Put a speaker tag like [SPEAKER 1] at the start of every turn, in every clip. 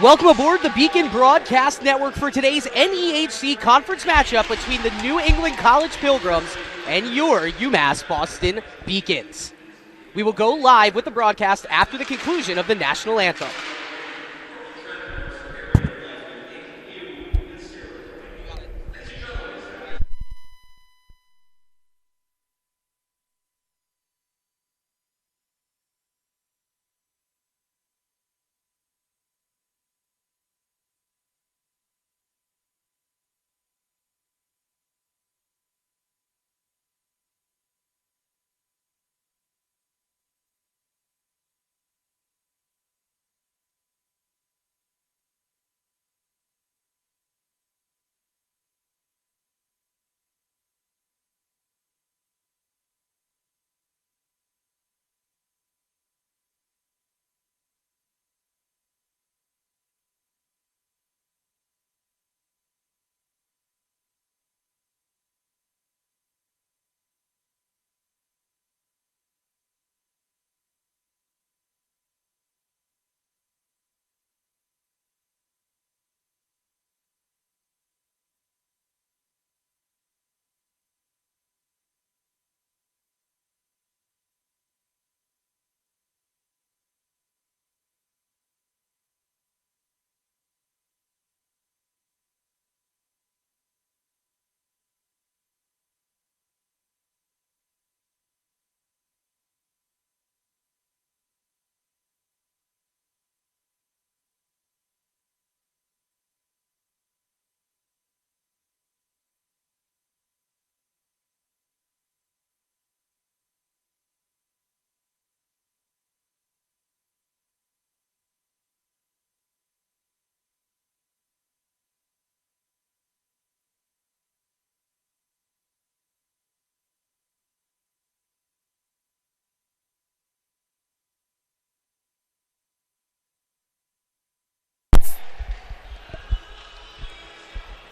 [SPEAKER 1] Welcome aboard the Beacon Broadcast Network for today's NEHC conference matchup between the New England College Pilgrims and your UMass Boston Beacons. We will go live with the broadcast after the conclusion of the national anthem.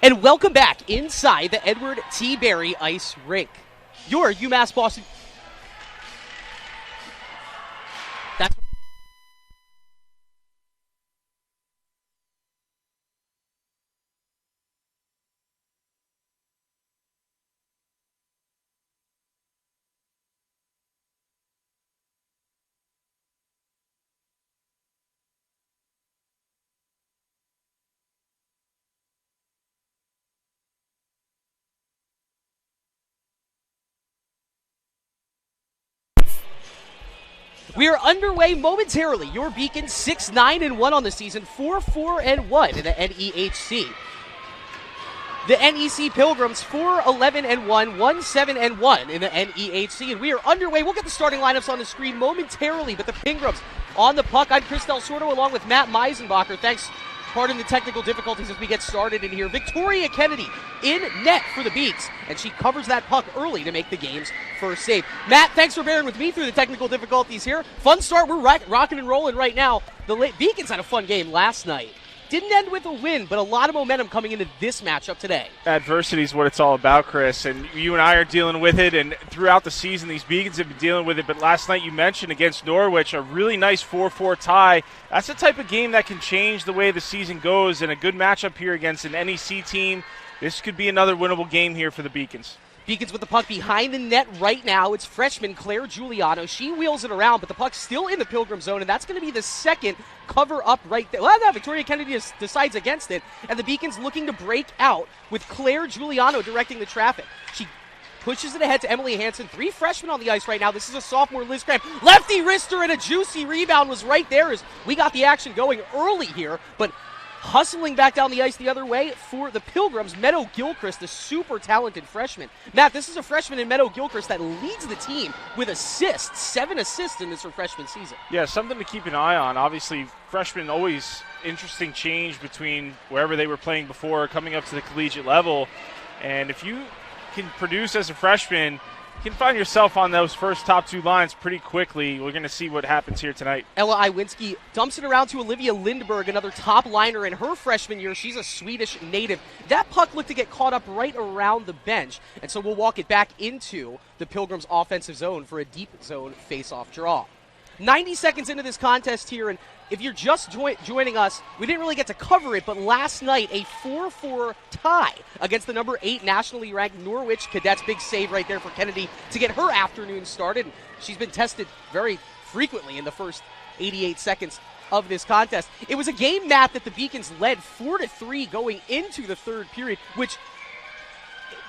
[SPEAKER 1] And welcome back inside the Edward T. Berry Ice Rink. Your UMass Boston. That's We are underway momentarily. Your Beacons 6-9-1 on the season, 4-4-1 in the NEHC. The NEC Pilgrims 4-11-1, 1-7-1 in the NEHC, and we are underway. We'll get the starting lineups on the screen momentarily, but the Pilgrims on the puck. I'm Chris Del Sordo along with Matt Meisenbacher. Thanks. Pardon the technical difficulties as we get started in here. Victoria Kennedy in net for the Beaks, and she covers that puck early to make the game's first save. Matt, thanks for bearing with me through the technical difficulties here. Fun start. We're rocking and rolling right now. The Beacons had a fun game last night. Didn't end with a win, but a lot of momentum coming into this matchup today.
[SPEAKER 2] Adversity is what it's all about, Chris, and you and I are dealing with it, and throughout the season, these Beacons have been dealing with it, but last night you mentioned against Norwich, a really nice 4-4 tie. That's the type of game that can change the way the season goes, and a good matchup here against an NEC team. This could be another winnable game here for the Beacons.
[SPEAKER 1] Beacons with the puck behind the net right now. It's freshman Claire Giuliano. She wheels it around, but the puck's still in the Pilgrim zone, and that's going to be the second cover up right there. Well, no, Victoria Kennedy decides against it, and the Beacons looking to break out with Claire Giuliano directing the traffic. She pushes it ahead to Emily Hansen. 3 freshmen on the ice right now. This is a sophomore, Liz Graham. Lefty wrister and a juicy rebound was right there as we got the action going early here, but hustling back down the ice the other way for the Pilgrims, Meadow Gilchrist, the super talented freshman. Matt, this is a freshman in Meadow Gilchrist that leads the team with assists, 7 assists in this her freshman season.
[SPEAKER 2] Yeah, something to keep an eye on. Obviously, freshmen always interesting change between wherever they were playing before coming up to the collegiate level. And if you can produce as a freshman, you can find yourself on those first top 2 lines pretty quickly. We're going to see what happens here tonight.
[SPEAKER 1] Ella Iwinski dumps it around to Olivia Lindberg, another top liner in her freshman year. She's a Swedish native. That puck looked to get caught up right around the bench, and so we'll walk it back into the Pilgrims' offensive zone for a deep zone face-off draw. 90 seconds into this contest here, and if you're just joining us, we didn't really get to cover it, but last night, a 4-4 tie against the number 8 nationally ranked Norwich Cadets. Big save right there for Kennedy to get her afternoon started. She's been tested very frequently in the first 88 seconds of this contest. It was a game, Matt, that the Beacons led 4-3 going into the third period, which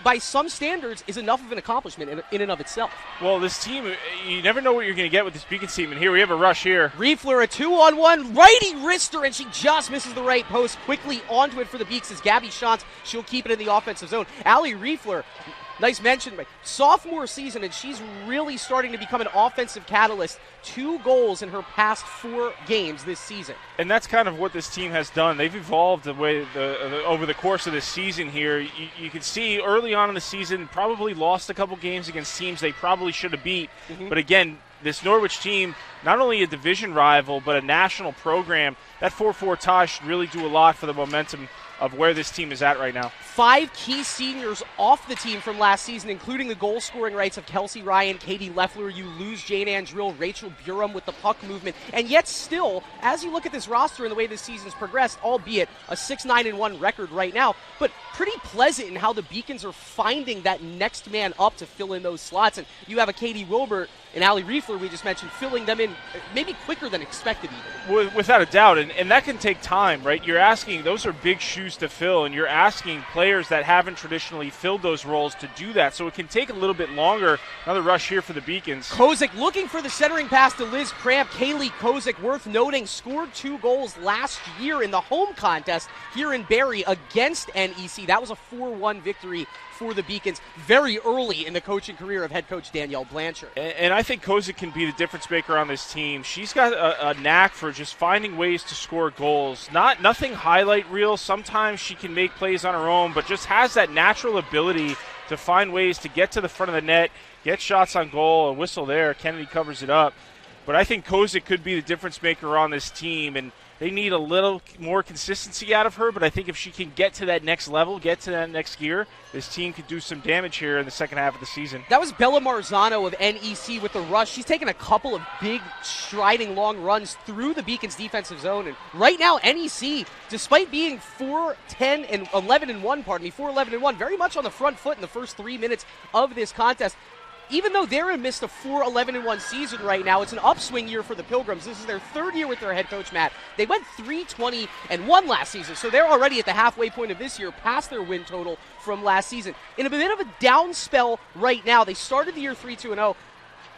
[SPEAKER 1] by some standards is enough of an accomplishment in and of itself.
[SPEAKER 2] Well, this team, you never know what you're going to get with this Beacons team, and here we have a rush here.
[SPEAKER 1] Riefler, a 2-on-1, righty wrister, and she just misses the right post. Quickly onto it for the Beaks is Gabby Shantz. She'll keep it in the offensive zone. Allie Riefler, nice mention, sophomore season, and she's really starting to become an offensive catalyst. 2 goals in her past 4 games this season.
[SPEAKER 2] And that's kind of what this team has done. They've evolved the way over the course of this season here. You can see early on in the season, probably lost a couple games against teams they probably should have beat. Mm-hmm. But again, this Norwich team, not only a division rival, but a national program, that 4-4 tie should really do a lot for the momentum of where this team is at right now. 5
[SPEAKER 1] key seniors off the team from last season, including the goal-scoring rights of Kelsey Ryan, Katie Leffler. You lose Jane Ann Drill, Rachel Burum with the puck movement. And yet still, as you look at this roster and the way this season's progressed, albeit a 6-9-1 record right now, but pretty pleasant in how the Beacons are finding that next man up to fill in those slots. And you have a Katie Wilbert and Allie Riefler, we just mentioned, filling them in maybe quicker than expected even.
[SPEAKER 2] Without a doubt, and that can take time, right? You're asking, those are big shoes to fill, and you're asking players that haven't traditionally filled those roles to do that, so it can take a little bit longer. Another rush here for the Beacons.
[SPEAKER 1] Kozik looking for the centering pass to Liz Cramp. Kaylee Kozik, worth noting, scored 2 goals last year in the home contest here in Barrie against NEC. That was a 4-1 victory for the Beacons very early in the coaching career of head coach Danielle Blanchard.
[SPEAKER 2] And I think Kozik can be the difference maker on this team. She's got a knack for just finding ways to score goals. Nothing highlight reel. Sometimes she can make plays on her own, but just has that natural ability to find ways to get to the front of the net, get shots on goal, and whistle there. Kennedy covers it up. But I think Kozik could be the difference maker on this team, and they need a little more consistency out of her, but I think if she can get to that next level, get to that next gear, this team could do some damage here in the second half of the season.
[SPEAKER 1] That was Bella Marzano of NEC with the rush. She's taken a couple of big, striding long runs through the Beacons' defensive zone. And right now, NEC, despite being 4-11-1, very much on the front foot in the first 3 minutes of this contest. Even though they're in midst of 4-11-1 season right now, it's an upswing year for the Pilgrims. This is their 3rd year with their head coach, Matt. They went 3-20-1 last season, so they're already at the halfway point of this year, past their win total from last season. In a bit of a down spell right now, they started the year 3-2-0.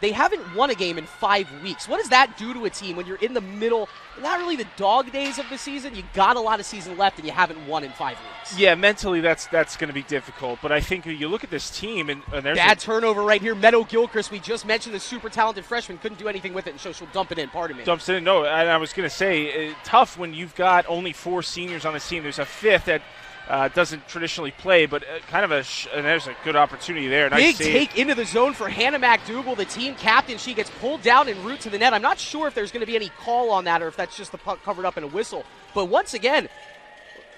[SPEAKER 1] They haven't won a game in 5 weeks. What does that do to a team when you're in the middle, not really the dog days of the season? You got a lot of season left and you haven't won in 5 weeks.
[SPEAKER 2] Yeah, mentally that's going to be difficult. But I think you look at this team and there's
[SPEAKER 1] bad turnover right here. Meadow Gilchrist, we just mentioned the super talented freshman, couldn't do anything with it, and so she'll dump it in. Pardon me.
[SPEAKER 2] Dumps it in. No, and I was going to say, tough when you've got only 4 seniors on the team. There's a 5th that doesn't traditionally play, but kind of and there's a good opportunity there.
[SPEAKER 1] Nice big take into the zone for Hannah McDougall, the team captain. She gets pulled down en route to the net. I'm not sure if there's going to be any call on that or if that's just the puck covered up in a whistle. But once again,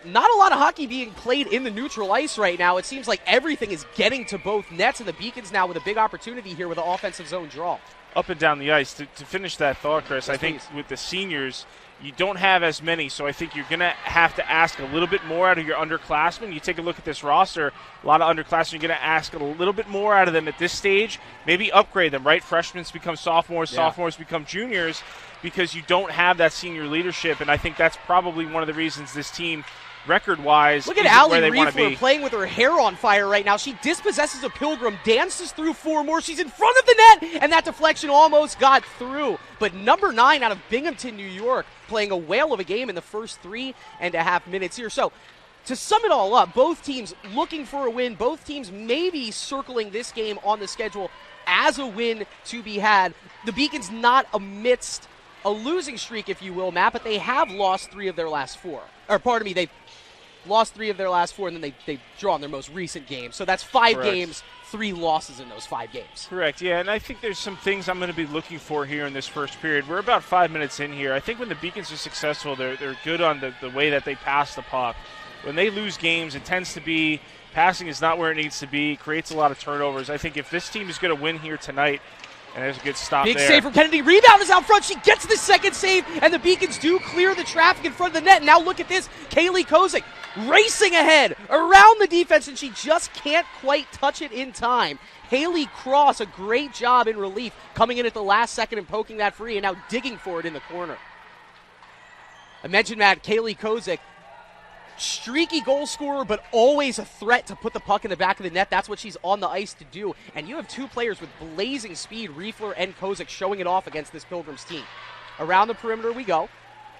[SPEAKER 1] not a lot of hockey being played in the neutral ice right now. It seems like everything is getting to both nets, and the Beacons now with a big opportunity here with an offensive zone draw.
[SPEAKER 2] Up and down the ice. To finish that thought, Chris, I think with the seniors, you don't have as many, so I think you're going to have to ask a little bit more out of your underclassmen. You take a look at this roster, a lot of underclassmen, you're going to ask a little bit more out of them at this stage. Maybe upgrade them, right? Freshmen become sophomores, sophomores become juniors, because you don't have that senior leadership, and I think that's probably one of the reasons this team, record-wise,
[SPEAKER 1] look at Allie Riefler playing with her hair on fire right now. She dispossesses a Pilgrim, dances through 4 more. She's in front of the net, and that deflection almost got through. But number 9 out of Binghamton, New York, playing a whale of a game in the first 3.5 minutes here. So to sum it all up, both teams looking for a win, both teams maybe circling this game on the schedule as a win to be had. The Beacons not amidst a losing streak, if you will, Matt, but they have lost 3 of their last 4. Or pardon me, they've lost 3 of their last 4, and then they've drawn their most recent game. So that's 5
[SPEAKER 2] Correct.
[SPEAKER 1] games, 3 losses in those 5 games.
[SPEAKER 2] Correct, yeah, and I think there's some things I'm going to be looking for here in this first period. We're about 5 minutes in here. I think when the Beacons are successful, they're good on the way that they pass the puck. When they lose games, it tends to be passing is not where it needs to be, creates a lot of turnovers. I think if this team is going to win here tonight, And there's a good stop
[SPEAKER 1] Big
[SPEAKER 2] there.
[SPEAKER 1] save from Kennedy. Rebound is out front. She gets the second save, and the Beacons do clear the traffic in front of the net. Now look at this. Kaylee Kozik racing ahead around the defense, and she just can't quite touch it in time. Haley Cross, a great job in relief, coming in at the last second and poking that free, and now digging for it in the corner. I mentioned, Matt, Kaylee Kozik, streaky goal scorer, but always a threat to put the puck in the back of the net. That's what she's on the ice to do. And you have two players with blazing speed, Riefler and Kozik, showing it off against this Pilgrims team. Around the perimeter we go.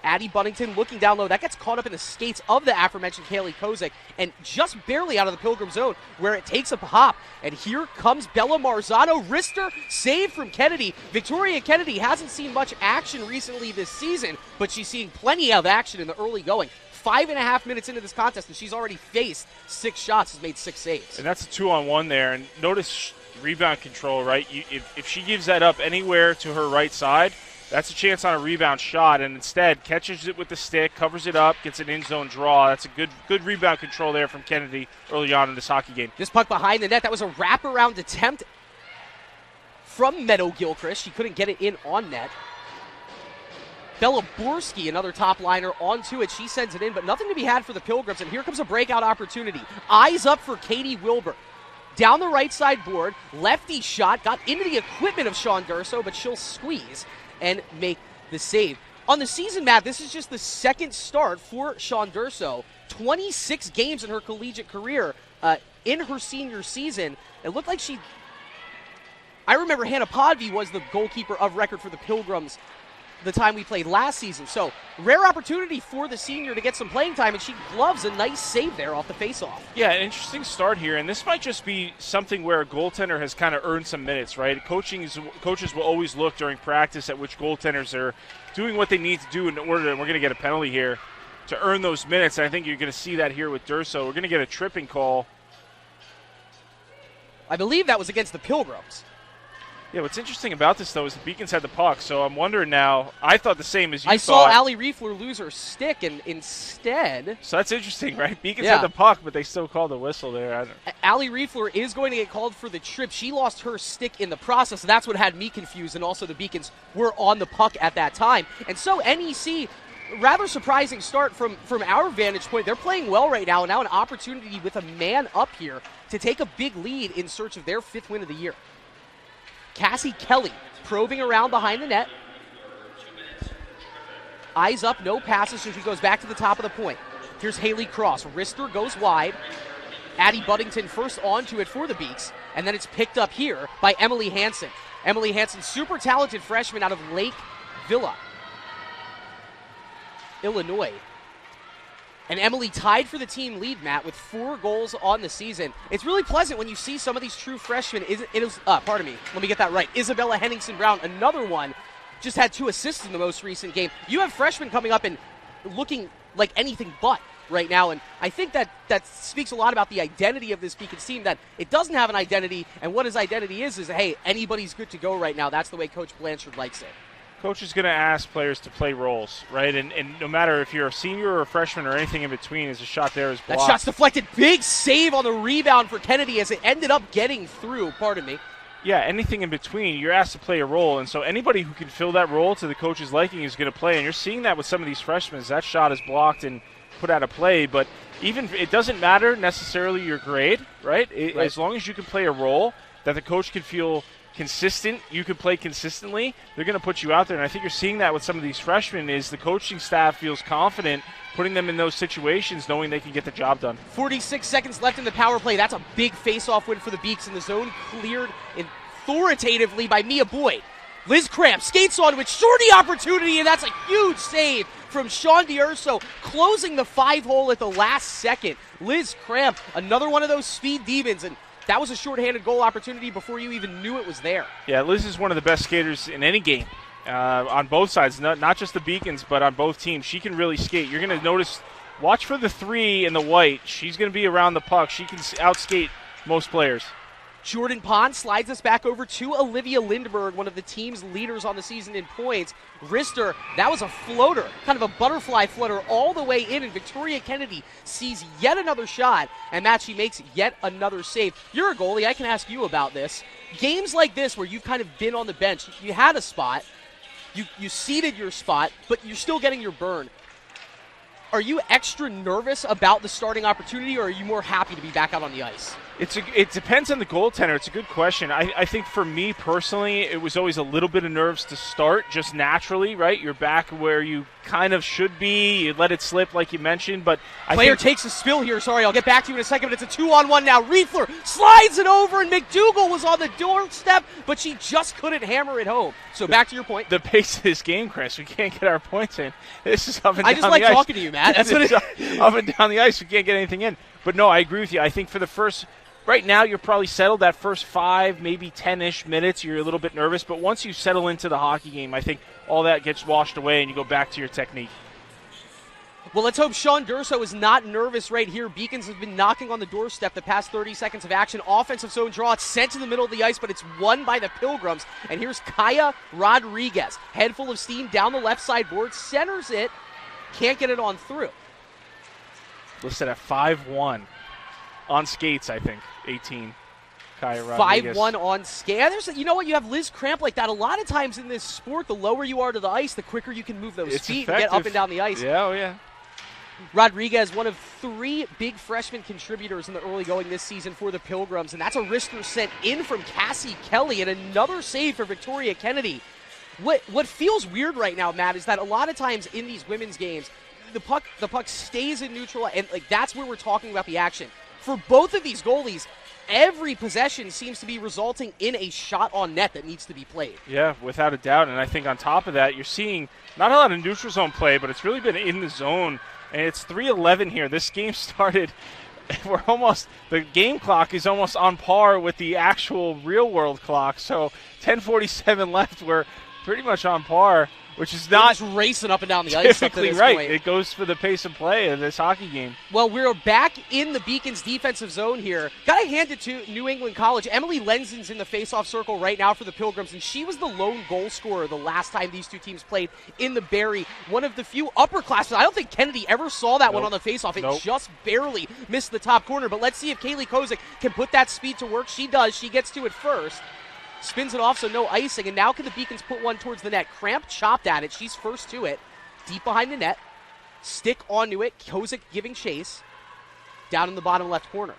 [SPEAKER 1] Addie Buddington looking down low. That gets caught up in the skates of the aforementioned Kaylee Kozik and just barely out of the Pilgrim zone where it takes a hop. And here comes Bella Marzano. Wrister saved from Kennedy. Victoria Kennedy hasn't seen much action recently this season, but she's seen plenty of action in the early going. 5.5 minutes into this contest, and she's already faced 6 shots, has made 6 saves.
[SPEAKER 2] And that's a 2-on-1 there. And notice rebound control, right? If she gives that up anywhere to her right side, that's a chance on a rebound shot, and instead catches it with the stick, covers it up, gets an in-zone draw. That's a good rebound control there from Kennedy early on in this hockey game.
[SPEAKER 1] This puck behind the net, that was a wraparound attempt from Meadow Gilchrist. She couldn't get it in on net. Bella Borski, another top liner, onto it. She sends it in, but nothing to be had for the Pilgrims, and here comes a breakout opportunity. Eyes up for Katie Wilbur. Down the right side board, lefty shot, got into the equipment of Sean Durso, but she'll squeeze and make the save. On the season, Matt, this is just the second start for Sean Durso. 26 games in her collegiate career in her senior season. It looked like I remember Hannah Podvy was the goalkeeper of record for the Pilgrims the time we played last season. So, rare opportunity for the senior to get some playing time, and she gloves a nice save there off the faceoff.
[SPEAKER 2] Yeah, an interesting start here, and this might just be something where a goaltender has kind of earned some minutes, right? Coaches will always look during practice at which goaltenders are doing what they need to do in order, and we're going to get a penalty here, to earn those minutes. And I think you're going to see that here with Durso. We're going to get a tripping call.
[SPEAKER 1] I believe that was against the Pilgrims.
[SPEAKER 2] Yeah, what's interesting about this, though, is the Beacons had the puck, so I'm wondering now. I thought the same as you
[SPEAKER 1] I
[SPEAKER 2] thought.
[SPEAKER 1] saw Allie Riefler lose her stick, and instead...
[SPEAKER 2] So that's interesting, right? Beacons had the puck, but they still called the whistle there.
[SPEAKER 1] Allie Riefler is going to get called for the trip. She lost her stick in the process, and that's what had me confused, and also the Beacons were on the puck at that time. And so NEC, rather surprising start from our vantage point. They're playing well right now, and now an opportunity with a man up here to take a big lead in search of their 5th win of the year. Cassie Kelly probing around behind the net. Eyes up, no passes, so she goes back to the top of the point. Here's Haley Cross. Wrister goes wide. Addie Buddington first onto it for the Beaks, and then it's picked up here by Emily Hansen. Emily Hansen, super talented freshman out of Lake Villa, Illinois. And Emily tied for the team lead, Matt, with 4 goals on the season. It's really pleasant when you see some of these true freshmen. Pardon me, let me get that right. Isabella Henningsen-Brown, another one, just had 2 assists in the most recent game. You have freshmen coming up and looking like anything but right now, and I think that speaks a lot about the identity of this Beacons team, that it doesn't have an identity, and what his identity is, hey, anybody's good to go right now. That's the way Coach Blanchard likes it.
[SPEAKER 2] Coach is going to ask players to play roles, right? And no matter if you're a senior or a freshman or anything in between, as a shot there is blocked.
[SPEAKER 1] That shot's deflected. Big save on the rebound for Kennedy as it ended up getting through. Pardon me.
[SPEAKER 2] Yeah, anything in between, you're asked to play a role. And so anybody who can fill that role to the coach's liking is going to play. And you're seeing that with some of these freshmen. That shot is blocked and put out of play. But even it doesn't matter necessarily your grade, right? As long as you can play a role that the coach can feel consistent, you can play consistently, they're going to put you out there. And I think you're seeing that with some of these freshmen is the coaching staff feels confident putting them in those situations knowing they can get the job done. 46
[SPEAKER 1] seconds left in the power play. That's a big face-off win for the Beaks, in the zone cleared authoritatively by Mia Boyd. Liz Cramp skates on with shorty opportunity, and that's a huge save from Sean D'Urso, closing the 5-hole at the last second. Liz Cramp, another one of those speed demons, and that was a shorthanded goal opportunity before you even knew it was there.
[SPEAKER 2] Yeah, Liz is one of the best skaters in any game on both sides, not just the Beacons, but on both teams. She can really skate. You're going to notice, watch for the 3 in the white. She's going to be around the puck. She can outskate most players.
[SPEAKER 1] Jordan Pond slides us back over to Olivia Lindberg, one of the team's leaders on the season in points. Rister, that was a floater, kind of a butterfly flutter all the way in, and Victoria Kennedy sees yet another shot, and Matchy makes yet another save. You're a goalie. I can ask you about this. Games like this where you've kind of been on the bench, you had a spot, you seeded your spot, but you're still getting your burn. Are you extra nervous about the starting opportunity, or are you more happy to be back out on the ice?
[SPEAKER 2] It depends on the goaltender. It's a good question. I think for me personally, it was always a little bit of nerves to start, just naturally, right? You're back where you kind of should be. You let it slip, like you mentioned, but
[SPEAKER 1] Player takes a spill here. Sorry, I'll get back to you in a second, but it's a 2-on-1 now. Riefler slides it over, and McDougal was on the doorstep, but she just couldn't hammer it home. So back to your point.
[SPEAKER 2] The pace of this game, Chris, we can't get our points in. This is up and down the ice.
[SPEAKER 1] I just like talking to you, Matt. That's what it is.
[SPEAKER 2] Up and down the ice, we can't get anything in. But no, I agree with you. I think for the first... Right now, you're probably settled that first 5, maybe 10-ish minutes. You're a little bit nervous, but once you settle into the hockey game, I think all that gets washed away and you go back to your technique.
[SPEAKER 1] Well, let's hope Sean Durso is not nervous right here. Beacons have been knocking on the doorstep the past 30 seconds of action. Offensive zone draw. It's sent to the middle of the ice, but it's won by the Pilgrims. And here's Kaya Rodriguez. Head full of steam down the left side board. Centers it. Can't get it on through.
[SPEAKER 2] Listed at 5'1". On skates, I think. 18. Kaya Rodriguez.
[SPEAKER 1] 5'1" on skates. You know what? You have Liz Cramp like that. A lot of times in this sport, the lower you are to the ice, the quicker you can move those feet and get up and down the ice.
[SPEAKER 2] Yeah, oh yeah.
[SPEAKER 1] Rodriguez, one of 3 big freshman contributors in the early going this season for the Pilgrims, and that's a wrister sent in from Cassie Kelly, and another save for Victoria Kennedy. What feels weird right now, Matt, is that a lot of times in these women's games, the puck stays in neutral, and like that's where we're talking about the action. For both of these goalies, every possession seems to be resulting in a shot on net that needs to be played.
[SPEAKER 2] Yeah, without a doubt. And I think on top of that, you're seeing not a lot of neutral zone play, but it's really been in the zone. And it's 3:11 here. This game started, the game clock is almost on par with the actual real-world clock. So 10:47 left. We're pretty much on par, which is not
[SPEAKER 1] just racing up and down the ice.
[SPEAKER 2] Typically right. Point. It goes for the pace of play in this hockey game.
[SPEAKER 1] Well, we're back in the Beacons defensive zone here. Got to hand it to New England College. Emily Lenzen's in the faceoff circle right now for the Pilgrims, and she was the lone goal scorer the last time these two teams played in the Barry. One of the few upperclassmen. I don't think Kennedy ever saw that one on the faceoff. It just barely missed the top corner. But let's see if Kaylee Kozik can put that speed to work. She does. She gets to it first. Spins it off, so no icing, and now can the Beacons put one towards the net? Cramp chopped at it. She's first to it. Deep behind the net. Stick onto it. Kozik giving chase. Down in the bottom left corner.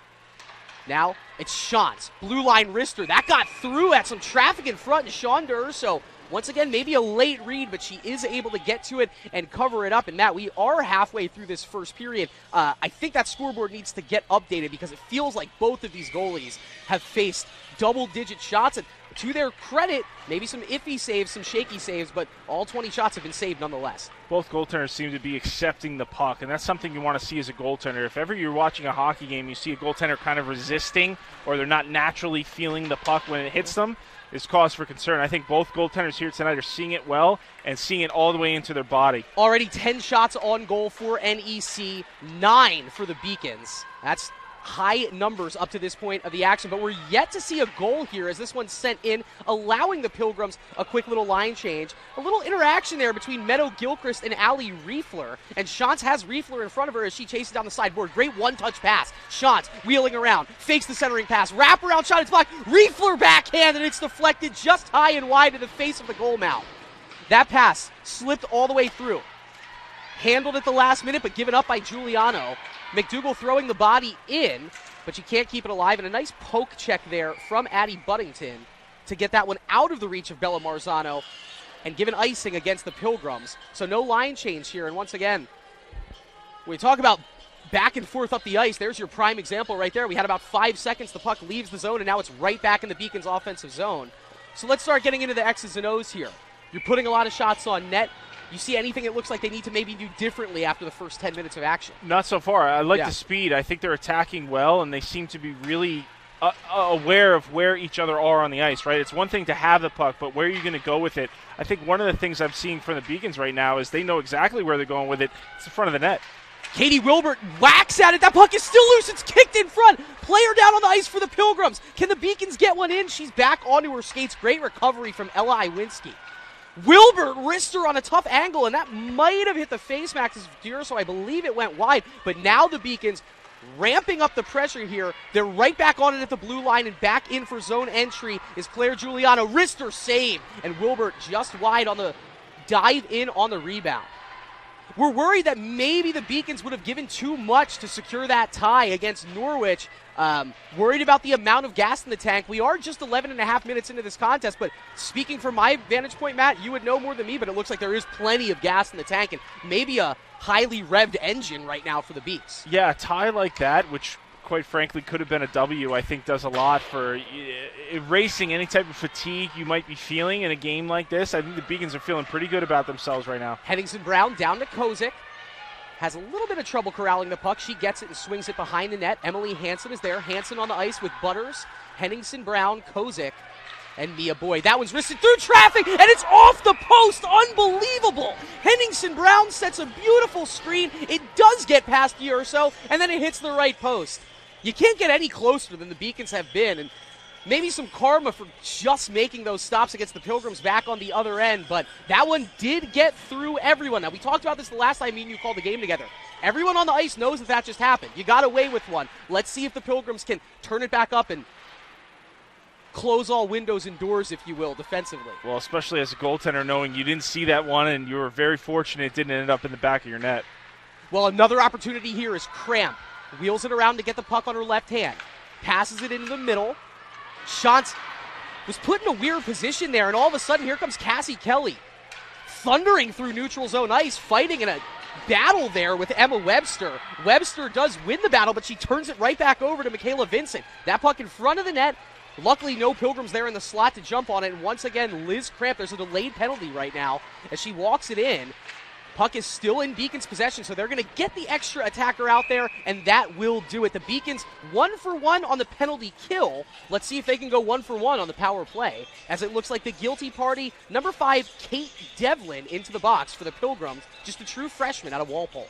[SPEAKER 1] Now it's Shantz. Blue line wrister. That got through at some traffic in front, and Sean Durso, once again, maybe a late read, but she is able to get to it and cover it up. And Matt, we are halfway through this first period. I think that scoreboard needs to get updated because it feels like both of these goalies have faced double-digit shots. And to their credit, maybe some iffy saves, some shaky saves, but all 20 shots have been saved nonetheless.
[SPEAKER 2] Both goaltenders seem to be accepting the puck, and that's something you want to see as a goaltender. If ever you're watching a hockey game, you see a goaltender kind of resisting or they're not naturally feeling the puck when it hits them, is cause for concern. I think both goaltenders here tonight are seeing it well and seeing it all the way into their body.
[SPEAKER 1] Already 10 shots on goal for NEC, 9 for the Beacons. That's high numbers up to this point of the action, but we're yet to see a goal here as this one's sent in, allowing the Pilgrims a quick little line change. A little interaction there between Meadow Gilchrist and Allie Riefler, and Shantz has Riefler in front of her as she chases down the sideboard. Great one-touch pass. Shantz wheeling around, fakes the centering pass, wrap-around shot, it's blocked. Riefler backhand, and it's deflected just high and wide to the face of the goal mount. That pass slipped all the way through. Handled at the last minute, but given up by Giuliano. McDougal throwing the body in, but you can't keep it alive. And a nice poke check there from Addie Buddington to get that one out of the reach of Bella Marzano and given icing against the Pilgrims. So no line change here. And once again, we talk about back and forth up the ice. There's your prime example right there. We had about 5 seconds. The puck leaves the zone, and now it's right back in the Beacons' offensive zone. So let's start getting into the X's and O's here. You're putting a lot of shots on net. You see anything it looks like they need to maybe do differently after the first 10 minutes of action?
[SPEAKER 2] Not so far. I like the speed. I think they're attacking well, and they seem to be really aware of where each other are on the ice, right? It's one thing to have the puck, but where are you going to go with it? I think one of the things I'm seeing from the Beacons right now is they know exactly where they're going with it. It's the front of the net.
[SPEAKER 1] Katie Wilbert whacks at it. That puck is still loose. It's kicked in front. Player down on the ice for the Pilgrims. Can the Beacons get one in? She's back onto her skates. Great recovery from Ella Iwinski. Wilbert wrist her on a tough angle, and that might have hit the face mask of Deer, so I believe it went wide. But now the Beacons ramping up the pressure here. They're right back on it at the blue line, and back in for zone entry is Claire Giuliano. Wrister save, and Wilbert just wide on the dive in on the rebound. We're worried that maybe the Beacons would have given too much to secure that tie against Norwich. Worried about the amount of gas in the tank. We are just 11 and a half minutes into this contest, but speaking from my vantage point, Matt, you would know more than me, but it looks like there is plenty of gas in the tank and maybe a highly revved engine right now for the Beaks.
[SPEAKER 2] Yeah, a tie like that, which quite frankly could have been a W, I think does a lot for erasing any type of fatigue you might be feeling in a game like this. I think the Beacons are feeling pretty good about themselves right now.
[SPEAKER 1] Henningsen Brown down to Kozik. Has a little bit of trouble corralling the puck. She gets it and swings it behind the net. Emily Hansen is there. Hansen on the ice with Butters, Henningsen Brown, Kozik, and Mia Boyd. That one's wristed through traffic, and it's off the post. Unbelievable. Henningsen Brown sets a beautiful screen. It does get past Urso, and then it hits the right post. You can't get any closer than the Beacons have been, and maybe some karma for just making those stops against the Pilgrims back on the other end, but that one did get through everyone. Now, we talked about this the last time me and you called the game together. Everyone on the ice knows that just happened. You got away with one. Let's see if the Pilgrims can turn it back up and close all windows and doors, if you will, defensively.
[SPEAKER 2] Well, especially as a goaltender, knowing you didn't see that one and you were very fortunate it didn't end up in the back of your net.
[SPEAKER 1] Well, another opportunity here is Cramp. Wheels it around to get the puck on her left hand. Passes it into the middle. Shantz was put in a weird position there, and all of a sudden here comes Cassie Kelly. Thundering through neutral zone ice, fighting in a battle there with Emma Webster. Webster does win the battle, but she turns it right back over to Michaela Vincent. That puck in front of the net. Luckily, no Pilgrims there in the slot to jump on it. And once again, Liz Cramp, there's a delayed penalty right now as she walks it in. Puck is still in Beacons' possession, so they're going to get the extra attacker out there, and that will do it. The Beacons 1 for 1 on the penalty kill. Let's see if they can go 1 for 1 on the power play, as it looks like the guilty party, number 5, Kate Devlin, into the box for the Pilgrims. Just a true freshman out of Walpole.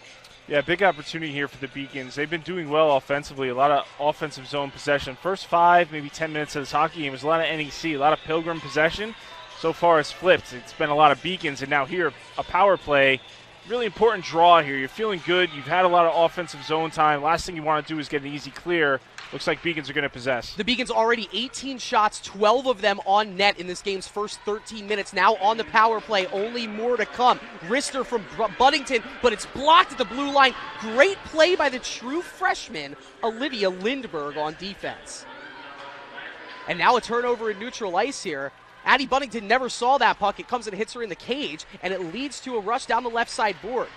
[SPEAKER 2] Yeah, big opportunity here for the Beacons. They've been doing well offensively, a lot of offensive zone possession. First 5, maybe 10 minutes of this hockey game was a lot of NEC, a lot of Pilgrim possession. So far it's flipped. It's been a lot of Beacons, and now here, a power play. Really important draw here. You're feeling good. You've had a lot of offensive zone time. Last thing you want to do is get an easy clear. Looks like Beacons are going to possess.
[SPEAKER 1] The Beacons already 18 shots, 12 of them on net in this game's first 13 minutes. Now on the power play, only more to come. Wrister from Buddington, but it's blocked at the blue line. Great play by the true freshman, Olivia Lindberg, on defense. And now a turnover in neutral ice here. Addie Buddington never saw that puck. It comes and hits her in the cage, and it leads to a rush down the left side board.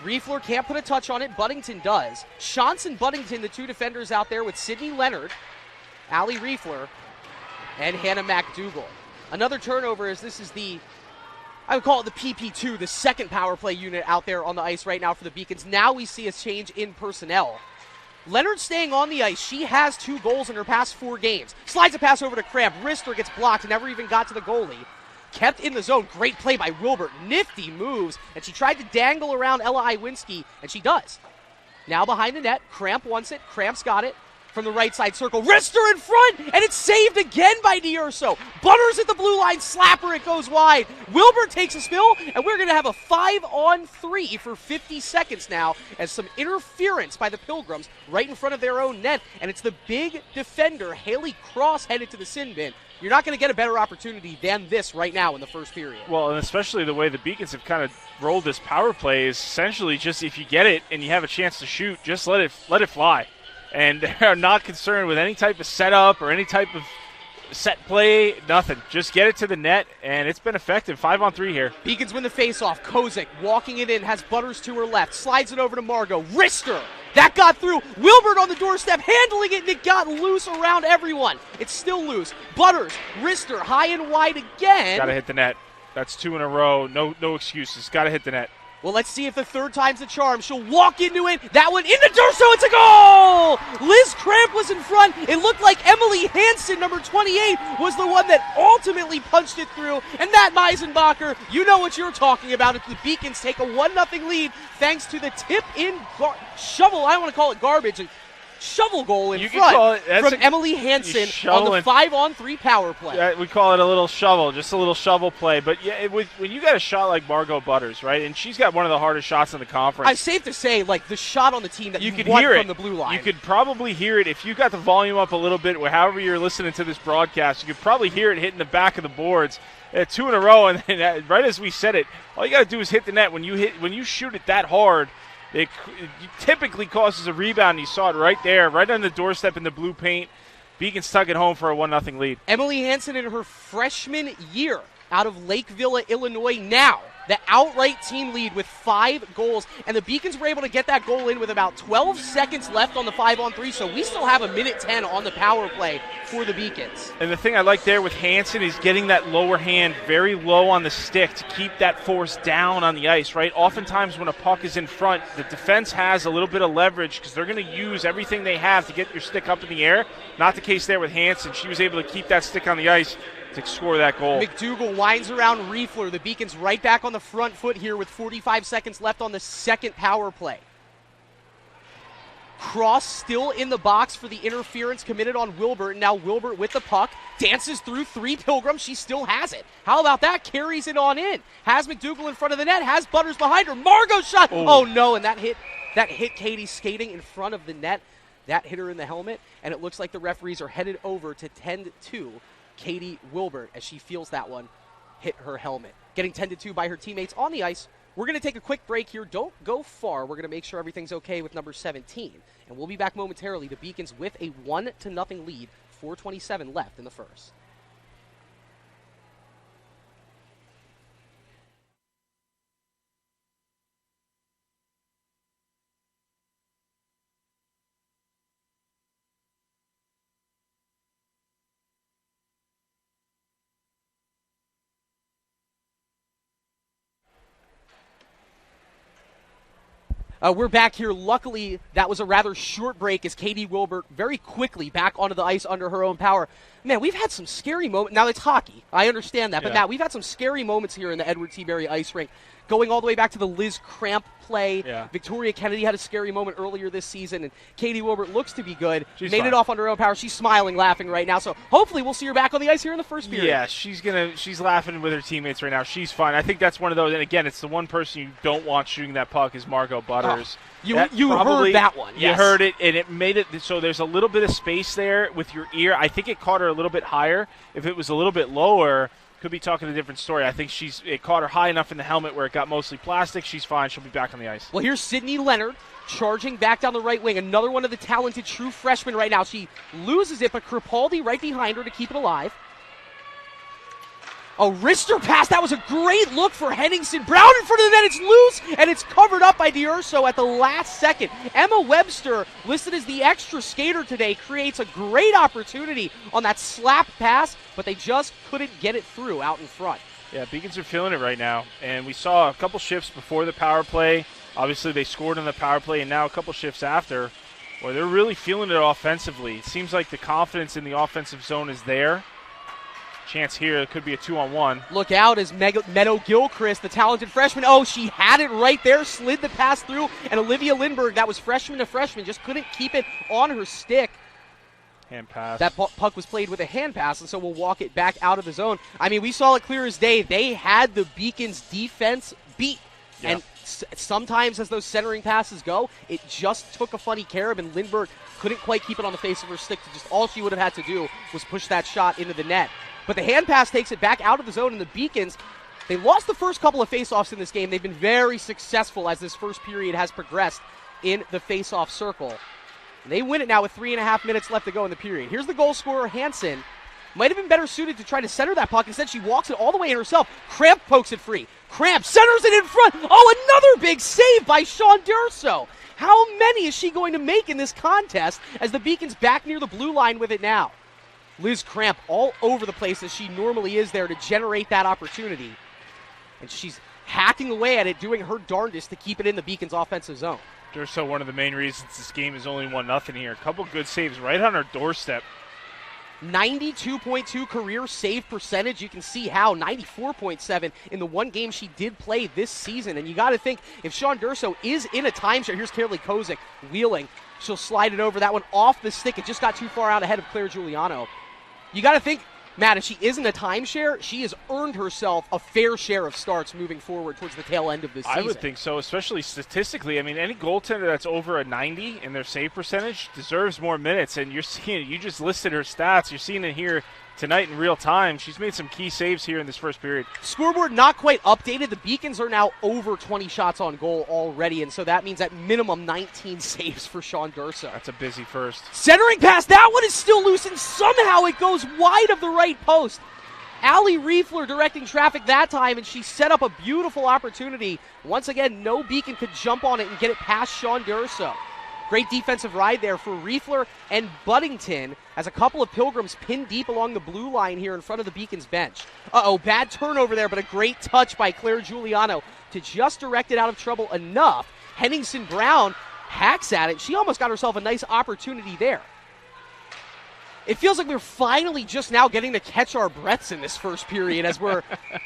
[SPEAKER 1] Riefler can't put a touch on it. Buddington does. Shantz and Buddington, the two defenders out there with Sydney Leonard, Allie Riefler, and Hannah McDougall. Another turnover as this is I would call it the PP2, the second power play unit out there on the ice right now for the Beacons. Now we see a change in personnel. Leonard staying on the ice. She has 2 goals in her past 4 games. Slides a pass over to Cramp. Wrister gets blocked and never even got to the goalie. Kept in the zone. Great play by Wilbert. Nifty moves. And she tried to dangle around Ella Iwinski, and she does. Now behind the net. Cramp wants it. Cramp's got it. From the right side circle. Wrister in front, and it's saved again by D'Urso. Butters at the blue line. Slapper, it goes wide. Wilbert takes a spill, and we're going to have a 5-on-3 for 50 seconds now as some interference by the Pilgrims right in front of their own net, and it's the big defender, Haley Cross, headed to the sin bin. You're not going to get a better opportunity than this right now in the first period. Well,
[SPEAKER 2] and especially the way the Beacons have kind of rolled this power play is essentially just if you get it and you have a chance to shoot, just let it fly. And they're not concerned with any type of setup or any type of set play, nothing. Just get it to the net, and it's been effective. 5-on-3 here.
[SPEAKER 1] Beacons win the faceoff. Kozik walking it in, has Butters to her left, slides it over to Margot. Wrister, that got through. Wilbert on the doorstep, handling it, and it got loose around everyone. It's still loose. Butters, Wrister, high and wide again.
[SPEAKER 2] Got to hit the net. That's 2 in a row. No excuses. Got to hit the net.
[SPEAKER 1] Well, let's see if the third time's the charm. She'll walk into it. That one into Durso. It's a goal! Liz Cramp was in front. It looked like Emily Hansen, number 28, was the one that ultimately punched it through. And Matt Meisenbacher, you know what you're talking about. If the Beacons take a 1-0 lead thanks to the tip-in shovel, I don't want to call it garbage, shovel goal in front from Emily Hansen on the 5-on-3 power play.
[SPEAKER 2] Yeah, we call it a little shovel, just a little shovel play. But yeah, when you got a shot like Margot Butters, right, and she's got one of the hardest shots in the conference.
[SPEAKER 1] It's safe to say, like, the shot on the team that you could
[SPEAKER 2] hear
[SPEAKER 1] from the blue line.
[SPEAKER 2] You could probably hear it if you got the volume up a little bit, or however you're listening to this broadcast. You could probably hear it hitting the back of the boards. 2 in a row, and then, right as we said it, all you got to do is hit the net. When you shoot it that hard, it typically causes a rebound. You saw it right there, right on the doorstep in the blue paint. Beacons tuck it home for a 1-0 lead.
[SPEAKER 1] Emily Hansen in her freshman year out of Lake Villa, Illinois now. The outright team lead with 5 goals. And the Beacons were able to get that goal in with about 12 seconds left on the 5-on-3. So we still have 1:10 on the power play for the Beacons.
[SPEAKER 2] And the thing I like there with Hansen is getting that lower hand very low on the stick to keep that force down on the ice, right? Oftentimes when a puck is in front, the defense has a little bit of leverage because they're going to use everything they have to get your stick up in the air. Not the case there with Hansen. She was able to keep that stick on the ice to score that goal.
[SPEAKER 1] McDougal winds around Riefler. The Beacons right back on the front foot here with 45 seconds left on the second power play. Cross still in the box for the interference committed on Wilbert. And now Wilbert with the puck. Dances through 3 Pilgrims. She still has it. How about that? Carries it on in. Has McDougal in front of the net. Has Butters behind her. Margot's shot. Oh no, and that hit Katie skating in front of the net. That hit her in the helmet. And it looks like the referees are headed over to tend to Katie Wilbert as she feels that one hit her helmet. Getting tended to by her teammates on the ice. We're going to take a quick break here. Don't go far. We're going to make sure everything's okay with number 17. And we'll be back momentarily. The Beacons with a 1-0 lead. 4:27 left in the first. We're back here. Luckily, that was a rather short break as Katie Wilbert very quickly back onto the ice under her own power. Man, we've had some scary moments. Now, it's hockey. I understand that. But, Matt, we've had some scary moments here in the Edward T. Berry ice rink. Going all the way back to the Liz Cramp play. Yeah. Victoria Kennedy had a scary moment earlier this season, and Katie Wilbert looks to be good. She's made it off under her own power. She's smiling, laughing right now. So hopefully we'll see her back on the ice here in the first period.
[SPEAKER 2] Yeah, she's laughing with her teammates right now. She's fine. I think that's one of those. And again, it's the one person you don't want shooting that puck is Margot Butters.
[SPEAKER 1] You heard that one.
[SPEAKER 2] You heard it, and it made it so there's a little bit of space there with your ear. I think it caught her a little bit higher. If it was a little bit lower, could be talking a different story. I think it caught her high enough in the helmet where it got mostly plastic. She's fine. She'll be back on the ice.
[SPEAKER 1] Well, here's Sydney Leonard charging back down the right wing. Another one of the talented true freshmen right now. She loses it, but Crepaldi right behind her to keep it alive. A wrister pass. That was a great look for Henningsen. Brown in front of the net. It's loose, and it's covered up by D'Urso at the last second. Emma Webster, listed as the extra skater today, creates a great opportunity on that slap pass, but they just couldn't get it through out in front.
[SPEAKER 2] Yeah, Beacons are feeling it right now, and we saw a couple shifts before the power play. Obviously, they scored on the power play, and now a couple shifts after, where they're really feeling it offensively. It seems like the confidence in the offensive zone is there. Chance here, it could be a 2-on-1.
[SPEAKER 1] Look out as Meadow Gilchrist, the talented freshman. Oh, she had it right there, slid the pass through, and Olivia Lindberg, that was freshman to freshman, just couldn't keep it on her stick.
[SPEAKER 2] Hand pass.
[SPEAKER 1] That puck was played with a hand pass, and so we'll walk it back out of the zone. I mean, we saw it clear as day. They had the Beacons defense beat. Yeah. And sometimes as those centering passes go, it just took a funny carob, and Lindberg couldn't quite keep it on the face of her stick. Just all she would have had to do was push that shot into the net. But the hand pass takes it back out of the zone, and the Beacons, they lost the first couple of faceoffs in this game. They've been very successful as this first period has progressed in the faceoff circle. And they win it now with 3.5 minutes left to go in the period. Here's the goal scorer, Hansen. Might have been better suited to try to center that puck. Instead, she walks it all the way in herself. Cramp pokes it free. Cramp centers it in front. Oh, another big save by Sean D'Urso. How many is she going to make in this contest as the Beacons back near the blue line with it now? Liz Cramp all over the place as she normally is there to generate that opportunity. And she's hacking away at it, doing her darndest to keep it in the Beacons' offensive zone.
[SPEAKER 2] Durso, one of the main reasons this game is only 1-0 here. A couple good saves right on her doorstep.
[SPEAKER 1] 92.2 career save percentage. You can see how 94.7 in the one game she did play this season. And you got to think, if Sean Durso is in a timeshare, here's Kaylee Kozik wheeling. She'll slide it over. That one off the stick. It just got too far out ahead of Claire Giuliano. You got to think, Matt, if she isn't a timeshare, she has earned herself a fair share of starts moving forward towards the tail end of this season.
[SPEAKER 2] I would think so, especially statistically. I mean, any goaltender that's over a 90 in their save percentage deserves more minutes, and you're seeing, you just listed her stats. You're seeing it here tonight in real time. She's made some key saves here in this first period.
[SPEAKER 1] Scoreboard not quite updated. The Beacons are now over 20 shots on goal already, and so that means at minimum 19 saves for Sean Durso.
[SPEAKER 2] That's a busy first.
[SPEAKER 1] Centering pass. That one is still loose, and somehow it goes wide of the right post. Allie Riefler directing traffic that time, and she set up a beautiful opportunity. Once again, no Beacon could jump on it and get it past Sean Durso. Great defensive ride there for Riefler and Buddington as a couple of Pilgrims pinned deep along the blue line here in front of the Beacons bench. Bad turnover there, but a great touch by Claire Giuliano to just direct it out of trouble enough. Henningsen Brown hacks at it. She almost got herself a nice opportunity there. It feels like we're finally just now getting to catch our breaths in this first period as we're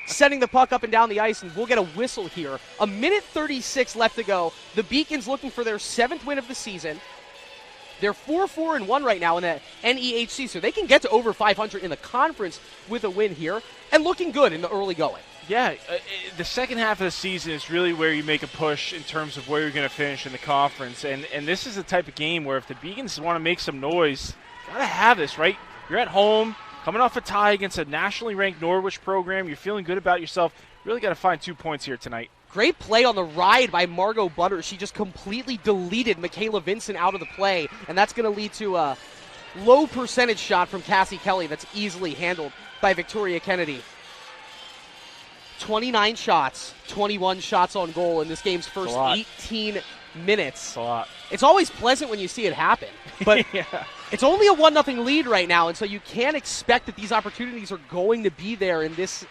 [SPEAKER 1] sending the puck up and down the ice, and we'll get a whistle here. 1:36 left to go. The Beacons looking for their 7th win of the season. They're 4-4-1 right now in the NEHC, so they can get to over 500 in the conference with a win here, and looking good in the early going.
[SPEAKER 2] Yeah, the second half of the season is really where you make a push in terms of where you're going to finish in the conference, and this is the type of game where if the Beacons want to make some noise, gotta have this, right? You're at home, coming off a tie against a nationally ranked Norwich program. You're feeling good about yourself. Really got to find 2 points here tonight.
[SPEAKER 1] Great play on the ride by Margot Butters. She just completely deleted Michaela Vincent out of the play, and that's going to lead to a low percentage shot from Cassie Kelly that's easily handled by Victoria Kennedy. 29 shots, 21 shots on goal in this game's first 18 minutes.
[SPEAKER 2] That's a lot.
[SPEAKER 1] It's always pleasant when you see it happen, but yeah. It's only a 1-0 lead right now, and so you can't expect that these opportunities are going to be there in this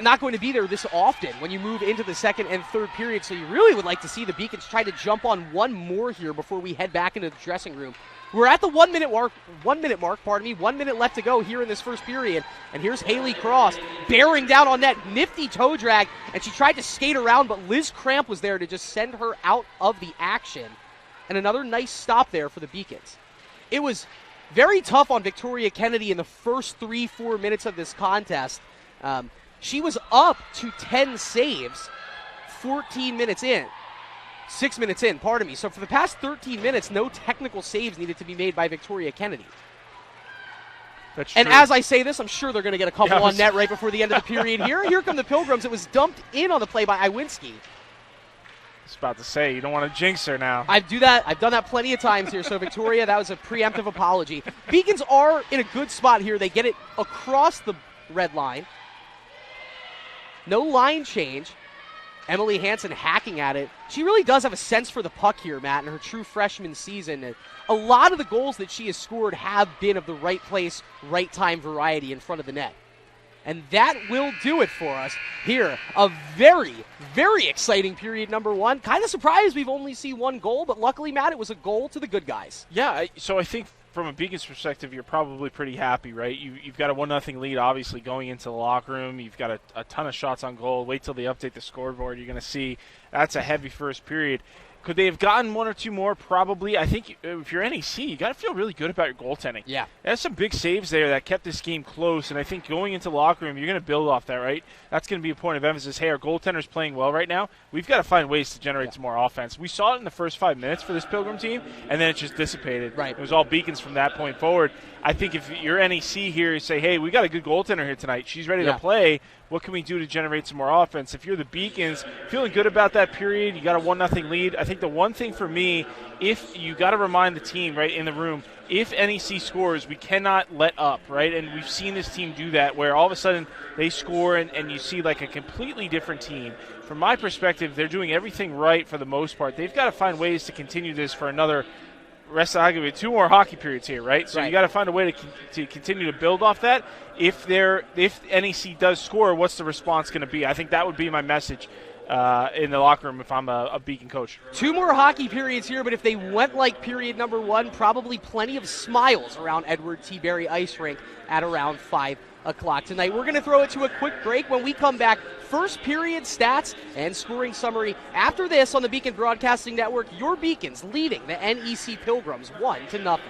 [SPEAKER 1] not going to be there this often when you move into the second and third period. So you really would like to see the Beacons try to jump on one more here before we head back into the dressing room. We're at the 1 minute mark, 1 minute left to go here in this first period. And here's Haley Cross bearing down on that nifty toe drag, and she tried to skate around, but Liz Cramp was there to just send her out of the action. And another nice stop there for the Beacons. It was very tough on Victoria Kennedy in the first 3-4 minutes of this contest. She was up to 10 saves 14 minutes in. 6 minutes in, pardon me. So for the past 13 minutes, no technical saves needed to be made by Victoria Kennedy.
[SPEAKER 2] That's
[SPEAKER 1] and
[SPEAKER 2] true.
[SPEAKER 1] as I say this, I'm sure they're going to get a couple on net right before the end of the period here. Here come the Pilgrims. It was dumped in on the play by Iwinski.
[SPEAKER 2] I was about to say, you don't want to jinx her now.
[SPEAKER 1] I've done that plenty of times here. So Victoria, that was a preemptive apology. Beacons are in a good spot here. They get it across the red line. No line change. Emily Hansen hacking at it. She really does have a sense for the puck here, Matt, in her true freshman season. And a lot of the goals that she has scored have been of the right place, right time variety in front of the net. And that will do it for us here. A very, very exciting period number one. Kind of surprised we've only seen one goal, but luckily, Matt, it was a goal to the good guys.
[SPEAKER 2] Yeah, so I think from a Beacons perspective, you're probably pretty happy, right? You've got a 1-0 lead, obviously, going into the locker room. You've got a ton of shots on goal. Wait till they update the scoreboard. You're going to see that's a heavy first period. Could they have gotten one or two more? Probably. I think if you're NEC, you got to feel really good about your goaltending.
[SPEAKER 1] Yeah.
[SPEAKER 2] There's some big saves there that kept this game close, and I think going into the locker room, you're going to build off that, right? That's going to be a point of emphasis. Hey, our goaltender's playing well right now. We've got to find ways to generate some more offense. We saw it in the first 5 minutes for this Pilgrim team, and then it just dissipated.
[SPEAKER 1] Right.
[SPEAKER 2] It was all Beacons from that point forward. I think if you're NEC here, you say, hey, we got a good goaltender here tonight. She's ready to play. What can we do to generate some more offense? If you're the Beacons, feeling good about that period, you got a 1-0 lead. I think the one thing for me, if you got to remind the team right in the room, if NEC scores, we cannot let up, right? And we've seen this team do that where all of a sudden they score and you see like a completely different team. From my perspective, they're doing everything right for the most part. They've got to find ways to continue this for another rest of the hockey, 2 more hockey periods here, right? So
[SPEAKER 1] Right.
[SPEAKER 2] you got to find a way to continue to build off that. If NEC does score, what's the response going to be? I think that would be my message in the locker room if I'm a Beacon coach.
[SPEAKER 1] 2 more hockey periods here, but if they went like period number 1, probably plenty of smiles around Edward T. Berry Ice Rink at around 5 o'clock tonight. We're going to throw it to a quick break. When we come back, first period stats and scoring summary. After this on the Beacon Broadcasting Network, your Beacons leading the NEC Pilgrims 1-0.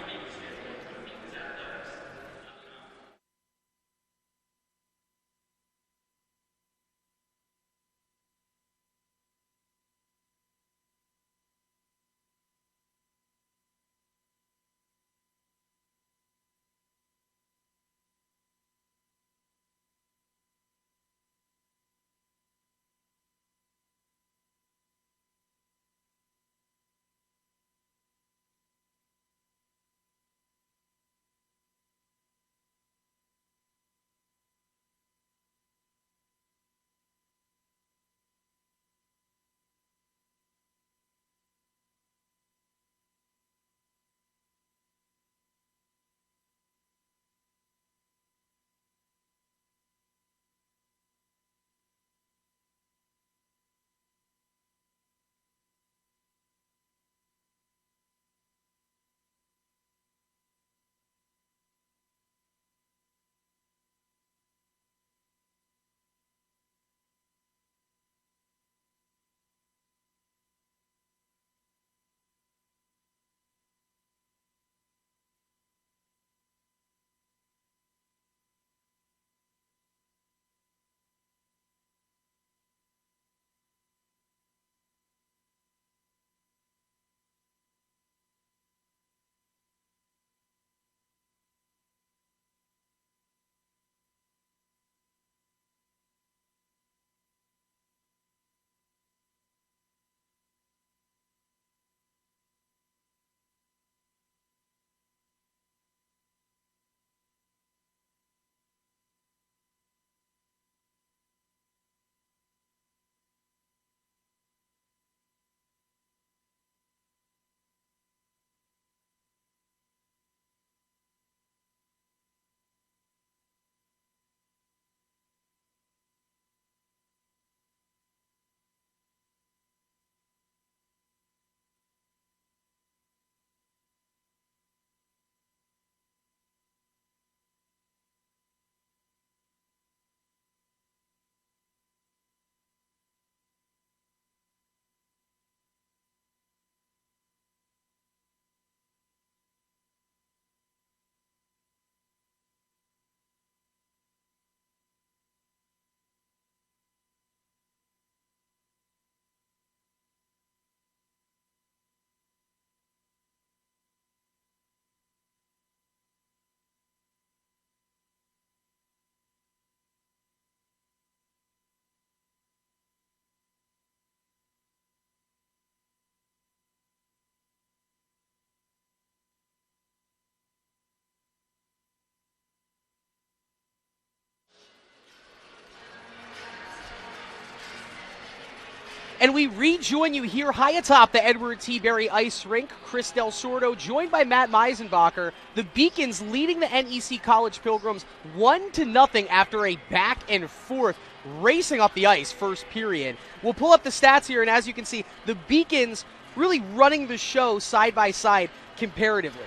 [SPEAKER 1] And we rejoin you here high atop the Edward T. Berry Ice Rink. Chris Del Sordo, joined by Matt Meisenbacher. The Beacons leading the NEC College Pilgrims 1-0 after a back and forth racing up the ice first period. We'll pull up the stats here, and as you can see, the Beacons really running the show side by side comparatively.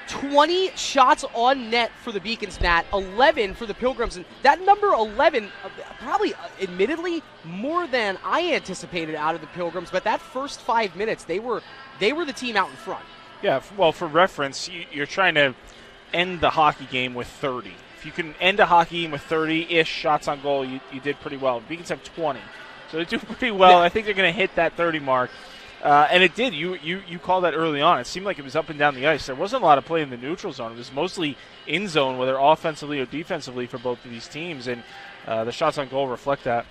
[SPEAKER 1] 20 shots on net for the Beacons, Nat, 11 for the Pilgrims. And that number 11, probably admittedly more than I anticipated out of the Pilgrims, but that first 5 minutes, they were the team out in front.
[SPEAKER 2] Yeah, well, for reference, you're trying to end the hockey game with 30. If you can end a hockey game with 30-ish shots on goal, you did pretty well. The Beacons have 20, so they do pretty well. Yeah. I think they're going to hit that 30 mark. And it did. You called that early on. It seemed like it was up and down the ice. There wasn't a lot of play in the neutral zone. It was mostly in zone, whether offensively or defensively for both of these teams. And the shots on goal reflect that.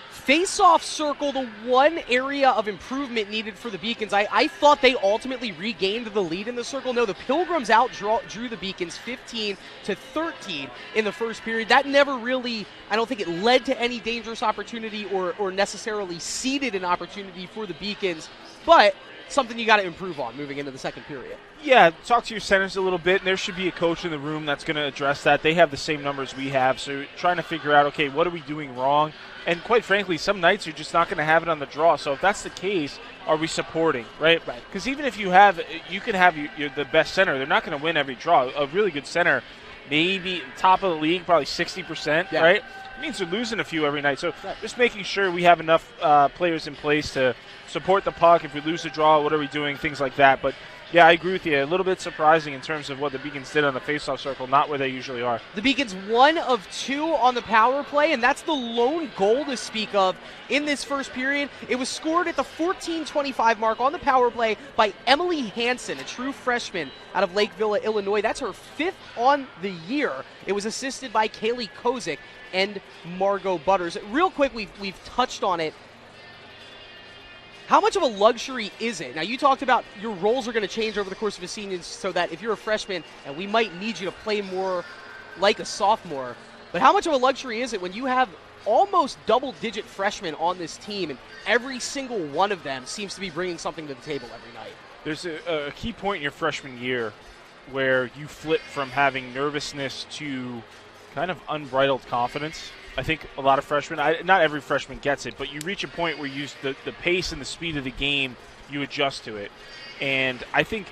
[SPEAKER 1] Face-off circle, the one area of improvement needed for the Beacons. I thought they ultimately regained the lead in the circle. No, the Pilgrims drew the Beacons 15-13 in the first period. That never really, I don't think it led to any dangerous opportunity or necessarily seeded an opportunity for the Beacons. But something you got to improve on moving into the second period.
[SPEAKER 2] Yeah, talk to your centers a little bit, and there should be a coach in the room that's going to address that. They have the same numbers we have, so trying to figure out, okay, what are we doing wrong? And quite frankly, some nights you're just not going to have it on the draw. So if that's the case, are we supporting, right? Because even if you can have the best center, they're not going to win every draw. A really good center, maybe top of the league, probably 60%, right? It means they're losing a few every night. So just making sure we have enough players in place to support the puck. If we lose the draw, what are we doing? Things like that. But yeah, I agree with you. A little bit surprising in terms of what the Beacons did on the faceoff circle, not where they usually are.
[SPEAKER 1] The Beacons 1 of 2 on the power play, and that's the lone goal to speak of in this first period. It was scored at the 14:25 mark on the power play by Emily Hansen, a true freshman out of Lake Villa, Illinois. That's her 5th on the year. It was assisted by Kaylee Kozik and Margot Butters. Real quick, we've touched on it. How much of a luxury is it? Now, you talked about your roles are going to change over the course of a season so that if you're a freshman and we might need you to play more like a sophomore, but how much of a luxury is it when you have almost double-digit freshmen on this team and every single one of them seems to be bringing something to the table every night?
[SPEAKER 2] There's a key point in your freshman year where you flip from having nervousness to kind of unbridled confidence. I think a lot of freshmen, not every freshman gets it, but you reach a point where you the pace and the speed of the game, you adjust to it. And I think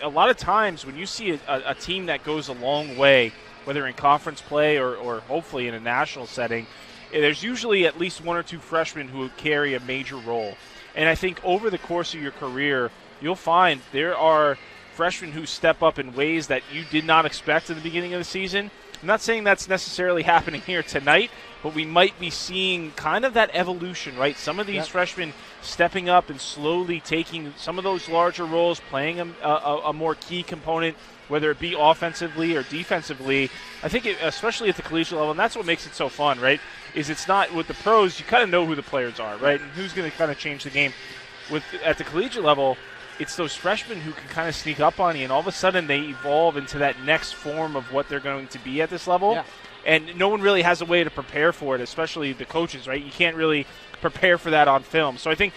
[SPEAKER 2] a lot of times when you see a team that goes a long way, whether in conference play or hopefully in a national setting, there's usually at least 1 or 2 freshmen who carry a major role. And I think over the course of your career, you'll find there are freshmen who step up in ways that you did not expect at the beginning of the season. I'm not saying that's necessarily happening here tonight, but we might be seeing kind of that evolution, right? Some of these freshmen stepping up and slowly taking some of those larger roles, playing a more key component, whether it be offensively or defensively. I think, especially at the collegiate level, and that's what makes it so fun, right, is it's not with the pros, you kind of know who the players are, right, and who's going to kind of change the game. At the collegiate level, it's those freshmen who can kind of sneak up on you, and all of a sudden they evolve into that next form of what they're going to be at this level. Yeah. And no one really has a way to prepare for it, especially the coaches, right? You can't really prepare for that on film. So I think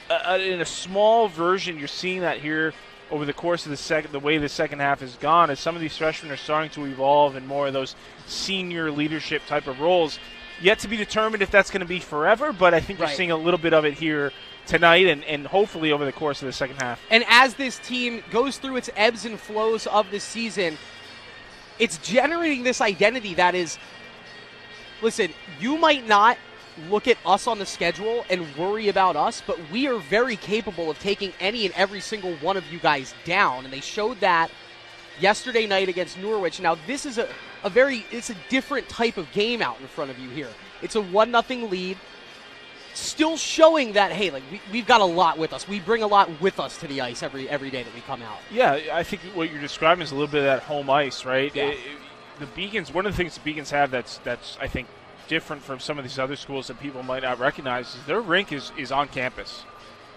[SPEAKER 2] in a small version, you're seeing that here over the course of the way the second half has gone, as some of these freshmen are starting to evolve in more of those senior leadership type of roles. Yet to be determined if that's going to be forever, but I think we're seeing a little bit of it here tonight and hopefully over the course of the second half.
[SPEAKER 1] And as this team goes through its ebbs and flows of the season, it's generating this identity that is, listen, you might not look at us on the schedule and worry about us, but we are very capable of taking any and every single one of you guys down, and they showed that yesterday night against Norwich. Now, this is it's a different type of game out in front of you here. It's a 1-0 lead. Still showing that, hey, like we've got a lot with us. We bring a lot with us to the ice every day that we come out.
[SPEAKER 2] Yeah, I think what you're describing is a little bit of that home ice, right?
[SPEAKER 1] Yeah.
[SPEAKER 2] The Beacons, one of the things the Beacons have that's I think different from some of these other schools that people might not recognize is their rink is on campus.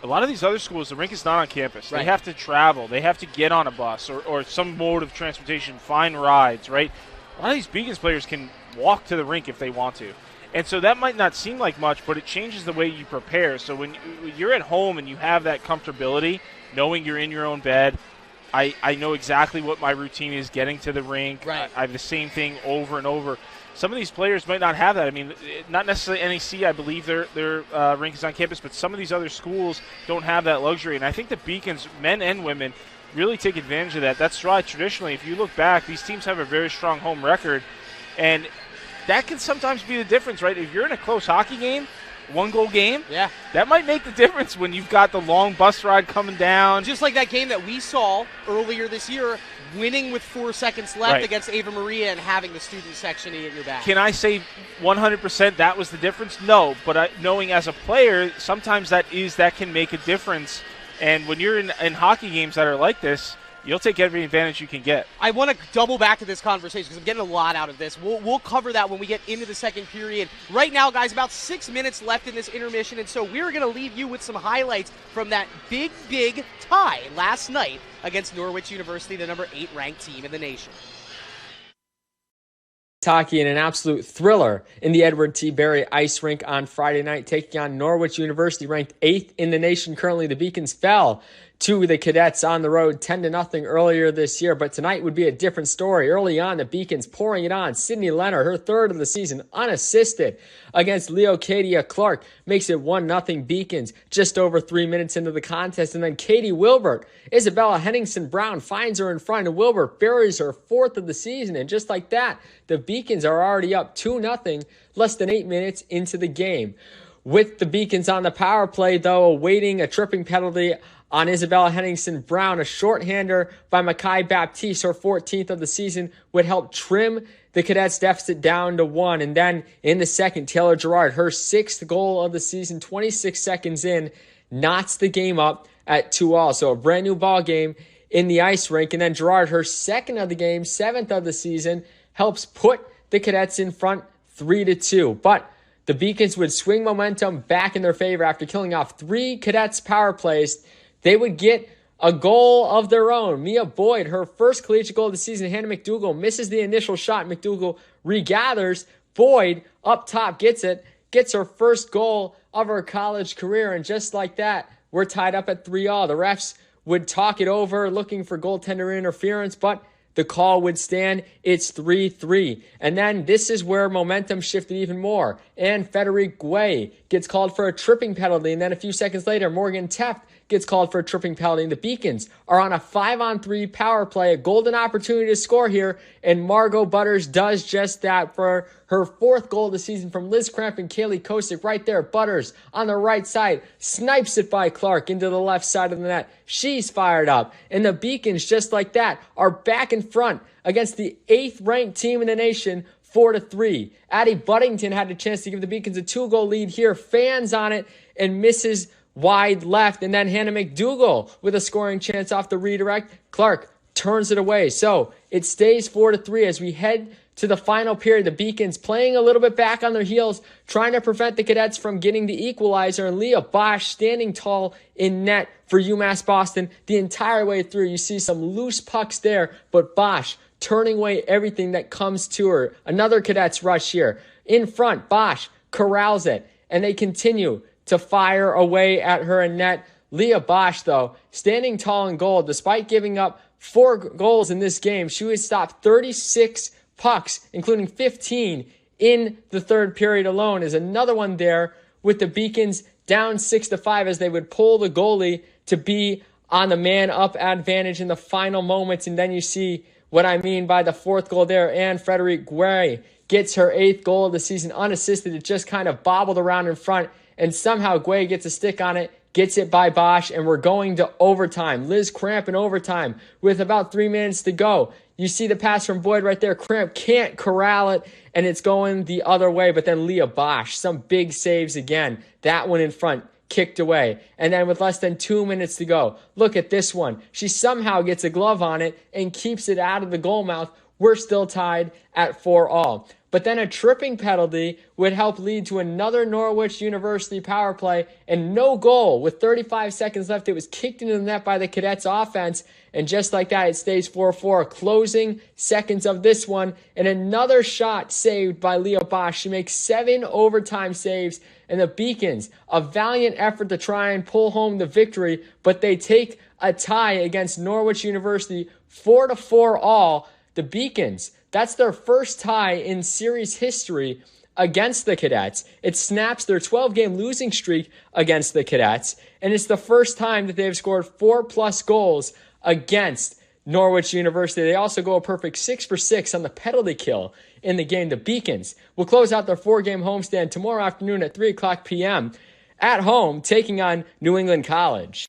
[SPEAKER 2] A lot of these other schools, the rink is not on campus. Right. They have to travel. They have to get on a bus or some mode of transportation, find rides, right? A lot of these Beacons players can walk to the rink if they want to. And so that might not seem like much, but it changes the way you prepare. So when you're at home and you have that comfortability, knowing you're in your own bed, I know exactly what my routine is getting to the rink.
[SPEAKER 1] Right.
[SPEAKER 2] I have the same thing over and over. Some of these players might not have that. I mean, not necessarily NEC, I believe their rink is on campus, but some of these other schools don't have that luxury. And I think the Beacons, men and women, really take advantage of that. That's why traditionally, if you look back, these teams have a very strong home record. And that can sometimes be the difference, right? If you're in a close hockey game, 1-goal game, that might make the difference when you've got the long bus ride coming down.
[SPEAKER 1] Just like that game that we saw earlier this year, winning with 4 seconds left against Ava Maria and having the student section at your back.
[SPEAKER 2] Can I say 100% that was the difference? No, but knowing as a player, sometimes that can make a difference. And when you're in hockey games that are like this, you'll take every advantage you can get.
[SPEAKER 1] I want to double back to this conversation because I'm getting a lot out of this. We'll cover that when we get into the second period. Right now, guys, about 6 minutes left in this intermission, and so we're going to leave you with some highlights from that big, big tie last night against Norwich University, the number 8 ranked team in the nation.
[SPEAKER 3] Hockey in an absolute thriller in the Edward T. Berry Ice Rink on Friday night, taking on Norwich University, ranked 8th in the nation. Currently, the Beacons fell to the Cadets on the road 10-0 earlier this year. But tonight would be a different story. Early on, the Beacons pouring it on. Sydney Leonard, her third of the season, unassisted against Leocadia Clark, makes it 1-0 Beacons just over 3 minutes into the contest. And then Katie Wilbert, Isabella Henningsen Brown finds her in front, and Wilbert buries her fourth of the season. And just like that, the Beacons are already up 2-0 less than 8 minutes into the game. With the Beacons on the power play, though, awaiting a tripping penalty on Isabella Henningsen Brown, a shorthander by Makai Baptiste, her 14th of the season, would help trim the Cadets' deficit down to 1. And then in the second, Taylor Gerard, her 6th goal of the season, 26 seconds in, knots the game up at 2-2. So a brand new ball game in the ice rink. And then Gerard, her 2nd of the game, 7th of the season, helps put the Cadets in front 3-2. But the Beacons would swing momentum back in their favor after killing off 3 Cadets power plays. They would get a goal of their own. Mia Boyd, her first collegiate goal of the season. Hannah McDougall misses the initial shot. McDougall regathers. Boyd up top gets it, gets her first goal of her college career. And just like that, we're tied up at 3-3. The refs would talk it over, looking for goaltender interference, but the call would stand. It's 3-3. And then this is where momentum shifted even more. And Frederic Guay gets called for a tripping penalty. And then a few seconds later, Morgan Teft gets called for a tripping penalty. And the Beacons are on a 5-on-3 power play, a golden opportunity to score here. And Margot Butters does just that for her 4th goal of the season from Liz Kramp and Kaylee Kosick right there. Butters on the right side, snipes it by Clark into the left side of the net. She's fired up. And the Beacons, just like that, are back in front against the 8th ranked team in the nation, 4-3. Addie Buddington had a chance to give the Beacons a 2-goal lead here. Fans on it and misses wide left. And then Hannah McDougall with a scoring chance off the redirect. Clark turns it away. So it stays 4-3 as we head to the final period. The Beacons playing a little bit back on their heels, trying to prevent the Cadets from getting the equalizer. And Leah Bosch standing tall in net for UMass Boston the entire way through. You see some loose pucks there, but Bosch turning away everything that comes to her. Another Cadets rush here. In front, Bosch corrals it, and they continue to fire away at her in net. Leah Bosch, though, standing tall in goal, despite giving up 4 goals in this game, she would stop 36 pucks, including 15 in the third period alone. Is another one there with the Beacons down 6-5 as they would pull the goalie to be on the man-up advantage in the final moments. And then you see what I mean by the 4th goal there. And Frederic Guay gets her 8th goal of the season unassisted. It just kind of bobbled around in front, and somehow Guay gets a stick on it, gets it by Bosch, and we're going to overtime. Liz Kramp in overtime with about 3 minutes to go. You see the pass from Boyd right there. Kramp can't corral it, and it's going the other way. But then Leah Bosch, some big saves again. That one in front, kicked away. And then with less than 2 minutes to go, look at this one. She somehow gets a glove on it and keeps it out of the goal mouth. We're still tied at 4-4. But then a tripping penalty would help lead to another Norwich University power play and no goal. With 35 seconds left, it was kicked into the net by the Cadets offense. And just like that, it stays 4-4. Closing seconds of this one, and another shot saved by Leah Bosch. She makes 7 overtime saves, and the Beacons, a valiant effort to try and pull home the victory, but they take a tie against Norwich University, 4-4 all. The Beacons, that's their first tie in series history against the Cadets. It snaps their 12-game losing streak against the Cadets, and it's the first time that they've scored 4+ goals against Norwich University. They also go a perfect 6 for 6 on the penalty kill in the game. The Beacons will close out their 4-game homestand tomorrow afternoon at 3:00 p.m. at home, taking on New England College.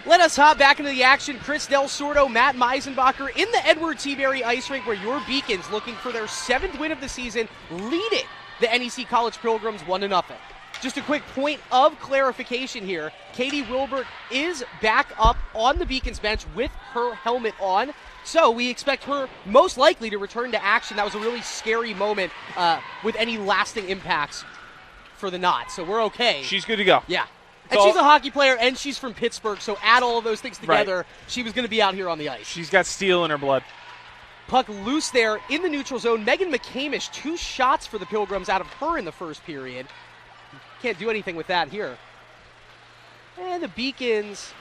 [SPEAKER 1] Let us hop back into the action. Chris Del Sordo, Matt Meisenbacher in the Edward T. Berry Ice Rink, where your Beacons, looking for their 7th win of the season, lead it. The NEC College Pilgrims 1-0. Just a quick point of clarification here. Katie Wilbert is back up on the Beacons bench with her helmet on. So we expect her most likely to return to action. That was a really scary moment with any lasting impacts for the Knots. So we're okay.
[SPEAKER 2] She's good to go.
[SPEAKER 1] Yeah. And she's a hockey player, and she's from Pittsburgh, so add all of those things together, she was going to be out here on the ice.
[SPEAKER 2] She's got steel in her blood.
[SPEAKER 1] Puck loose there in the neutral zone. Megan McCamish, 2 shots for the Pilgrims out of her in the first period. Can't do anything with that here. And the Beacons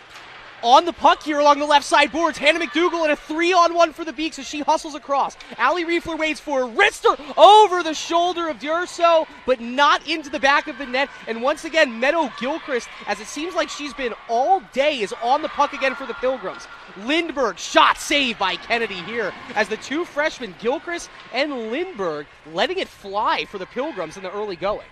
[SPEAKER 1] on the puck here along the left side boards. Hannah McDougall in a 3-on-1 for the Beaks as she hustles across. Allie Riefler waits for her. Wrister over the shoulder of D'Urso, but not into the back of the net. And once again, Meadow Gilchrist, as it seems like she's been all day, is on the puck again for the Pilgrims. Lindbergh, shot saved by Kennedy here as the 2 freshmen, Gilchrist and Lindbergh, letting it fly for the Pilgrims in the early going.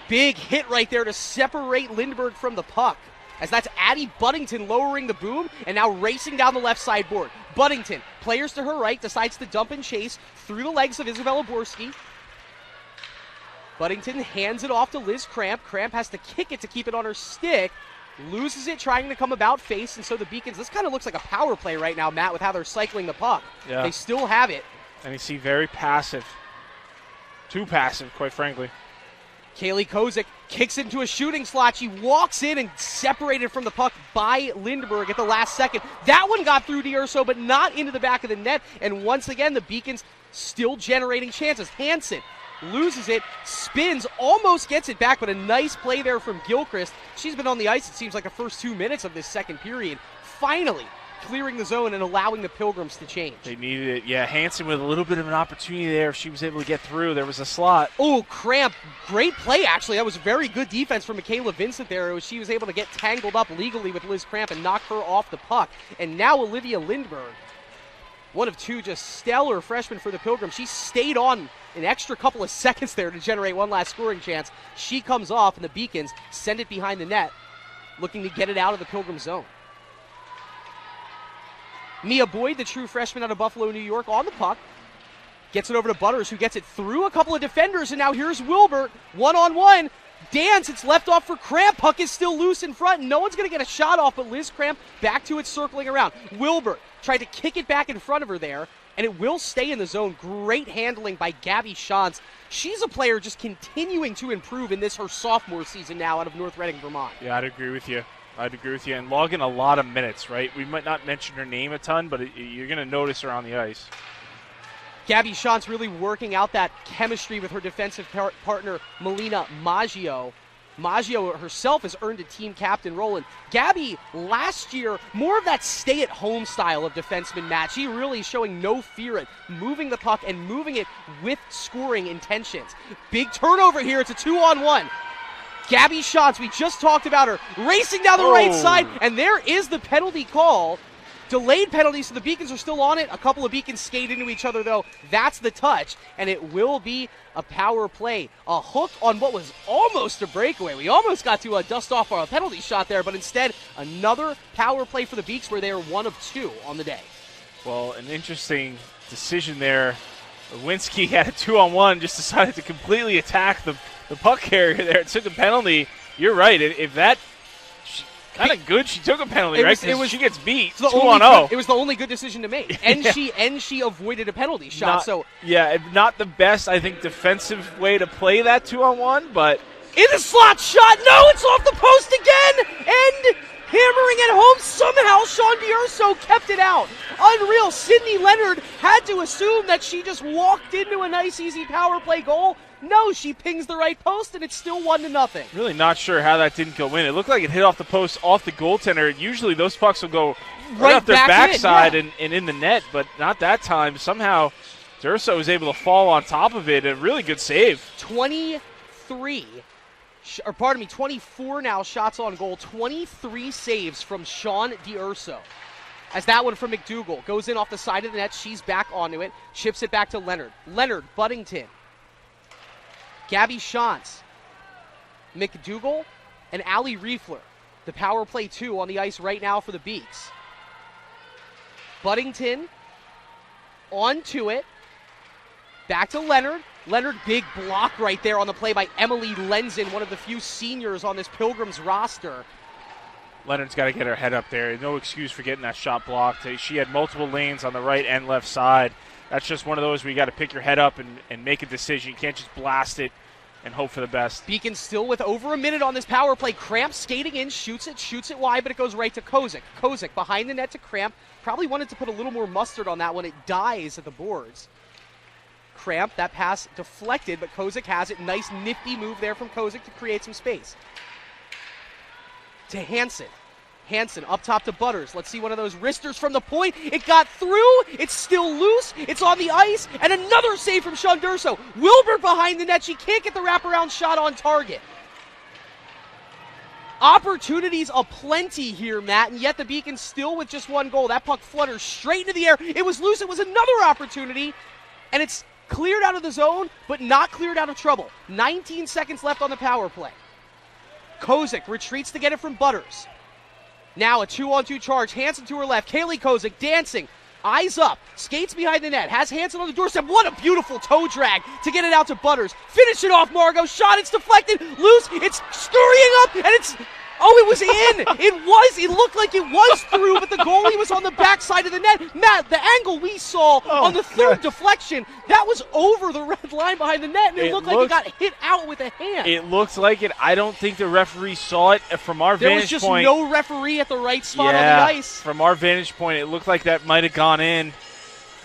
[SPEAKER 1] Big hit right there to separate Lindbergh from the puck, as that's Addie Buddington lowering the boom and now racing down the left side board. Buddington, players to her right, decides to dump and chase through the legs of Isabella Borski. Buddington hands it off to Liz Cramp. Cramp has to kick it to keep it on her stick. Loses it trying to come about face, and so the Beacons, this kind of looks like a power play right now, Matt, with how they're cycling the puck.
[SPEAKER 2] Yeah.
[SPEAKER 1] They still have it.
[SPEAKER 2] And you see very passive. Too passive, quite frankly.
[SPEAKER 1] Kaylee Kozik kicks into a shooting slot. She walks in and separated from the puck by Lindbergh at the last second. That one got through D'Urso, but not into the back of the net. And once again, the Beacons still generating chances. Hansen loses it, spins, almost gets it back, but a nice play there from Gilchrist. She's been on the ice, it seems like, the first 2 minutes of this second period. Finally clearing the zone and allowing the Pilgrims to change.
[SPEAKER 2] They needed it. Yeah, Hansen with a little bit of an opportunity there. If she was able to get through, there was a slot.
[SPEAKER 1] Oh, Cramp. Great play, actually. That was very good defense from Michaela Vincent there. She was able to get tangled up legally with Liz Cramp and knock her off the puck. And now Olivia Lindbergh, one of 2 just stellar freshmen for the Pilgrims. She stayed on an extra couple of seconds there to generate one last scoring chance. She comes off, and the Beacons send it behind the net, looking to get it out of the Pilgrim zone. Mia Boyd, the true freshman out of Buffalo, New York, on the puck. Gets it over to Butters, who gets it through a couple of defenders, and now here's Wilbert, 1-on-1. Dance, it's left off for Cramp. Puck is still loose in front, and no one's going to get a shot off, but Liz Cramp back to it, circling around. Wilbert tried to kick it back in front of her there, and it will stay in the zone. Great handling by Gabby Shantz. She's a player just continuing to improve in this, her sophomore season now out of North Reading, Vermont.
[SPEAKER 2] Yeah, I'd agree with you. And logging a lot of minutes, right? We might not mention her name a ton, but you're going to notice her on the ice.
[SPEAKER 1] Gabby Shantz really working out that chemistry with her defensive partner, Melina Maggio. Maggio herself has earned a team captain role. And Gabby, last year, more of that stay-at-home style of defenseman, Matt. She really showing no fear at moving the puck and moving it with scoring intentions. Big turnover here. It's a 2-on-1. Gabby Shantz, we just talked about her, racing down the right side, and there is the penalty call. Delayed penalty, so the Beacons are still on it. A couple of Beacons skate into each other, though. That's the touch, and it will be a power play. A hook on what was almost a breakaway. We almost got to dust off our penalty shot there, but instead, another power play for the Beaks where they are 1 of 2 on the day.
[SPEAKER 2] Well, an interesting decision there. Lewinsky had a 2-on-1, just decided to completely attack the puck carrier there. It took a penalty. You're right. If that kind of good, she took a penalty, right? She gets beat 2-0.
[SPEAKER 1] It was the only good decision to make, and she avoided a penalty shot.
[SPEAKER 2] Not the best, I think, defensive way to play that 2-on-1, but
[SPEAKER 1] in the slot shot. No, it's off the post again, and hammering it home somehow. Sean D'Urso kept it out. Unreal. Sydney Leonard had to assume that she just walked into a nice, easy power play goal. No, she pings the right post, and it's still 1-0.
[SPEAKER 2] Really not sure how that didn't go in. It looked like it hit off the post, off the goaltender. Usually those pucks will go right off their backside and in the net, but not that time. Somehow D'Urso was able to fall on top of it. A really good save.
[SPEAKER 1] 24 now shots on goal. 23 saves from Sean D'Urso. As that one from McDougall goes in off the side of the net, she's back onto it, chips it back to Leonard. Leonard, Buddington, Gabby Shantz, McDougall, and Allie Riefler. The power play 2 on the ice right now for the Beaks. Buddington onto it. Back to Leonard. Leonard, big block right there on the play by Emily Lenzen, one of the few seniors on this Pilgrims roster.
[SPEAKER 2] Leonard's got to get her head up there. No excuse for getting that shot blocked. She had multiple lanes on the right and left side. That's just one of those where you got to pick your head up and make a decision. You can't just blast it and hope for the best.
[SPEAKER 1] Beacon still with over a minute on this power play. Cramp skating in, shoots it wide, but it goes right to Kozik. Kozik behind the net to Cramp. Probably wanted to put a little more mustard on that one. It dies at the boards. Cramp, that pass deflected, but Kozik has it. Nice nifty move there from Kozik to create some space. To Hansen. Hansen up top to Butters. Let's see one of those wristers from the point. It got through. It's still loose. It's on the ice. And another save from Sean Durso. Wilbert behind the net. She can't get the wraparound shot on target. Opportunities aplenty here, Matt, and yet the Beacons still with just one goal. That puck flutters straight into the air. It was loose. It was another opportunity, and it's cleared out of the zone, but not cleared out of trouble. 19 seconds left on the power play. Kozik retreats to get it from Butters. Now a 2-on-2 charge. Hansen to her left. Kaylee Kozik dancing. Eyes up. Skates behind the net. Has Hansen on the doorstep. What a beautiful toe drag to get it out to Butters. Finish it off, Margot. Shot. It's deflected. Loose. It's scurrying up. And it's... Oh, it was in. It looked like it was through, but the goalie was on the backside of the net. Matt, the angle we saw on the third deflection, that was over the red line behind the net, and it looked like it got hit out with a hand.
[SPEAKER 2] It looks like it. I don't think the referee saw it from our vantage point.
[SPEAKER 1] There was just no referee at the right spot on the ice.
[SPEAKER 2] From our vantage point, it looked like that might have gone in,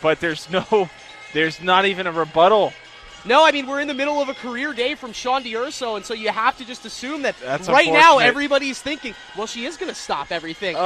[SPEAKER 2] but there's not even a rebuttal.
[SPEAKER 1] No, I mean, we're in the middle of a career day from Sean D'Urso, and so you have to just assume that
[SPEAKER 2] that's
[SPEAKER 1] right now everybody's thinking, well, she is going to stop everything.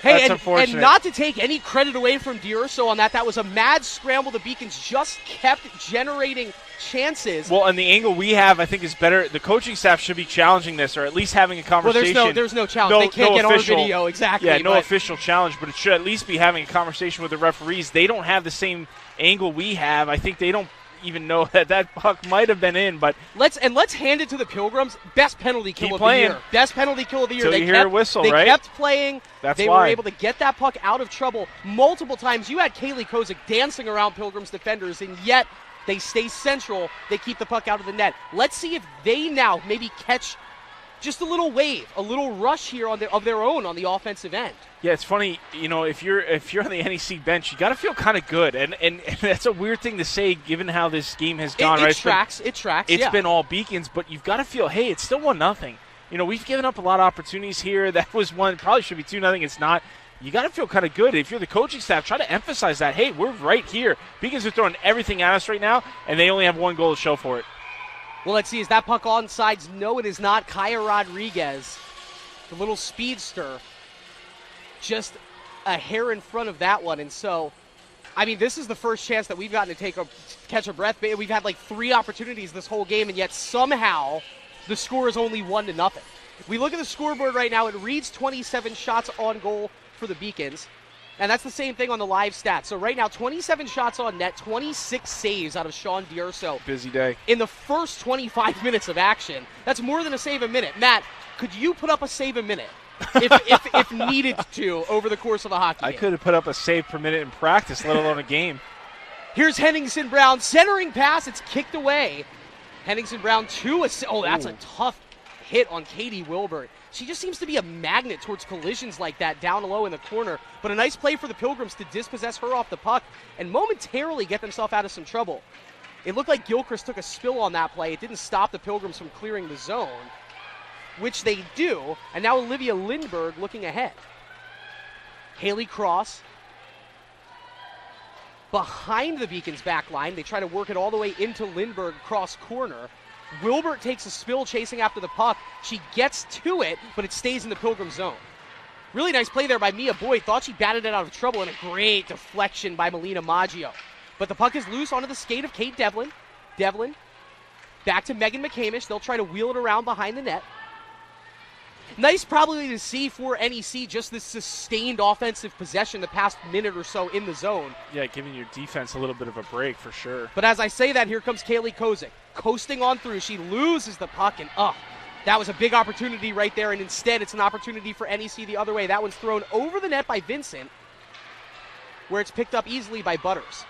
[SPEAKER 2] Hey,
[SPEAKER 1] and not to take any credit away from D'Urso on that was a mad scramble. The Beacons just kept generating chances.
[SPEAKER 2] Well, and the angle we have, I think, is better. The coaching staff should be challenging this, or at least having a conversation.
[SPEAKER 1] Well, there's no challenge. They can't get on video, exactly.
[SPEAKER 2] Yeah, no official challenge, but it should at least be having a conversation with the referees. They don't have the same angle we have. I think they don't even know that puck might have been in, but
[SPEAKER 1] let's hand it to the Pilgrims. Best penalty kill of the year. Best penalty kill of the year.
[SPEAKER 2] Until you hear a whistle, right?
[SPEAKER 1] They kept playing.
[SPEAKER 2] They
[SPEAKER 1] were able to get that puck out of trouble multiple times. You had Kaylee Kozik dancing around Pilgrims defenders, and yet they stay central. They keep the puck out of the net. Let's see if they now maybe catch just a little wave, a little rush here of their own on the offensive end.
[SPEAKER 2] Yeah, it's funny, if you're on the NEC bench, you got to feel kind of good, and that's a weird thing to say given how this game has gone.
[SPEAKER 1] It tracks.
[SPEAKER 2] It's been all Beacons, but you've got to feel, hey, it's still 1-0. We've given up a lot of opportunities here. That was one. Probably should be 2-0. It's not. You got to feel kind of good. If you're the coaching staff, try to emphasize that. Hey, we're right here. Beacons are throwing everything at us right now, and they only have one goal to show for it.
[SPEAKER 1] Well, let's see. Is that puck onside? No, it is not. Kaya Rodriguez, the little speedster, just a hair in front of that one. And so, I mean, this is the first chance that we've gotten to catch a breath. We've had like 3 opportunities this whole game, and yet somehow the score is only 1-0. We look at the scoreboard right now. It reads 27 shots on goal for the Beacons. And that's the same thing on the live stats. So right now, 27 shots on net, 26 saves out of Sean D'Urso.
[SPEAKER 2] Busy day.
[SPEAKER 1] In the first 25 minutes of action. That's more than a save a minute. Matt, could you put up a save a minute if needed to over the course of a hockey game?
[SPEAKER 2] I could have put up a save per minute in practice, let alone a game.
[SPEAKER 1] Here's Henningsen Brown, centering pass. It's kicked away. Henningsen Brown, 2 assists. Oh, that's a tough hit on Katie Wilbert. She just seems to be a magnet towards collisions like that down low in the corner. But a nice play for the Pilgrims to dispossess her off the puck and momentarily get themselves out of some trouble. It looked like Gilchrist took a spill on that play. It didn't stop the Pilgrims from clearing the zone, which they do. And now Olivia Lindberg looking ahead. Haley Cross behind the Beacons back line. They try to work it all the way into Lindberg cross corner. Wilbert takes a spill chasing after the puck. She gets to it, but it stays in the Pilgrim zone. Really nice play there by Mia Boyd. Thought she batted it out of trouble, and a great deflection by Melina Maggio. But the puck is loose onto the skate of Kate Devlin. Devlin back to Megan McCamish. They'll try to wheel it around behind the net. Nice probably to see for NEC just this sustained offensive possession the past minute or so in the zone.
[SPEAKER 2] Yeah, giving your defense a little bit of a break for sure.
[SPEAKER 1] But as I say that, here comes Kaylee Kozik. Coasting on through. She loses the puck, and That was a big opportunity right there, and instead it's an opportunity for NEC the other way. That one's thrown over the net by Vincent, where it's picked up easily by Butters.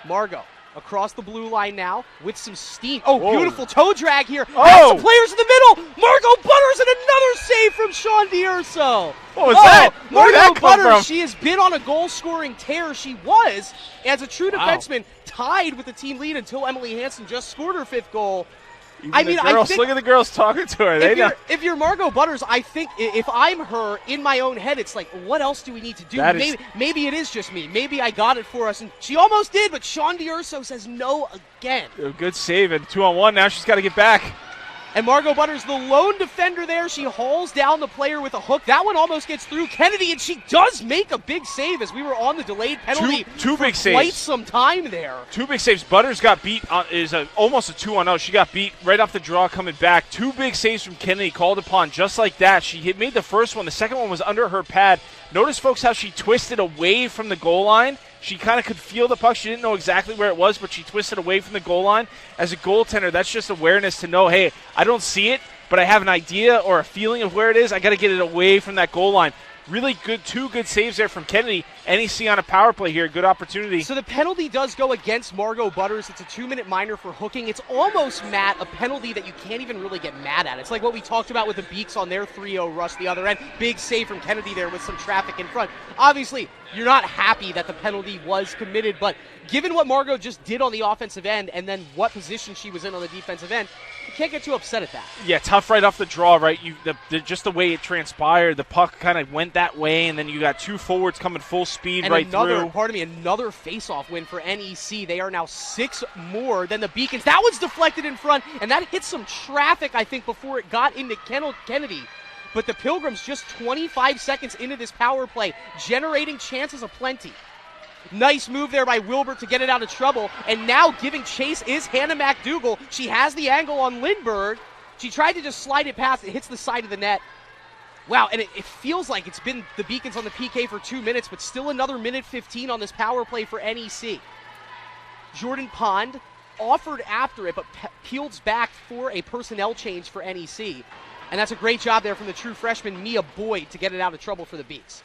[SPEAKER 1] Margot across the blue line now with some steam. Oh, whoa. Beautiful toe drag here. Has the players in the middle. Margot Butters and another save from Sean D'Urso.
[SPEAKER 2] What was that? Where did that come
[SPEAKER 1] Butters,
[SPEAKER 2] from?
[SPEAKER 1] she has been on a goal-scoring tear. She was, as a true defenseman, tied with the team lead until Emily Hansen just scored her 5th goal. I think,
[SPEAKER 2] look at the girls talking to her.
[SPEAKER 1] If you're Margot Butters, I think if I'm her, in my own head, it's like, what else do we need to do? Maybe it is just me. Maybe I got it for us. And she almost did, but Sean D'Urso says no again.
[SPEAKER 2] Good save, and 2-on-1. Now she's got to get back.
[SPEAKER 1] And Margot Butters, the lone defender there. She hauls down the player with a hook. That one almost gets through Kennedy, and she does make a big save as we were on the delayed penalty
[SPEAKER 2] two
[SPEAKER 1] for
[SPEAKER 2] big saves.
[SPEAKER 1] Quite some time there.
[SPEAKER 2] 2 big saves. Butters got beat, almost a 2-on-0. She got beat right off the draw coming back. 2 big saves from Kennedy called upon just like that. She made the first one. The second one was under her pad. Notice, folks, how she twisted away from the goal line. She kind of could feel the puck. She didn't know exactly where it was, but she twisted away from the goal line. As a goaltender, that's just awareness to know, hey, I don't see it, but I have an idea or a feeling of where it is. I got to get it away from that goal line. Really good, 2 good saves there from Kennedy. NEC on a power play here. Good opportunity.
[SPEAKER 1] So the penalty does go against Margot Butters. It's a 2-minute minor for hooking. It's almost, Matt, a penalty that you can't even really get mad at. It's like what we talked about with the Beaks on their 3-0 rush the other end. Big save from Kennedy there with some traffic in front. Obviously, you're not happy that the penalty was committed, but given what Margot just did on the offensive end and then what position she was in on the defensive end, you can't get too upset at that.
[SPEAKER 2] Yeah, tough right off the draw, right? Just the way it transpired, the puck kind of went that way, and then you got 2 forwards coming full speed
[SPEAKER 1] and
[SPEAKER 2] right
[SPEAKER 1] another,
[SPEAKER 2] through.
[SPEAKER 1] Another face-off win for NEC. They are now 6 more than the Beacons. That one's deflected in front, and that hit some traffic, I think, before it got into Kennedy. But the Pilgrims just 25 seconds into this power play, generating chances aplenty. Nice move there by Wilbert to get it out of trouble. And now giving chase is Hannah McDougall. She has the angle on Lindbergh. She tried to just slide it past. It hits the side of the net. Wow, and it feels like it's been the Beacons on the PK for 2 minutes, but still another minute 15 on this power play for NEC. Jordan Pond offered after it, but peels back for a personnel change for NEC. And that's a great job there from the true freshman, Mia Boyd, to get it out of trouble for the Beaks.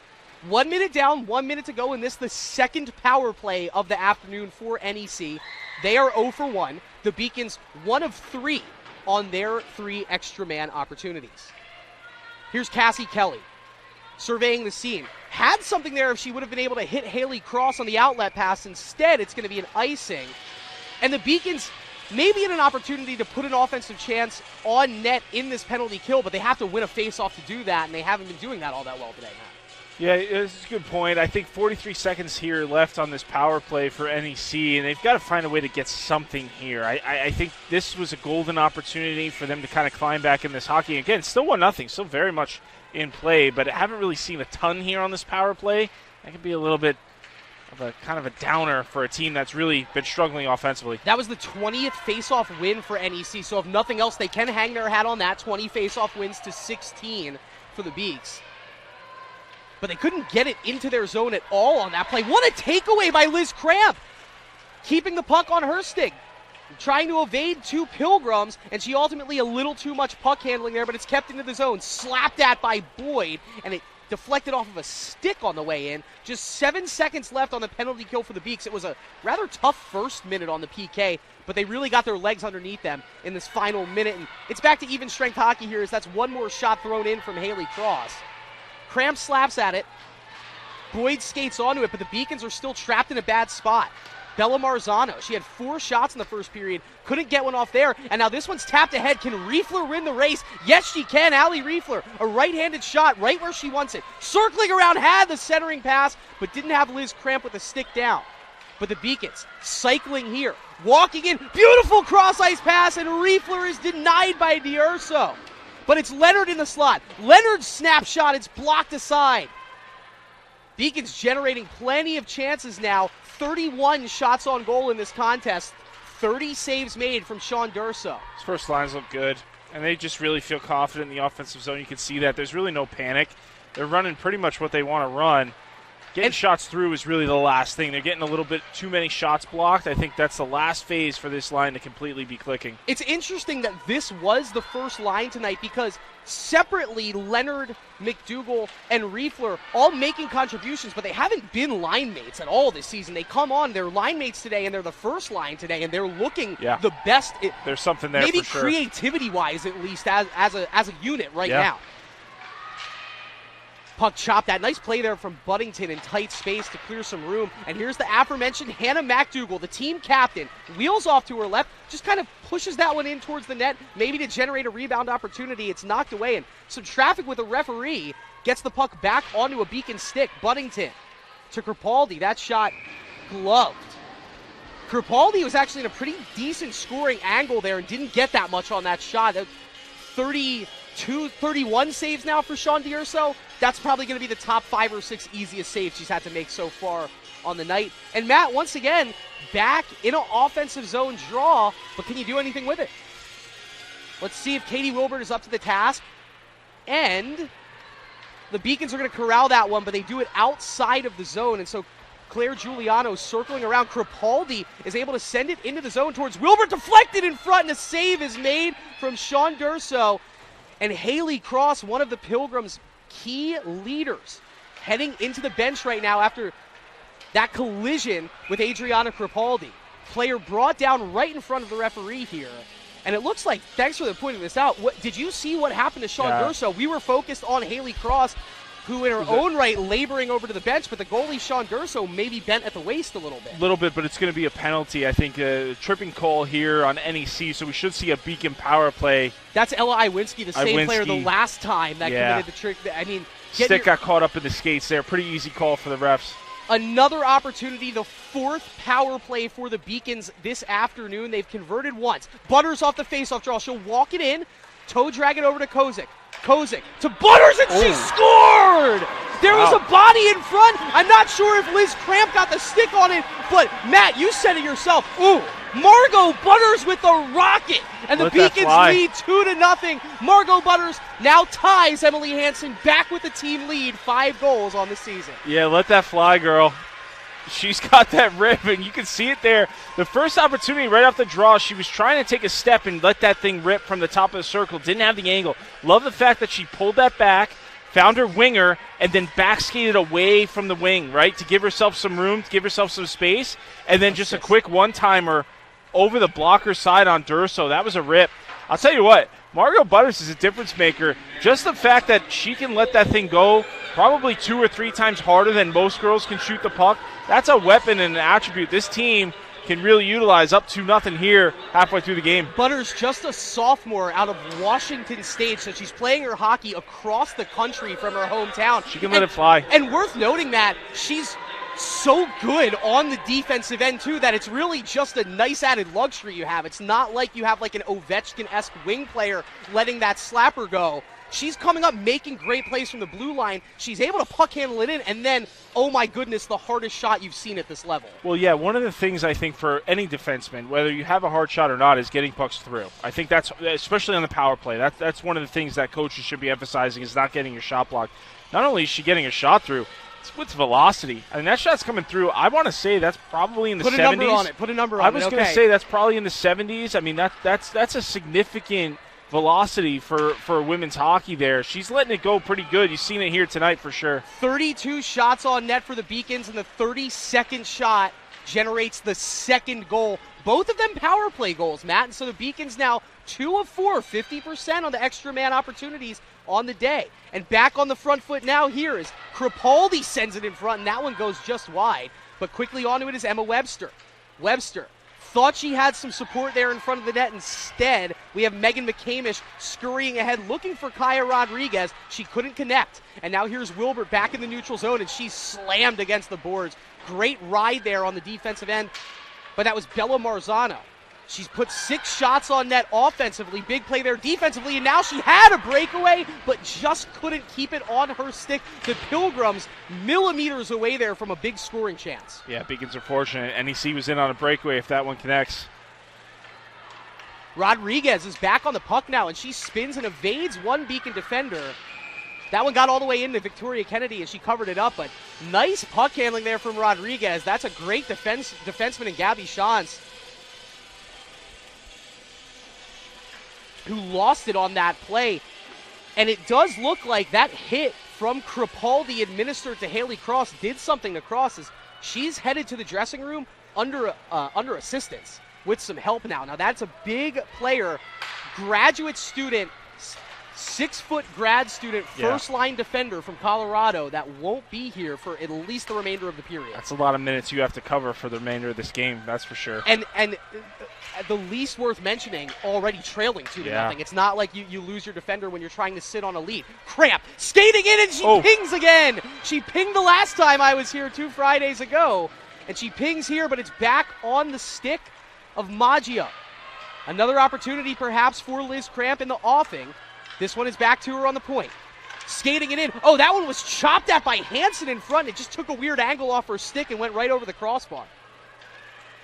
[SPEAKER 1] 1 minute down, 1 minute to go, and this is the second power play of the afternoon for NEC. They are 0 for 1. The Beacons 1 of 3 on their 3 extra man opportunities. Here's Cassie Kelly surveying the scene. Had something there if she would have been able to hit Haley Cross on the outlet pass. Instead, it's going to be an icing. And the Beacons maybe in an opportunity to put an offensive chance on net in this penalty kill, but they have to win a face-off to do that, and they haven't been doing that all that well today, Matt.
[SPEAKER 2] Yeah, it's a good point. I think 43 seconds here left on this power play for NEC, and they've got to find a way to get something here. I think this was a golden opportunity for them to kind of climb back in this hockey. Again, still 1-0, still very much in play, but I haven't really seen a ton here on this power play. That could be a little bit of a kind of a downer for a team that's really been struggling offensively.
[SPEAKER 1] That was the 20th face-off win for NEC, so if nothing else, they can hang their hat on that. 20 face-off wins to 16 for the Beaks. But they couldn't get it into their zone at all on that play. What a takeaway by Liz Cramp, keeping the puck on her stick, trying to evade 2 Pilgrims, and she ultimately a little too much puck handling there, but it's kept into the zone. Slapped at by Boyd, and it deflected off of a stick on the way in. Just 7 seconds left on the penalty kill for the Beaks. It was a rather tough first minute on the PK, but they really got their legs underneath them in this final minute. And it's back to even strength hockey here as that's one more shot thrown in from Haley Cross. Cramp slaps at it. Boyd skates onto it, but the Beacons are still trapped in a bad spot. Bella Marzano, she had 4 shots in the first period, couldn't get one off there, and now this one's tapped ahead. Can Riefler win the race? Yes, she can. Allie Riefler, a right-handed shot right where she wants it. Circling around, had the centering pass, but didn't have Liz Cramp with the stick down. But the Beacons cycling here, walking in, beautiful cross-ice pass, and Riefler is denied by D'Urso. But it's Leonard in the slot. Leonard's snapshot, it's blocked aside. Beacons generating plenty of chances now. 31 shots on goal in this contest. 30 saves made from Sean D'Urso.
[SPEAKER 2] His first lines look good, and they just really feel confident in the offensive zone. You can see that. There's really no panic. They're running pretty much what they want to run. Getting shots through is really the last thing. They're getting a little bit too many shots blocked. I think that's the last phase for this line to completely be clicking.
[SPEAKER 1] It's interesting that this was the first line tonight because separately, Leonard, McDougal, and Riefler all making contributions, but they haven't been line mates at all this season. They come on, they're line mates today, and they're the first line today, and they're looking the best.
[SPEAKER 2] There's something there
[SPEAKER 1] maybe
[SPEAKER 2] for sure.
[SPEAKER 1] Creativity-wise, at least, as a unit right now. Puck chopped. That nice play there from Buddington in tight space to clear some room. And here's the aforementioned Hannah McDougal, the team captain. Wheels off to her left, just kind of pushes that one in towards the net, maybe to generate a rebound opportunity. It's knocked away, and some traffic with the referee gets the puck back onto a Beacon stick. Buddington to Crepaldi. That shot gloved. Crepaldi was actually in a pretty decent scoring angle there and didn't get that much on that shot. 31 saves now for Sean D'Urso. That's probably going to be the top 5 or 6 easiest saves she's had to make so far on the night. And Matt, once again, back in an offensive zone draw, but can you do anything with it? Let's see if Katie Wilbert is up to the task. And the Beacons are going to corral that one, but they do it outside of the zone. And so Claire Giuliano circling around. Crepaldi is able to send it into the zone towards Wilbert, deflected in front, and a save is made from Sean D'Urso. And Haley Cross, one of the Pilgrims' key leaders, heading into the bench right now after that collision with Adriana Crepaldi. Player brought down right in front of the referee here. And it looks like, thanks for pointing this out, did you see what happened to Sean D'Urso? We were focused on Haley Cross, who in her own right laboring over to the bench, but the goalie, Sean D'Urso, maybe bent at the waist a little bit.
[SPEAKER 2] A little bit, but it's going to be a penalty. I think a tripping call here on NEC, so we should see a Beacon power play.
[SPEAKER 1] That's Ella Iwinski, the same player the last time that committed the trick. I mean,
[SPEAKER 2] stick got caught up in the skates there. Pretty easy call for the refs.
[SPEAKER 1] Another opportunity, the 4th power play for the Beacons this afternoon. They've converted once. Butters off the faceoff draw. She'll walk it in, toe drag it over to Kozik. Kozik to Butters, and she scored! There was a body in front. I'm not sure if Liz Cramp got the stick on it, but Matt, you said it yourself. Ooh, Margot Butters with the rocket, and the Beacons lead 2-0. Margot Butters now ties Emily Hansen back with the team lead, 5 goals on the season.
[SPEAKER 2] Yeah, let that fly, girl. She's got that rip, and you can see it there. The first opportunity right off the draw, she was trying to take a step and let that thing rip from the top of the circle. Didn't have the angle. Love the fact that she pulled that back, found her winger, and then back skated away from the wing, right, to give herself some room, to give herself some space, and then just a quick one-timer over the blocker side on D'Urso. That was a rip. I'll tell you what, Margot Butters is a difference maker. Just the fact that she can let that thing go probably 2 or 3 times harder than most girls can shoot the puck, that's a weapon and an attribute this team can really utilize. Up 2-0 here halfway through the game.
[SPEAKER 1] Butters, just a sophomore out of Washington State, so she's playing her hockey across the country from her hometown.
[SPEAKER 2] She can let it fly.
[SPEAKER 1] And worth noting that she's so good on the defensive end, too, that it's really just a nice added luxury you have. It's not like you have like an Ovechkin-esque wing player letting that slapper go. She's coming up, making great plays from the blue line. She's able to puck handle it in, and then, oh my goodness, the hardest shot you've seen at this level.
[SPEAKER 2] Well, yeah, one of the things I think for any defenseman, whether you have a hard shot or not, is getting pucks through. I think that's, especially on the power play, that's one of the things that coaches should be emphasizing is not getting your shot blocked. Not only is she getting a shot through, it's with velocity. I mean, that shot's coming through. I want to say that's probably in the 70s.
[SPEAKER 1] Put a number on it. Put a number on it.
[SPEAKER 2] I was going to say that's probably in the 70s. I mean, that's a significant velocity for women's hockey there. She's letting it go pretty good. You've seen it here tonight for sure.
[SPEAKER 1] 32 shots on net for the Beacons, and the 32nd shot generates the 2nd goal. Both of them power play goals, Matt. And so the Beacons now 2 of 4, 50% on the extra man opportunities on the day. And back on the front foot now here is Crepaldi sends it in front, and that one goes just wide. But quickly onto it is Emma Webster. Webster thought she had some support there in front of the net. Instead, we have Megan McCamish scurrying ahead, looking for Kaya Rodriguez. She couldn't connect. And now here's Wilbert back in the neutral zone, and she's slammed against the boards. Great ride there on the defensive end. But that was Bella Marzano. She's put 6 shots on net offensively. Big play there defensively, and now she had a breakaway, but just couldn't keep it on her stick. The Pilgrims millimeters away there from a big scoring chance.
[SPEAKER 2] Yeah, Beacons are fortunate. NEC was in on a breakaway if that one connects.
[SPEAKER 1] Rodriguez is back on the puck now, and she spins and evades one Beacon defender. That one got all the way into Victoria Kennedy as she covered it up, but nice puck handling there from Rodriguez. That's a great defenseman in Gabby Shantz, who lost it on that play. And it does look like that hit from Crapaldi administered to Haley Cross did something to Cross as she's headed to the dressing room under assistance with some help now. Now that's a big player, graduate student, 6-foot grad student, first-line defender from Colorado that won't be here for at least the remainder of the period.
[SPEAKER 2] That's a lot of minutes you have to cover for the remainder of this game, that's for sure.
[SPEAKER 1] And the least worth mentioning, already trailing 2-0. It's not like you lose your defender when you're trying to sit on a lead. Cramp, skating in, and she pings again. She pinged the last time I was here 2 Fridays ago, and she pings here, but it's back on the stick of Maggio. Another opportunity perhaps for Liz Cramp in the offing. This one is back to her on the point. Skating it in. Oh, that one was chopped at by Hansen in front. It just took a weird angle off her stick and went right over the crossbar.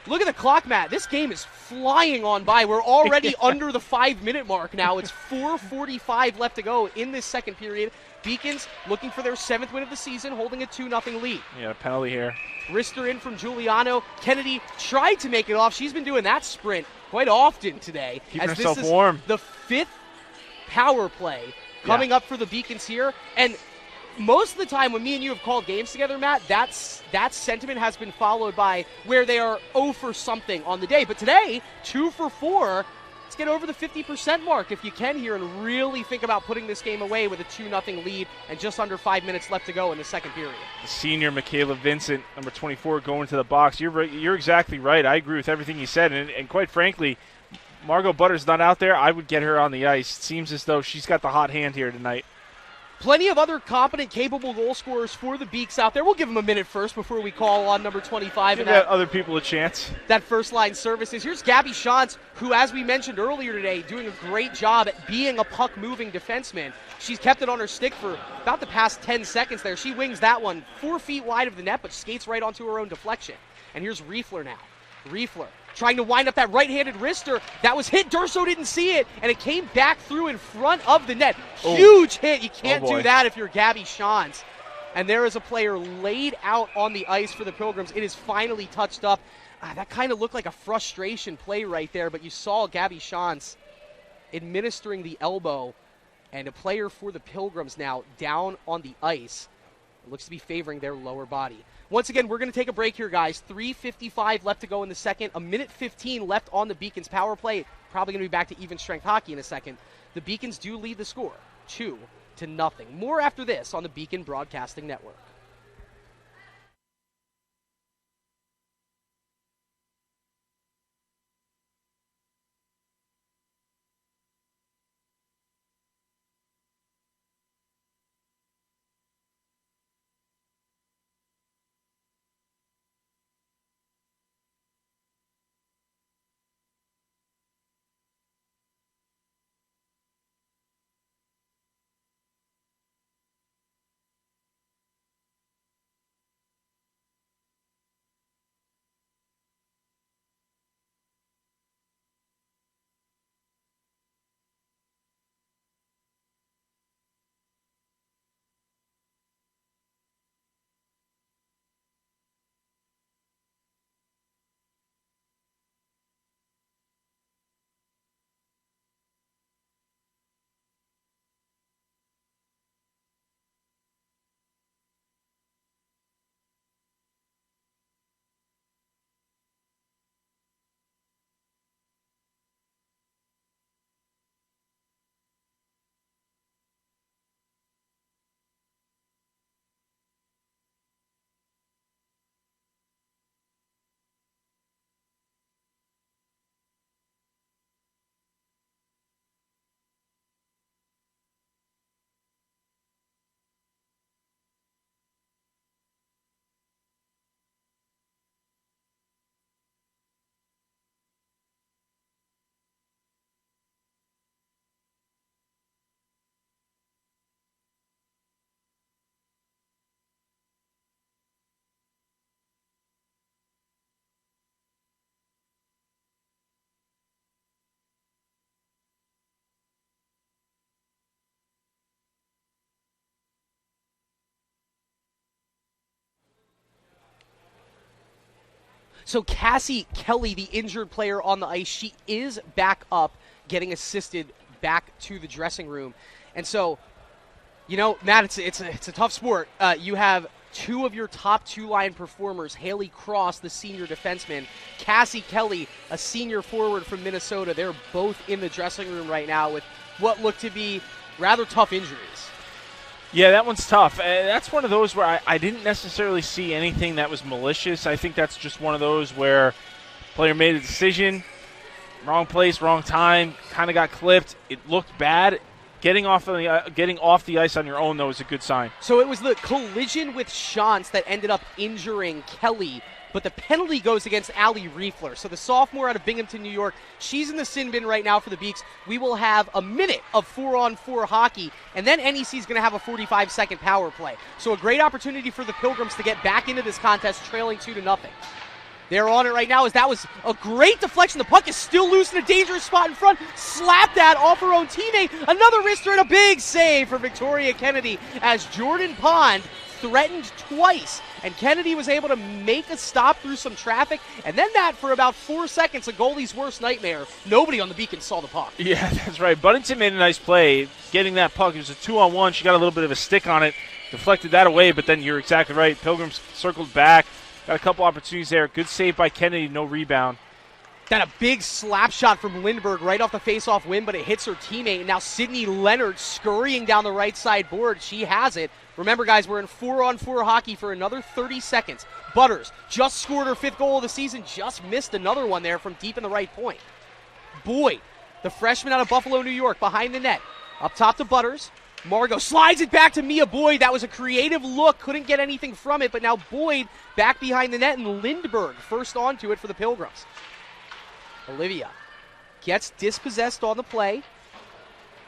[SPEAKER 1] Look at the clock, Matt. This game is flying on by. We're already under the 5-minute mark now. It's 4:45 left to go in this second period. Beacons looking for their 7th win of the season, holding a 2-0 lead.
[SPEAKER 2] Yeah, penalty here.
[SPEAKER 1] Wrister in from Giuliano. Kennedy tried to make it off. She's been doing that sprint quite often today.
[SPEAKER 2] Keeping
[SPEAKER 1] as
[SPEAKER 2] herself
[SPEAKER 1] this is
[SPEAKER 2] warm.
[SPEAKER 1] The 5th power play coming up for the Beacons here. And most of the time when me and you have called games together, Matt, that sentiment has been followed by where they are 0 for something on the day. But today, 2 for 4. Let's get over the 50% mark if you can here and really think about putting this game away with a 2-0 lead and just under 5 minutes left to go in the second period.
[SPEAKER 2] The senior Michaela Vincent, number 24, going to the box. You're exactly right. I agree with everything you said. And quite frankly, Margot Butter's not out there. I would get her on the ice. It seems as though she's got the hot hand here tonight.
[SPEAKER 1] Plenty of other competent, capable goal scorers for the Beaks out there. We'll give them a minute first before we call on number 25.
[SPEAKER 2] Give other people a chance.
[SPEAKER 1] That first-line services. Here's Gabby Shantz, who, as we mentioned earlier today, doing a great job at being a puck-moving defenseman. She's kept it on her stick for about the past 10 seconds there. She wings that one 4 feet wide of the net, but skates right onto her own deflection. And here's Riefler now. Riefler trying to wind up that right-handed wrister. That was hit. Durso didn't see it, and it came back through in front of the net. Huge hit. You can't do that if you're Gabby Shantz. And there is a player laid out on the ice for the Pilgrims. It is finally touched up. That kind of looked like a frustration play right there, but you saw Gabby Shantz administering the elbow, and a player for the Pilgrims now down on the ice. It looks to be favoring their lower body. Once again, we're going to take a break here, guys. 3:55 left to go in the second. 1:15 left on the Beacons power play. Probably going to be back to even strength hockey in a second. The Beacons do lead the score, 2-0. More after this on the Beacon Broadcasting Network. So Cassie Kelly, the injured player on the ice, she is back up, getting assisted back to the dressing room. And so, Matt, it's a tough sport. You have two of your top two-line performers, Haley Cross, the senior defenseman, Cassie Kelly, a senior forward from Minnesota. They're both in the dressing room right now with what look to be rather tough injuries.
[SPEAKER 2] Yeah, that one's tough. That's one of those where I didn't necessarily see anything that was malicious. I think that's just one of those where player made a decision, wrong place, wrong time, kind of got clipped. It looked bad. Getting off the ice on your own, though, is a good sign.
[SPEAKER 1] So it was the collision with Shantz that ended up injuring Kelly, but the penalty goes against Allie Riefler. So the sophomore out of Binghamton, New York, she's in the sin bin right now for the Beaks. We will have a minute of 4-on-4 hockey, and then NEC is going to have a 45-second power play. So a great opportunity for the Pilgrims to get back into this contest, trailing 2-0. They're on it right now as that was a great deflection. The puck is still loose in a dangerous spot in front. Slapped that off her own teammate. Another wrister and a big save for Victoria Kennedy as Jordan Pond threatened twice. And Kennedy was able to make a stop through some traffic. And then that for about 4 seconds, a goalie's worst nightmare. Nobody on the Beacon saw the puck.
[SPEAKER 2] Yeah, that's right. Buddington made a nice play getting that puck. It was a 2-on-1. She got a little bit of a stick on it. Deflected that away, but then you're exactly right. Pilgrims circled back. Got a couple opportunities there. Good save by Kennedy, no rebound.
[SPEAKER 1] That a big slap shot from Lindbergh right off the face-off win, but it hits her teammate. And now Sydney Leonard scurrying down the right side board. She has it. Remember, guys, we're in 4-on-4 hockey for another 30 seconds. Butters just scored her 5th goal of the season. Just missed another one there from deep in the right point. Boyd, the freshman out of Buffalo, New York, behind the net. Up top to Butters. Margot slides it back to Mia Boyd. That was a creative look. Couldn't get anything from it, but now Boyd back behind the net, and Lindbergh first onto it for the Pilgrims. Olivia gets dispossessed on the play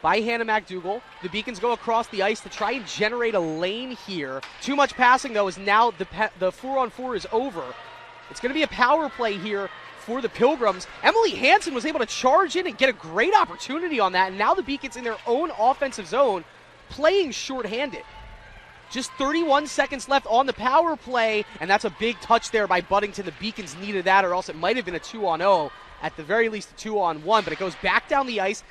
[SPEAKER 1] by Hannah McDougall. The Beacons go across the ice to try and generate a lane here. Too much passing, though, as now the 4-on-4 is over. It's going to be a power play here for the Pilgrims. Emily Hansen was able to charge in and get a great opportunity on that, and now the Beacons in their own offensive zone playing shorthanded. Just 31 seconds left on the power play, and that's a big touch there by Buddington. The Beacons needed that, or else it might have been a 2-on-0. At the very least, a 2-on-1, but it goes back down the ice,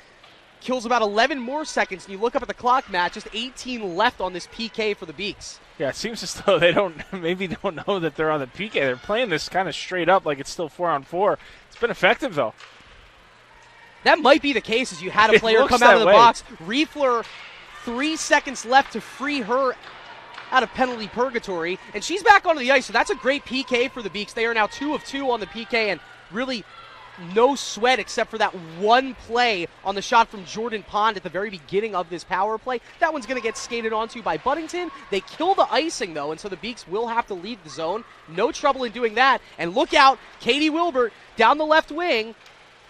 [SPEAKER 1] kills about 11 more seconds, and you look up at the clock, Matt, just 18 left on this PK for the Beaks.
[SPEAKER 2] Yeah, it seems as though they don't know that they're on the PK. They're playing this kind of straight up like it's still 4-on-4. It's been effective, though.
[SPEAKER 1] That might be the case as you had a player come out of the box. Riefler, 3 seconds left to free her out of penalty purgatory, and she's back onto the ice, so that's a great PK for the Beaks. They are now 2 of 2 on the PK, and really no sweat except for that one play on the shot from Jordan Pond at the very beginning of this power play. That one's going to get skated onto by Buddington. They kill the icing, though, and so the Beaks will have to leave the zone. No trouble in doing that. And look out, Katie Wilbert down the left wing.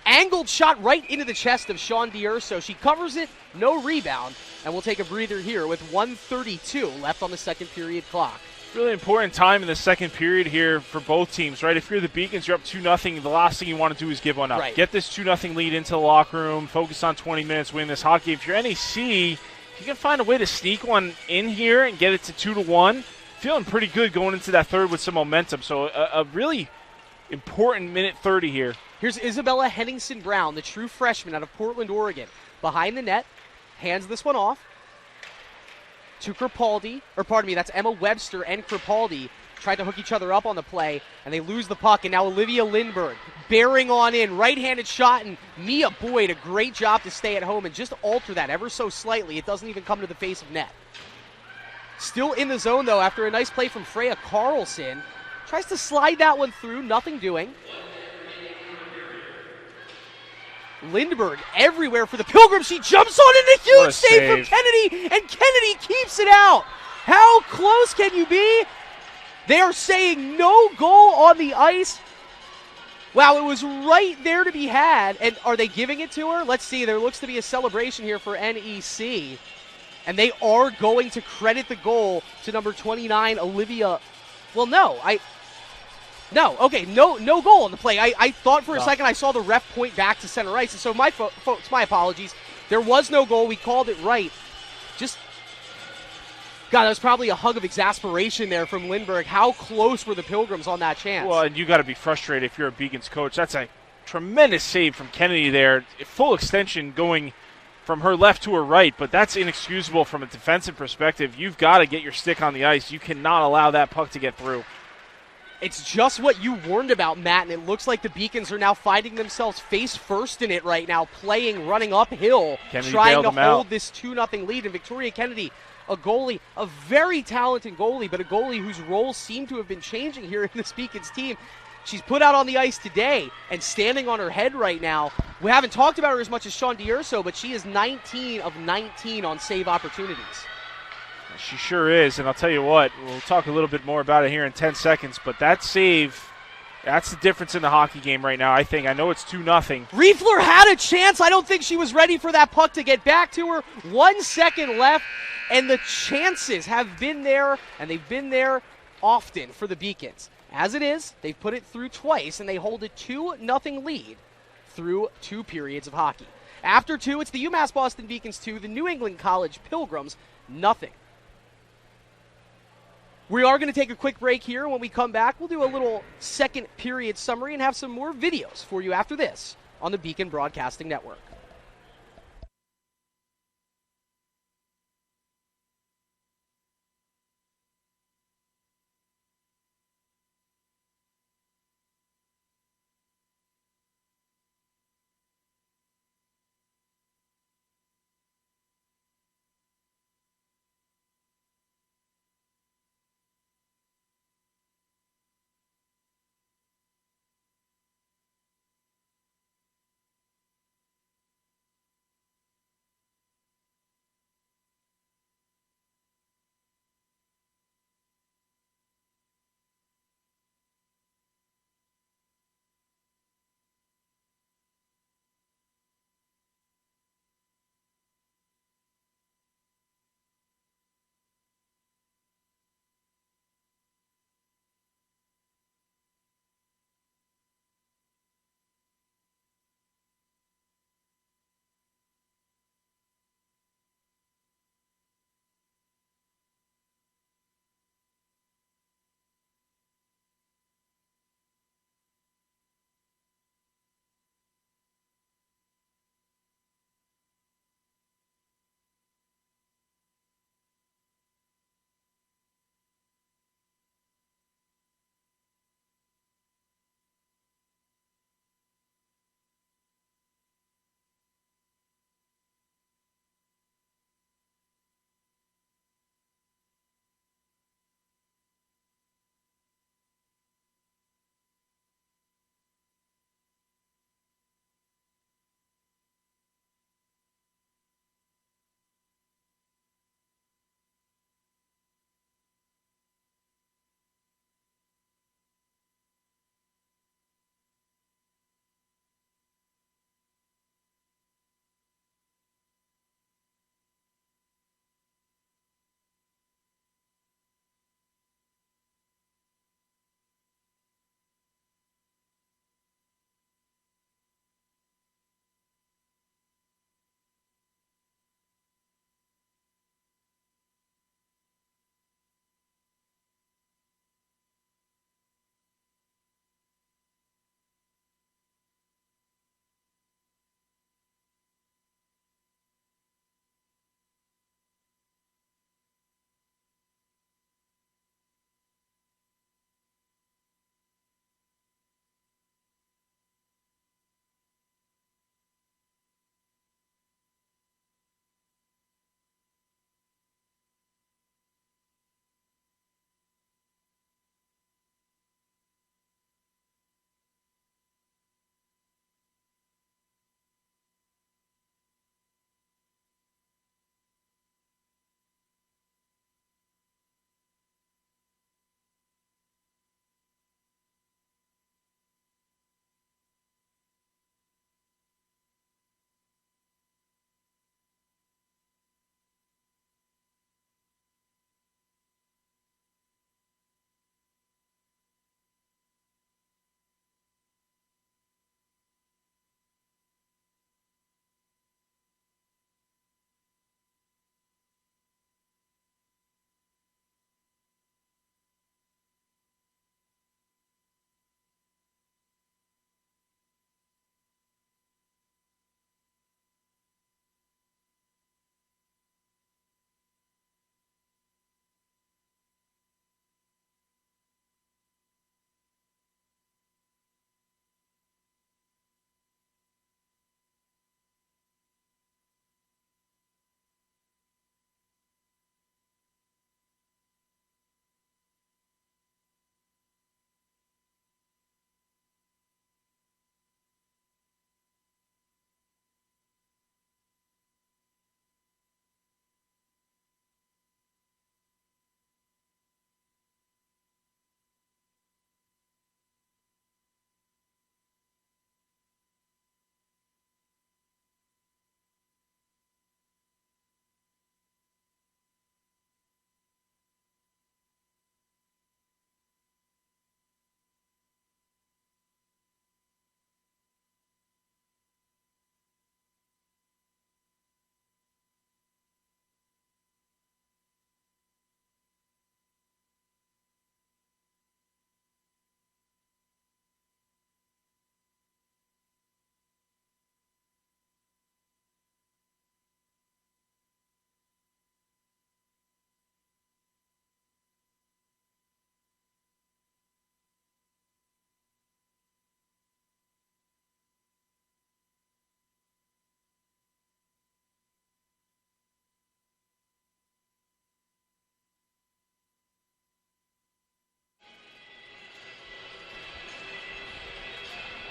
[SPEAKER 1] Angled shot right into the chest of Sean D'Urso. She covers it, no rebound, and we'll take a breather here with 1:32 left on the second period clock.
[SPEAKER 2] Really important time in the second period here for both teams, right? If you're the Beacons, you're up 2-0. The last thing you want to do is give one up.
[SPEAKER 1] Right.
[SPEAKER 2] Get this 2-0 lead into the locker room, focus on 20 minutes, win this hockey. If you're NEC, you can find a way to sneak one in here and get it to 2-1. Feeling pretty good going into that third with some momentum. So a really important minute 30 here.
[SPEAKER 1] Here's Isabella Henningsen-Brown, the true freshman out of Portland, Oregon. Behind the net, hands this one off to Crepaldi, that's Emma Webster and Crepaldi tried to hook each other up on the play, and they lose the puck, and now Olivia Lindbergh bearing on in, right-handed shot, and Mia Boyd, a great job to stay at home and just alter that ever so slightly. It doesn't even come to the face of net. Still in the zone, though, after a nice play from Freya Carlson. Tries to slide that one through, nothing doing. Lindbergh everywhere for the Pilgrims. She jumps on in a huge save from Kennedy, and Kennedy keeps it out. How close can you be? They are saying no goal on the ice. Wow, it was right there to be had. And are they giving it to her? Let's see. There looks to be a celebration here for NEC. And they are going to credit the goal to number 29, Olivia. Well, no, okay, no goal on the play. I thought for a second I saw the ref point back to center ice, and so folks, my apologies. There was no goal. We called it right. Just God, that was probably a hug of exasperation there from Lindbergh. How close were the Pilgrims on that chance?
[SPEAKER 2] Well, and you got to be frustrated if you're a Beacons coach. That's a tremendous save from Kennedy there. Full extension going from her left to her right, but that's inexcusable from a defensive perspective. You've got to get your stick on the ice. You cannot allow that puck to get through.
[SPEAKER 1] It's just what you warned about, Matt, and it looks like the Beacons are now finding themselves face first in it right now, running uphill,
[SPEAKER 2] Kennedy
[SPEAKER 1] trying to
[SPEAKER 2] bailed them
[SPEAKER 1] hold
[SPEAKER 2] out.
[SPEAKER 1] this 2-0 lead. And Victoria Kennedy, a goalie, a very talented goalie, but a goalie whose roles seem to have been changing here in this Beacons team. She's put out on the ice today and standing on her head right now. We haven't talked about her as much as Sean D'Urso, but she is 19 of 19 on save opportunities.
[SPEAKER 2] She sure is, and I'll tell you what, we'll talk a little bit more about it here in 10 seconds, but that save, that's the difference in the hockey game right now, I think. I know it's 2-0.
[SPEAKER 1] Riefler had a chance. I don't think she was ready for that puck to get back to her. 1 second left, and the chances have been there, and they've been there often for the Beacons. As it is, they've put it through twice, and they hold a 2-0 lead through 2 periods of hockey. After 2, it's the UMass Boston Beacons 2, the New England College Pilgrims, nothing. We are going to take a quick break here. When we come back, we'll do a little second period summary and have some more videos for you after this on the Beacon Broadcasting Network.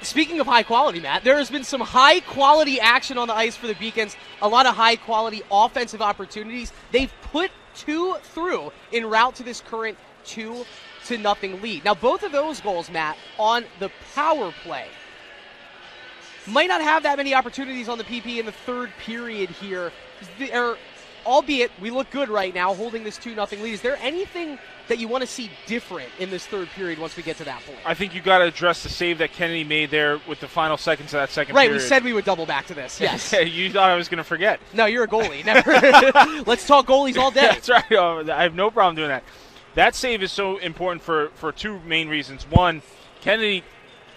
[SPEAKER 1] Speaking of high quality, Matt, there has been some high quality action on the ice for the Beacons, a lot of high quality offensive opportunities. They've put 2 through en route to this current 2-0 lead. Now, both of those goals, Matt, on the power play. Might not have that many opportunities on the PP in the third period here. Albeit, we look good right now holding this 2-0 lead. Is there anything that you want to see different in this third period once we get to that point?
[SPEAKER 2] I think you got to address the save that Kennedy made there with the final seconds of that second
[SPEAKER 1] right,
[SPEAKER 2] period.
[SPEAKER 1] we said we would double back to this, yes.
[SPEAKER 2] You thought I was going to forget.
[SPEAKER 1] No, you're a goalie. Never. Let's talk goalies all day.
[SPEAKER 2] That's right. I have no problem doing that. That save is so important for 2 main reasons. One, Kennedy,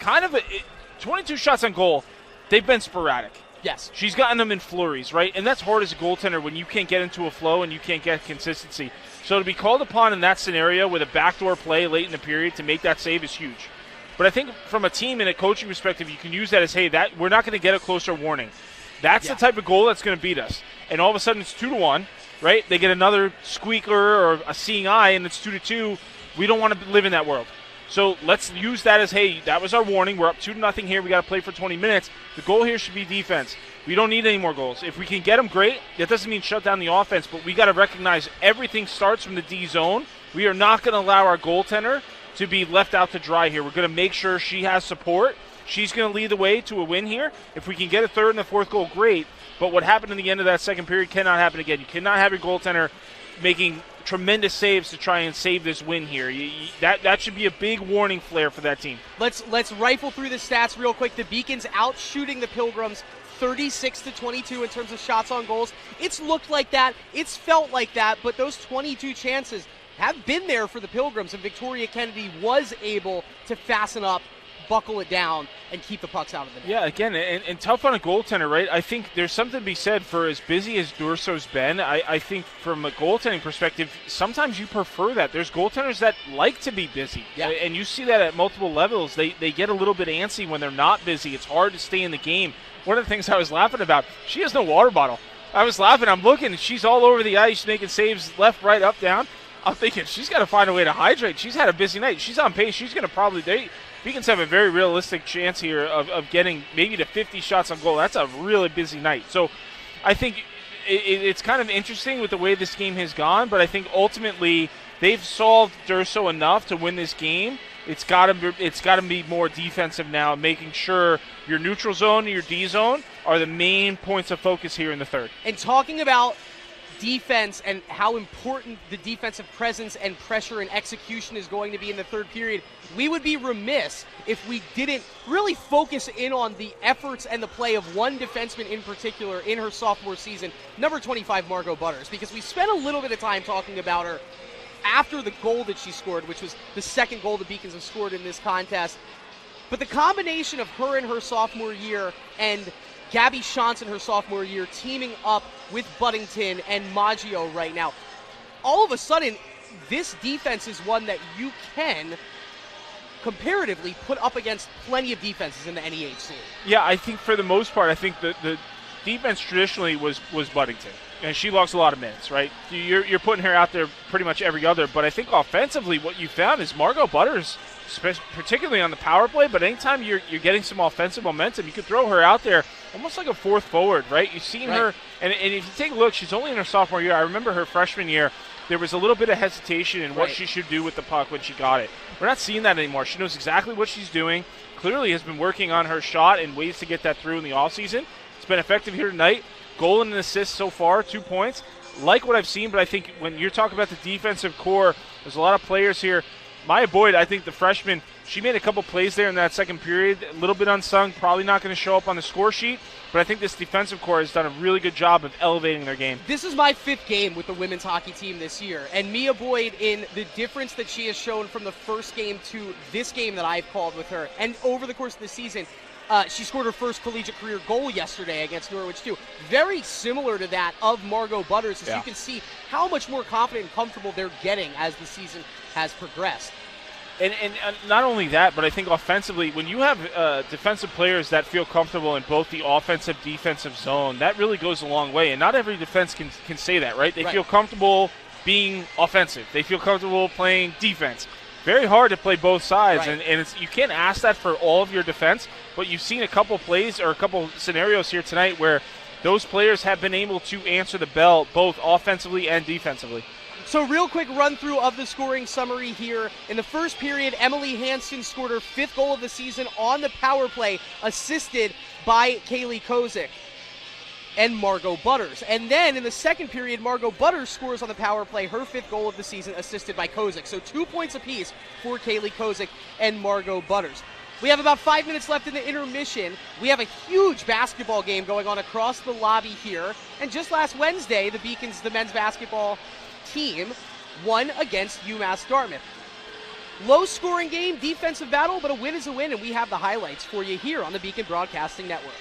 [SPEAKER 2] 22 shots on goal, they've been sporadic.
[SPEAKER 1] Yes.
[SPEAKER 2] She's gotten them in flurries, right? And that's hard as a goaltender when you can't get into a flow and you can't get consistency. So to be called upon in that scenario with a backdoor play late in the period to make that save is huge. But I think from a team and a coaching perspective, you can use that as, hey, that we're not going to get a closer warning. That's the type of goal that's going to beat us. And all of a sudden it's 2-1, right? They get another squeaker or a seeing eye, and it's 2-2. We don't want to live in that world. So let's use that as, hey, that was our warning. We're up 2-0 here. We got to play for 20 minutes. The goal here should be defense. We don't need any more goals. If we can get them, great. That doesn't mean shut down the offense, but we got to recognize everything starts from the D zone. We are not going to allow our goaltender to be left out to dry here. We're going to make sure she has support. She's going to lead the way to a win here. If we can get a third and a fourth goal, great. But what happened in the end of that second period cannot happen again. You cannot have your goaltender making tremendous saves to try and save this win here. That should be a big warning flare for that team.
[SPEAKER 1] Let's rifle through the stats real quick. The Beacons out shooting the Pilgrims 36-22 in terms of shots on goals. It's looked like that. It's felt like that. But those 22 chances have been there for the Pilgrims, and Victoria Kennedy was able to fasten up, buckle it down, and keep the pucks out of the net.
[SPEAKER 2] Yeah, again, and tough on a goaltender, right? I think there's something to be said for as busy as Durso's been. I think from a goaltending perspective, sometimes you prefer that. There's goaltenders that like to be busy, and you see that at multiple levels. They get a little bit antsy when they're not busy. It's hard to stay in the game. One of the things I was laughing about, she has no water bottle. I was laughing. I'm looking. She's all over the ice making saves left, right, up, down. I'm thinking she's got to find a way to hydrate. She's had a busy night. She's on pace. She's going to probably Beacons have a very realistic chance here of getting maybe to 50 shots on goal. That's a really busy night. So I think it's kind of interesting with the way this game has gone, but I think ultimately they've solved Durso enough to win this game. It's got to be more defensive now, making sure your neutral zone and your D zone are the main points of focus here in the third.
[SPEAKER 1] And talking about defense and how important the defensive presence and pressure and execution is going to be in the third period, we would be remiss if we didn't really focus in on the efforts and the play of one defenseman in particular in her sophomore season, number 25, Margot Butters, because we spent a little bit of time talking about her after the goal that she scored, which was the second goal the Beacons have scored in this contest. But the combination of her in her sophomore year and Gabby Shantz in her sophomore year teaming up with Buddington and Maggio right now, all of a sudden, this defense is one that you can comparatively put up against plenty of defenses in the NEHC.
[SPEAKER 2] Yeah, I think for the most part, I think the defense traditionally was Buddington. And she lost a lot of minutes, right? You're putting her out there pretty much every other. But I think offensively what you found is Margot Butters, particularly on the power play, but anytime you're getting some offensive momentum, you could throw her out there almost like a fourth forward, right? You've seen her, and if you take a look, she's only in her sophomore year. I remember her freshman year, there was a little bit of hesitation in what she should do with the puck when she got it. We're not seeing that anymore. She knows exactly what she's doing, clearly has been working on her shot and ways to get that through in the offseason. It's been effective here tonight. Goal and an assist so far, 2 points. Like what I've seen, but I think when you're talking about the defensive core, there's a lot of players here. Maya Boyd, I think the freshman, she made a couple plays there in that second period, a little bit unsung, probably not going to show up on the score sheet, but I think this defensive core has done a really good job of elevating their game.
[SPEAKER 1] This is my 5th game with the women's hockey team this year, and Mia Boyd, in the difference that she has shown from the first game to this game that I've called with her, and over the course of the season, she scored her first collegiate career goal yesterday against Norwich, too. Very similar to that of Margot Butters, as you can see how much more confident and comfortable they're getting as the season has progressed.
[SPEAKER 2] And not only that, but I think offensively, when you have defensive players that feel comfortable in both the offensive, defensive zone, that really goes a long way. And not every defense can say that, right? They feel comfortable being offensive. They feel comfortable playing defense. very hard to play both sides,
[SPEAKER 1] Right.
[SPEAKER 2] and it's, you can't ask that for all of your defense, but you've seen a couple plays or a couple scenarios here tonight where those players have been able to answer the bell both offensively and defensively.
[SPEAKER 1] So real quick run through of the scoring summary here. In the first period, Emily Hansen scored her 5th goal of the season on the power play, assisted by Kaylee Kozik and Margot Butters. And then in the second period, Margot Butters scores on the power play, her 5th goal of the season, assisted by Kozik. So 2 points apiece for Kaylee Kozik and Margot Butters. We have about 5 minutes left in the intermission. We have a huge basketball game going on across the lobby here. And just last Wednesday, the Beacons, the men's basketball team, won against UMass Dartmouth. Low scoring game, defensive battle, but a win is a win, and we have the highlights for you here on the Beacon Broadcasting Network.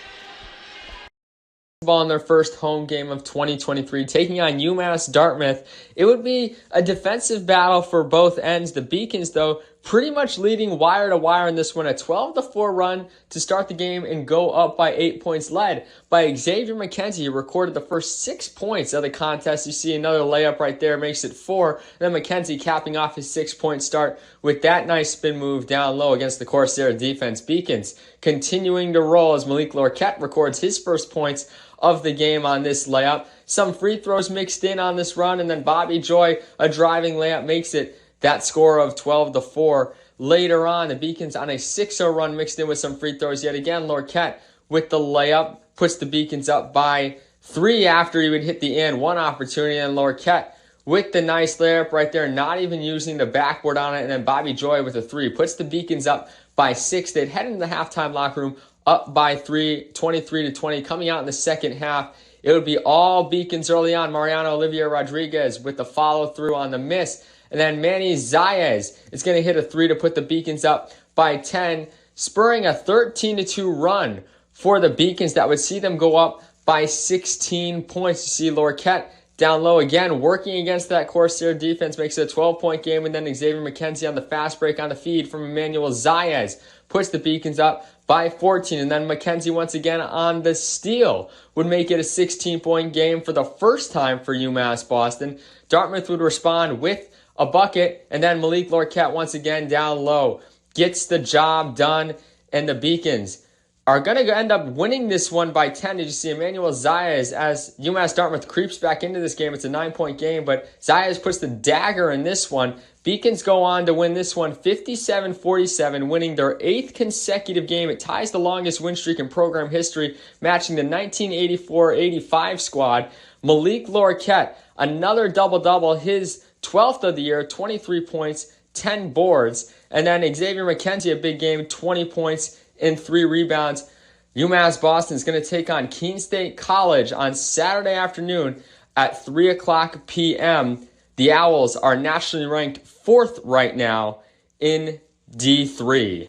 [SPEAKER 3] In their first home game of 2023, taking on UMass Dartmouth. It would be a defensive battle for both ends. The Beacons, though, pretty much leading wire to wire in this one. A 12-4 run to start the game and go up by 8 points, led by Xavier McKenzie, who recorded the first 6 points of the contest. You see another layup right there, makes it 4. And then McKenzie capping off his 6-point start with that nice spin move down low against the Corsair defense. Beacons continuing to roll as Malik Lorquette records his first points of the game on this layup. Some free throws mixed in on this run, and then Bobby Joy, a driving layup, makes it that score of 12-4. Later on, the Beacons on a 6-0 run mixed in with some free throws yet again. Lorquette with the layup puts the Beacons up by 3 after he would hit the and one opportunity, and Lorquette with the nice layup right there, not even using the backboard on it, and then Bobby Joy with a 3 puts the Beacons up by 6. They'd head into the halftime locker room up by 3, 23-20. Coming out in the second half, it would be all Beacons early on. Mariana Olivia Rodriguez with the follow-through on the miss. And then Manny Zayas is going to hit a 3 to put the Beacons up by 10, spurring a 13-2 run for the Beacons that would see them go up by 16 points. You see Lorquette down low again, working against that Corsair defense, makes it a 12-point game, and then Xavier McKenzie on the fast break on the feed from Emmanuel Zayas puts the Beacons up by 14, and then McKenzie once again on the steal would make it a 16-point game for the first time for UMass Boston. Dartmouth would respond with a bucket, and then Malik Lorquette once again down low gets the job done, and the Beacons are going to end up winning this one by 10. Did you see Emmanuel Zayas as UMass Dartmouth creeps back into this game? It's a 9-point game, but Zayas puts the dagger in this one. Beacons go on to win this one 57-47, winning their 8th consecutive game. It ties the longest win streak in program history, matching the 1984-85 squad. Malik Lorquette, another double-double, his 12th of the year, 23 points, 10 boards. And then Xavier McKenzie, a big game, 20 points and 3 rebounds. UMass Boston is going to take on Keene State College on Saturday afternoon at 3 o'clock p.m. The Owls are nationally ranked 4th right now in D3.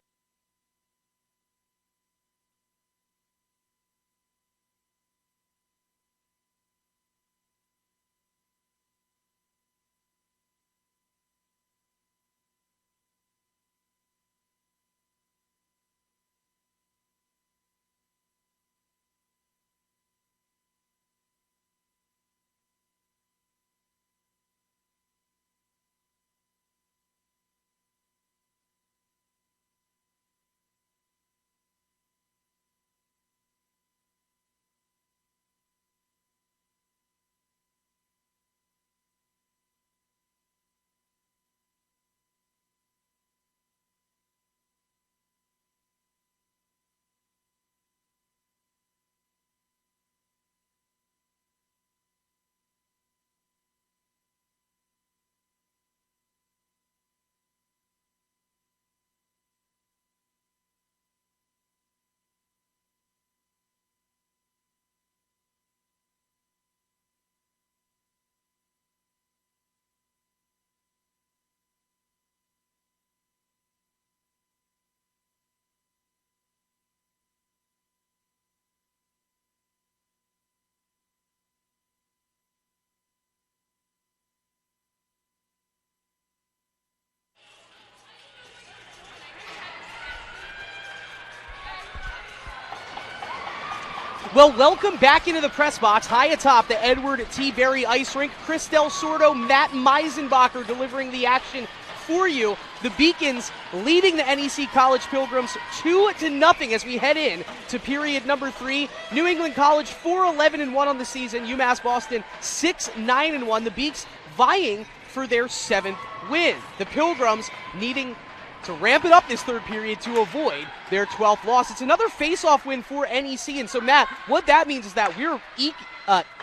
[SPEAKER 1] Well, welcome back into the press box. High atop the Edward T. Berry Ice Rink, Chris Del Sordo, Matt Meisenbacher delivering the action for you. The Beacons leading the NEC College Pilgrims 2-0 as we head in to period number 3. New England College 4-11-1 on the season. UMass Boston 6-9-1. The Beaks vying for their 7th win. The Pilgrims needing to ramp it up this third period to avoid their 12th loss. It's another face-off win for NEC. And so, Matt, what that means is that we're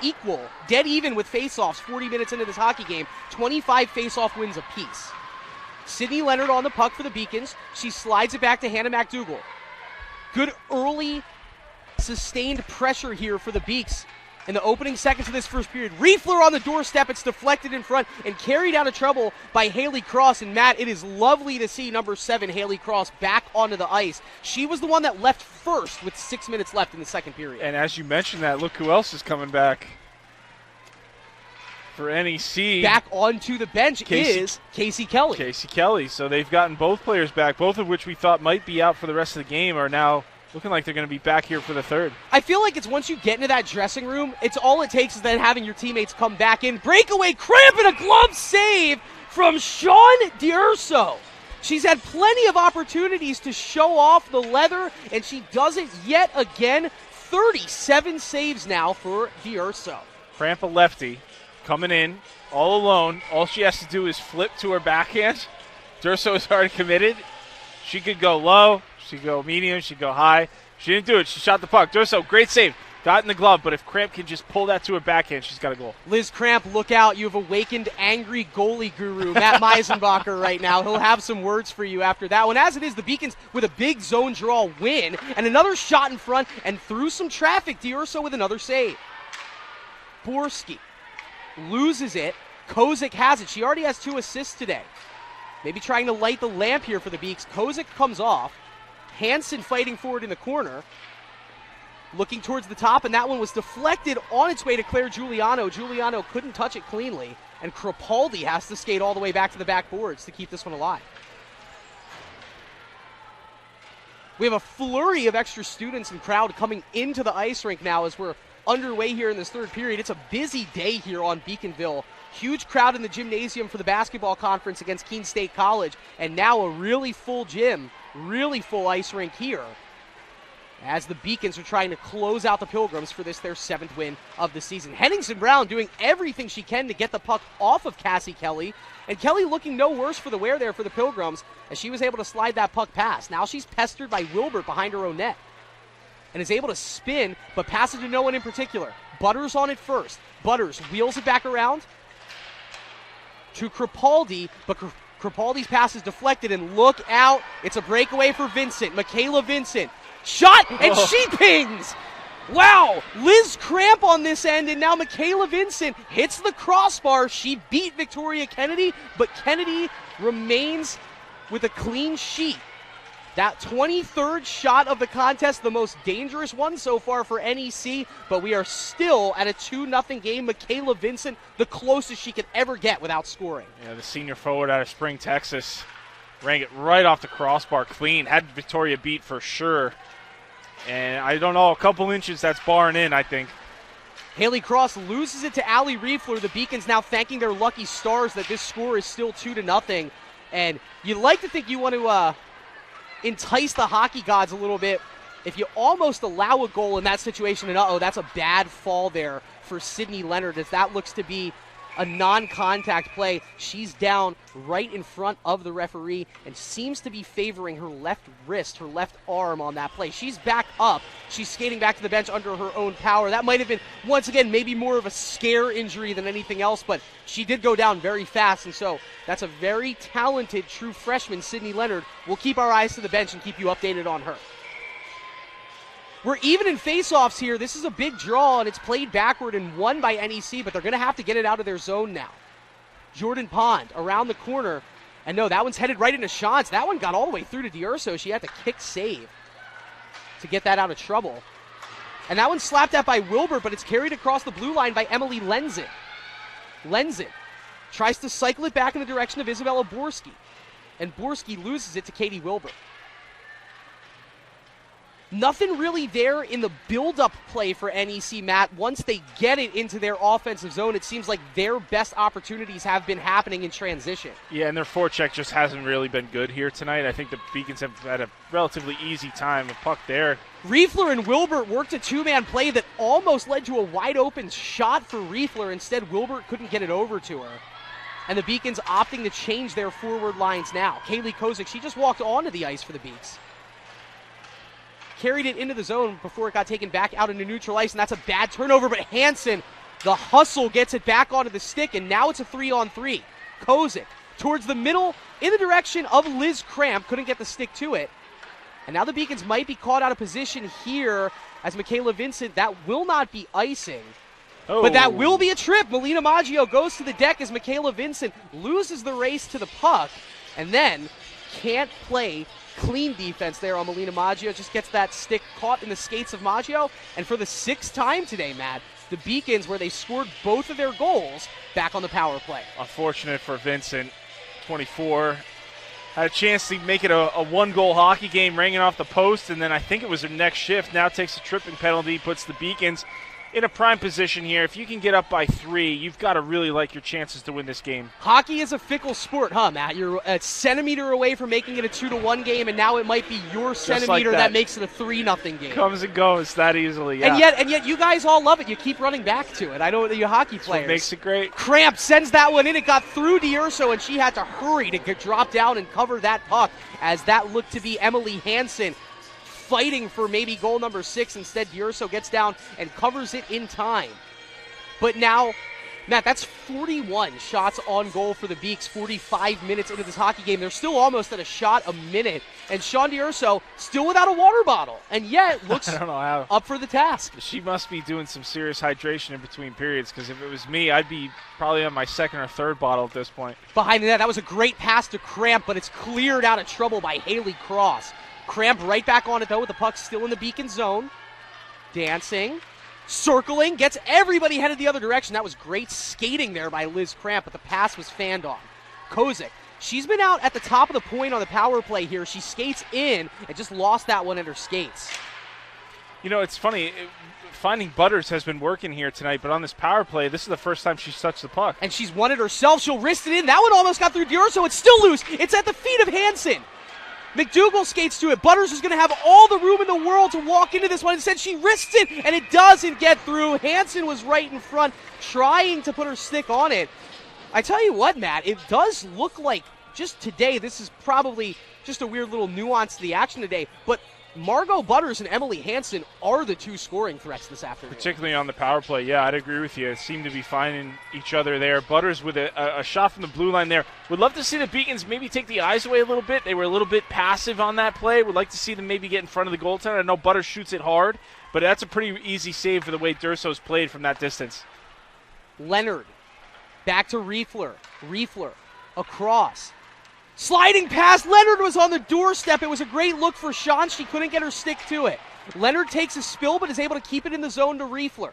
[SPEAKER 1] equal, dead even with face-offs 40 minutes into this hockey game, 25 face-off wins apiece. Sydney Leonard on the puck for the Beacons. She slides it back to Hannah McDougall. Good early sustained pressure here for the Beaks in the opening seconds of this first period. Riefler on the doorstep. It's deflected in front and carried out of trouble by Haley Cross. And Matt, it is lovely to see number 7, Haley Cross, back onto the ice. She was the one that left first with 6 minutes left in the second period.
[SPEAKER 2] And as you mentioned that, look who else is coming back for NEC.
[SPEAKER 1] Back onto the bench is Casey Kelly.
[SPEAKER 2] Casey Kelly. So they've gotten both players back, both of which we thought might be out for the rest of the game, are now looking like they're going to be back here for the third.
[SPEAKER 1] I feel like it's once you get into that dressing room, it's all it takes is then having your teammates come back in. Breakaway cramp and a glove save from Sean D'Urso. She's had plenty of opportunities to show off the leather, and she does it yet again. 37 saves now for D'Urso.
[SPEAKER 2] Cramp a lefty, coming in, all alone. All she has to do is flip to her backhand. D'Urso is already committed. She could go low. She could go medium, she could go high. She didn't do it. She shot the puck. D'Urso, great save. Got in the glove, but if Cramp can just pull that to her backhand, she's got a goal.
[SPEAKER 1] Liz Cramp, look out. You have awakened angry goalie guru, Matt Meisenbacher, right now. He'll have some words for you after that one. As it is, the Beacons with a big zone draw win, and another shot in front, and through some traffic, D'Urso with another save. Borski loses it. Kozik has it. She already has 2 assists today. Maybe trying to light the lamp here for the Beaks. Kozik comes off. Hansen fighting forward in the corner. Looking towards the top, and that one was deflected on its way to Claire Giuliano. Giuliano couldn't touch it cleanly, and Crapaldi has to skate all the way back to the backboards to keep this one alive. We have a flurry of extra students and crowd coming into the ice rink now as we're underway here in this third period. It's a busy day here on Beaconville. Huge crowd in the gymnasium for the basketball conference against Keene State College, and now a really full gym, really full ice rink here as the Beacons are trying to close out the Pilgrims for this, their 7th win of the season. Henningsen Brown doing everything she can to get the puck off of Cassie Kelly, and Kelly looking no worse for the wear there for the Pilgrims as she was able to slide that puck past. Now she's pestered by Wilbert behind her own net and is able to spin, but pass it to no one in particular. Butters on it first. Butters wheels it back around to Crapaldi, but Crapaldi's pass is deflected, and look out, it's a breakaway for Vincent. Michaela Vincent. Shot, and she pings! Wow, Liz Cramp on this end, and now Michaela Vincent hits the crossbar. She beat Victoria Kennedy, but Kennedy remains with a clean sheet. That 23rd shot of the contest, the most dangerous one so far for NEC, but we are still at a 2-0 game. Michaela Vincent, the closest she could ever get without scoring.
[SPEAKER 2] Yeah, the senior forward out of Spring, Texas, rang it right off the crossbar clean. Had Victoria beat for sure. And I don't know, a couple inches, that's barring in, I think.
[SPEAKER 1] Haley Cross loses it to Allie Riefler. The Beacons now thanking their lucky stars that this score is still 2-0. And you like to think you want to entice the hockey gods a little bit if you almost allow a goal in that situation. And that's a bad fall there for Sydney Leonard as that looks to be a non-contact play. She's down right in front of the referee and seems to be favoring her left wrist, her left arm on that play. She's back up. She's skating back to the bench under her own power. That might have been, once again, maybe more of a scare injury than anything else, but she did go down very fast, and so that's a very talented true freshman, Sydney Leonard. We'll keep our eyes to the bench and keep you updated on her. We're even in faceoffs here. This is a big draw, and it's played backward and won by NEC, but they're going to have to get it out of their zone now. Jordan Pond around the corner. And no, that one's headed right into shots. That one got all the way through to D'Urso. She had to kick save to get that out of trouble. And that one's slapped at by Wilbur, but it's carried across the blue line by Emily Lenzen. Lenzen tries to cycle it back in the direction of Isabella Borski. And Borski loses it to Katie Wilbur. Nothing really there in the build-up play for NEC, Matt. Once they get it into their offensive zone, it seems like their best opportunities have been happening in transition.
[SPEAKER 2] Yeah, and their forecheck just hasn't really been good here tonight. I think the Beacons have had a relatively easy time. The puck there.
[SPEAKER 1] Riefler and Wilbert worked a two-man play that almost led to a wide-open shot for Riefler. Instead, Wilbert couldn't get it over to her. And the Beacons opting to change their forward lines now. Kaylee Kozik, she just walked onto the ice for the Beaks. Carried it into the zone before it got taken back out into neutral ice, and that's a bad turnover, but Hansen, the hustle, gets it back onto the stick, and now it's a 3-on-3. Kozik towards the middle in the direction of Liz Cramp, couldn't get the stick to it. And now the Beacons might be caught out of position here as Michaela Vincent. That will not be icing, but that will be a trip. Melina Maggio goes to the deck as Michaela Vincent loses the race to the puck, and then can't play clean defense there on Melina Maggio. Just gets that stick caught in the skates of Maggio. And for the sixth time today, Matt, the Beacons, where they scored both of their goals, back on the power play.
[SPEAKER 2] Unfortunate for Vincent, 24. Had a chance to make it a one-goal hockey game, ringing off the post, and then I think it was her next shift. Now takes a tripping penalty, puts the Beacons in a prime position here. If you can get up by 3, you've got to really like your chances to win this game.
[SPEAKER 1] Hockey is a fickle sport, huh, Matt? You're a centimeter away from making it a 2-1 game, and now it might be your centimeter that makes it a 3-0 game.
[SPEAKER 2] Comes and goes that easily, yeah.
[SPEAKER 1] And yet you guys all love it. You keep running back to it. I know you hockey players.
[SPEAKER 2] That's what makes it great.
[SPEAKER 1] Cramp sends that one in. It got through D'Urso, and she had to hurry to drop down and cover that puck, as that looked to be Emily Hansen fighting for maybe goal number 6. Instead, D'Urso gets down and covers it in time. But now, Matt, that's 41 shots on goal for the Beaks, 45 minutes into this hockey game. They're still almost at a shot a minute, and Sean D'Urso still without a water bottle, and yet looks
[SPEAKER 2] I don't know how.
[SPEAKER 1] up for the task.
[SPEAKER 2] She must be doing some serious hydration in between periods, because if it was me, I'd be probably on my second or third bottle at this point.
[SPEAKER 1] Behind that was a great pass to Cramp, but it's cleared out of trouble by Haley Cross. Cramp right back on it, though, with the puck still in the Beacon zone. Dancing, circling, gets everybody headed the other direction. That was great skating there by Liz Cramp, but the pass was fanned on. Kozik, she's been out at the top of the point on the power play here. She skates in and just lost that one in her skates.
[SPEAKER 2] You know, it's funny. Finding Butters has been working here tonight, but on this power play, this is the first time she's touched the puck.
[SPEAKER 1] And she's won it herself. She'll wrist it in. That one almost got through D'Urso. It's still loose. It's at the feet of Hansen. McDougal skates to it. Butters is going to have all the room in the world to walk into this one. Instead, she wrists it, and it doesn't get through. Hansen was right in front, trying to put her stick on it. I tell you what, Matt, it does look like just today, this is probably just a weird little nuance to the action today, but Margot Butters and Emily Hansen are the two scoring threats this afternoon.
[SPEAKER 2] Particularly on the power play. Yeah, I'd agree with you. Seem to be finding each other there. Butters with a shot from the blue line there. Would love to see the Beacons maybe take the eyes away a little bit. They were a little bit passive on that play. Would like to see them maybe get in front of the goaltender. I know Butters shoots it hard, but that's a pretty easy save for the way D'Urso's played from that distance.
[SPEAKER 1] Leonard, back to Riefler. Riefler, across. Sliding past, Leonard was on the doorstep. It was a great look for Sean. She couldn't get her stick to it. Leonard takes a spill, but is able to keep it in the zone to Riefler.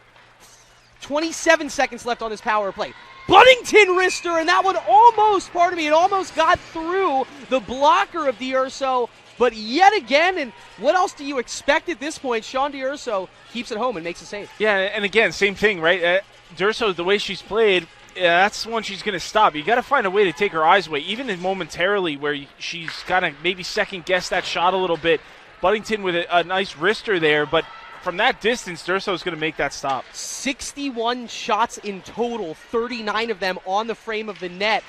[SPEAKER 1] 27 seconds left on his power play. Buddington wrister, and that one almost, it almost got through the blocker of D'Urso. But yet again, and what else do you expect at this point? Sean D'Urso keeps it home and makes a save.
[SPEAKER 2] Yeah, and again, same thing, right? D'Urso, the way she's played, that's one she's going to stop. You got to find a way to take her eyes away, even in momentarily where she's got to maybe second-guess that shot a little bit. Buddington with a nice wrister there, but from that distance, D'Urso's going to make that stop.
[SPEAKER 1] 61 shots in total, 39 of them on the frame of the net.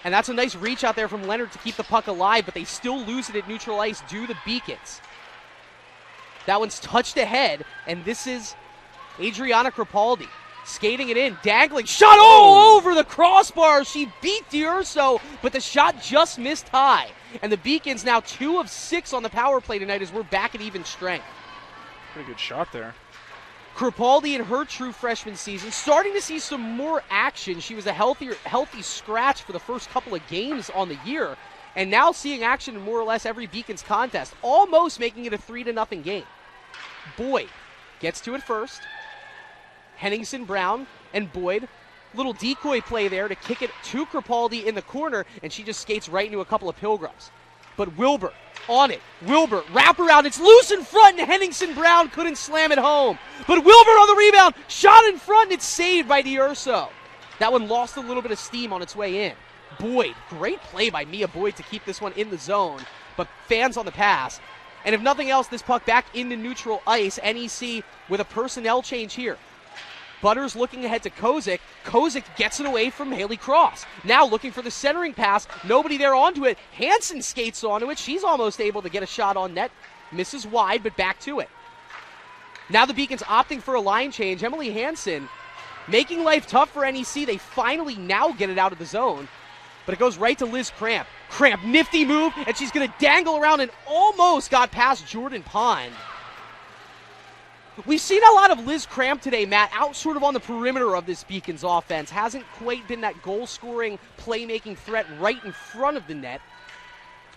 [SPEAKER 1] And that's a nice reach out there from Leonard to keep the puck alive, but they still lose it at neutral ice due to the Beacons. That one's touched ahead, and this is Adriana Crepaldi. Skating it in, dangling, shot all over the crossbar. She beat D'Urso, but the shot just missed high. And the Beacons now 2 of 6 on the power play tonight as we're back at even strength.
[SPEAKER 2] Pretty good shot there.
[SPEAKER 1] Crepaldi in her true freshman season, starting to see some more action. She was a healthy scratch for the first couple of games on the year, and now seeing action in more or less every Beacons contest, almost making it a 3-0 game. Boyd gets to it first. Henningsen, Brown, and Boyd. Little decoy play there to kick it to Crepaldi in the corner, and she just skates right into a couple of Pilgrims. But Wilbur on it. Wilbur, wraparound. It's loose in front, and Henningsen Brown couldn't slam it home. But Wilbur on the rebound. Shot in front, and it's saved by D'Urso. That one lost a little bit of steam on its way in. Boyd, great play by Mia Boyd to keep this one in the zone, but fans on the pass. And if nothing else, this puck back into neutral ice. NEC with a personnel change here. Butters looking ahead to Kozik. Kozik gets it away from Haley Cross. Now looking for the centering pass. Nobody there onto it. Hansen skates onto it. She's almost able to get a shot on net. Misses wide, but back to it. Now the Beacons opting for a line change. Emily Hansen making life tough for NEC. They finally now get it out of the zone. But it goes right to Liz Cramp. Cramp, nifty move, and she's going to dangle around and almost got past Jordan Pond. We've seen a lot of Liz Cramp today, Matt, out sort of on the perimeter of this Beacons offense. Hasn't quite been that goal-scoring, playmaking threat right in front of the net.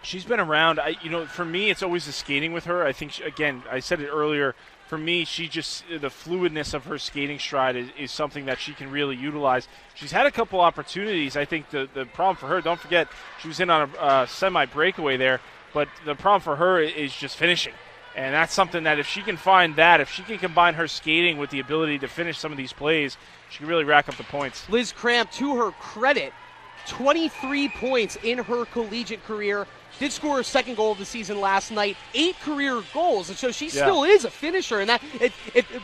[SPEAKER 2] She's been around. For me, it's always the skating with her. I think, again, I said it earlier, for me, the fluidness of her skating stride is something that she can really utilize. She's had a couple opportunities. I think the problem for her, don't forget, she was in on a semi-breakaway there, but the problem for her is just finishing. And that's something that if she can find that, if she can combine her skating with the ability to finish some of these plays, she can really rack up the points.
[SPEAKER 1] Liz Cramp, to her credit, 23 points in her collegiate career. Did score her second goal of the season last night. 8 career goals, and so she still is a finisher. And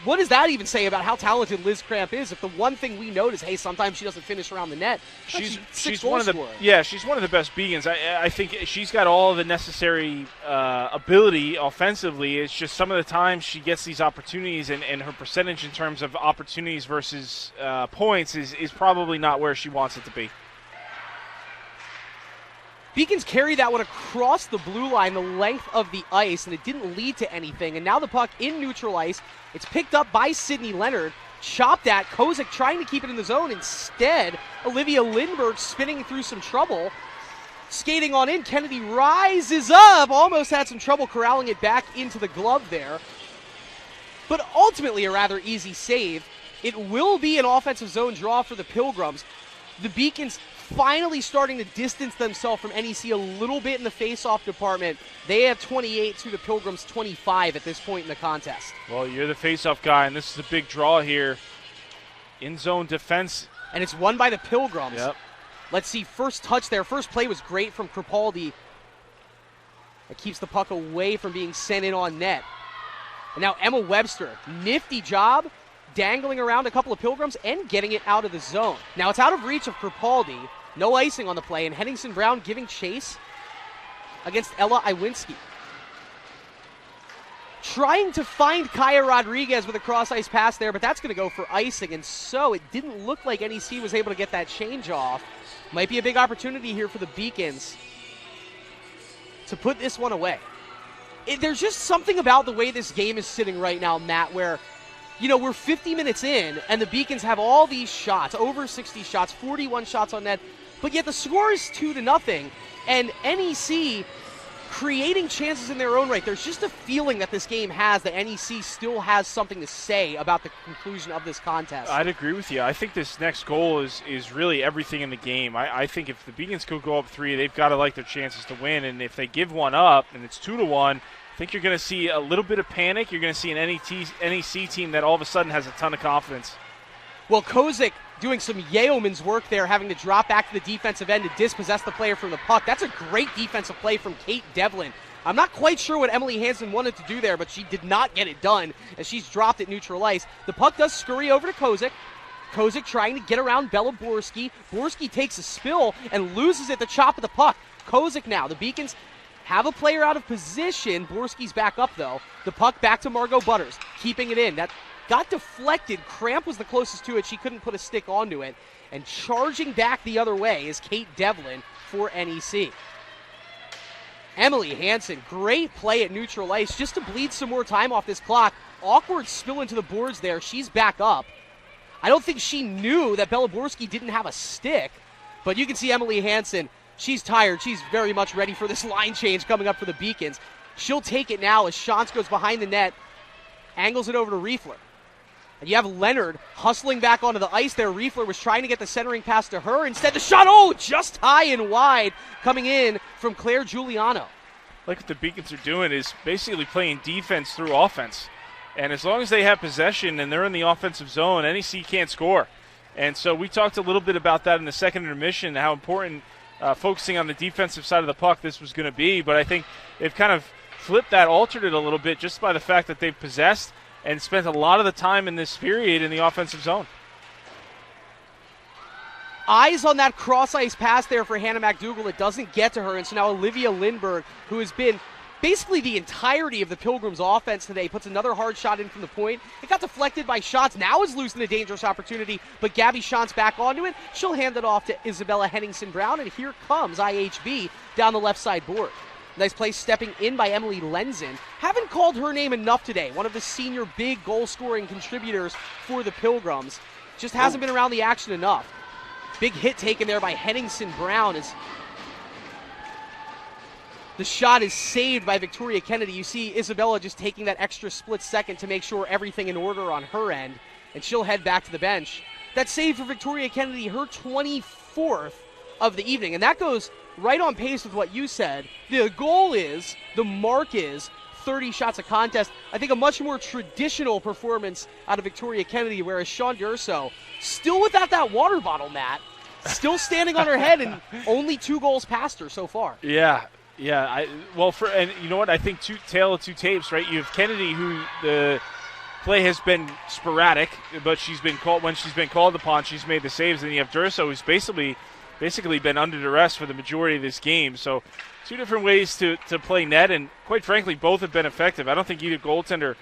[SPEAKER 1] what does that even say about how talented Liz Cramp is? If the one thing we notice, hey, sometimes she doesn't finish around the net. She's one of
[SPEAKER 2] the best Beacons. I think she's got all the necessary ability offensively. It's just some of the times she gets these opportunities, and her percentage in terms of opportunities versus points is probably not where she wants it to be.
[SPEAKER 1] Beacons carry that one across the blue line, the length of the ice, and it didn't lead to anything. And now the puck in neutral ice. It's picked up by Sydney Leonard. Chopped at. Kozik trying to keep it in the zone. Instead, Olivia Lindbergh spinning through some trouble. Skating on in. Kennedy rises up. Almost had some trouble corralling it back into the glove there. But ultimately a rather easy save. It will be an offensive zone draw for the Pilgrims. The Beacons finally starting to distance themselves from NEC a little bit in the face-off department. They have 28 to the Pilgrims 25 at this point in the contest.
[SPEAKER 2] Well, you're the face-off guy, and this is a big draw here. In-zone defense.
[SPEAKER 1] And it's won by the Pilgrims.
[SPEAKER 2] Yep.
[SPEAKER 1] Let's see, first touch there. First play was great from Crepaldi. It keeps the puck away from being sent in on net. And now Emma Webster, nifty job, dangling around a couple of Pilgrims and getting it out of the zone. Now it's out of reach of Crepaldi. No icing on the play, and Henningsen Brown giving chase against Ella Iwinski. Trying to find Kaya Rodriguez with a cross-ice pass there, but that's going to go for icing, and so it didn't look like NEC was able to get that change off. Might be a big opportunity here for the Beacons to put this one away. There's just something about the way this game is sitting right now, Matt, where we're 50 minutes in, and the Beacons have all these shots, over 60 shots, 41 shots on net, but yet the score is 2-0, and NEC creating chances in their own right. There's just a feeling that this game has that NEC still has something to say about the conclusion of this contest.
[SPEAKER 2] I'd agree with you. I think this next goal is really everything in the game. I think if the Beacons could go up 3, they've got to like their chances to win, and if they give one up and it's 2-1, I think you're going to see a little bit of panic. You're going to see an NEC team that all of a sudden has a ton of confidence.
[SPEAKER 1] Well, Kozik doing some yeoman's work there, having to drop back to the defensive end to dispossess the player from the puck. That's a great defensive play from Kate Devlin. I'm not quite sure what Emily Hansen wanted to do there, but she did not get it done as she's dropped at neutral ice. The puck does scurry over to Kozik. Kozik trying to get around Bella Borski. Borski takes a spill and loses at the chop of the puck. Kozik now. The Beacons have a player out of position. Borski's back up, though. The puck back to Margot Butters, keeping it in. That got deflected. Cramp was the closest to it. She couldn't put a stick onto it. And charging back the other way is Kate Devlin for NEC. Emily Hansen, great play at neutral ice just to bleed some more time off this clock. Awkward spill into the boards there. She's back up. I don't think she knew that Bella Borski didn't have a stick, but you can see Emily Hansen. She's tired. She's very much ready for this line change coming up for the Beacons. She'll take it now as Shantz goes behind the net, angles it over to Riefler. And you have Leonard hustling back onto the ice there. Riefler was trying to get the centering pass to her. Instead, the shot, just high and wide, coming in from Claire Giuliano.
[SPEAKER 2] like what the Beacons are doing is basically playing defense through offense. And as long as they have possession and they're in the offensive zone, NEC can't score. And so we talked a little bit about that in the second intermission, how important focusing on the defensive side of the puck this was going to be. But I think they've kind of flipped that, altered it a little bit just by the fact that they've possessed and spent a lot of the time in this period in the offensive zone.
[SPEAKER 1] Eyes on that cross-ice pass there for Hannah McDougall. It doesn't get to her, and so now Olivia Lindberg, who has been basically the entirety of the Pilgrims' offense today, puts another hard shot in from the point. It got deflected by Schatz. Now is losing a dangerous opportunity, but Gabby Schatz back onto it. She'll hand it off to Isabella Henningsen-Brown, and here comes IHB down the left side board. Nice play stepping in by Emily Lenzen. Haven't called her name enough today. One of the senior big goal-scoring contributors for the Pilgrims. Just hasn't been around the action enough. Big hit taken there by Henningsen-Brown as the shot is saved by Victoria Kennedy. You see Isabella just taking that extra split second to make sure everything in order on her end, and she'll head back to the bench. That save for Victoria Kennedy, her 24th of the evening, and that goes right on pace with what you said. The goal is, the mark is 30 shots a contest. I think a much more traditional performance out of Victoria Kennedy, whereas Sean Durso, still without that water bottle, Matt, still standing on her head and only 2 goals past her so far.
[SPEAKER 2] Yeah. And you know what? I think tale of two tapes, right? You have Kennedy, who the play has been sporadic, but when she's been called upon, she's made the saves. And you have Durso, who's basically been under duress for the majority of this game. So 2 different ways to play net, and quite frankly, both have been effective. I don't think either goaltender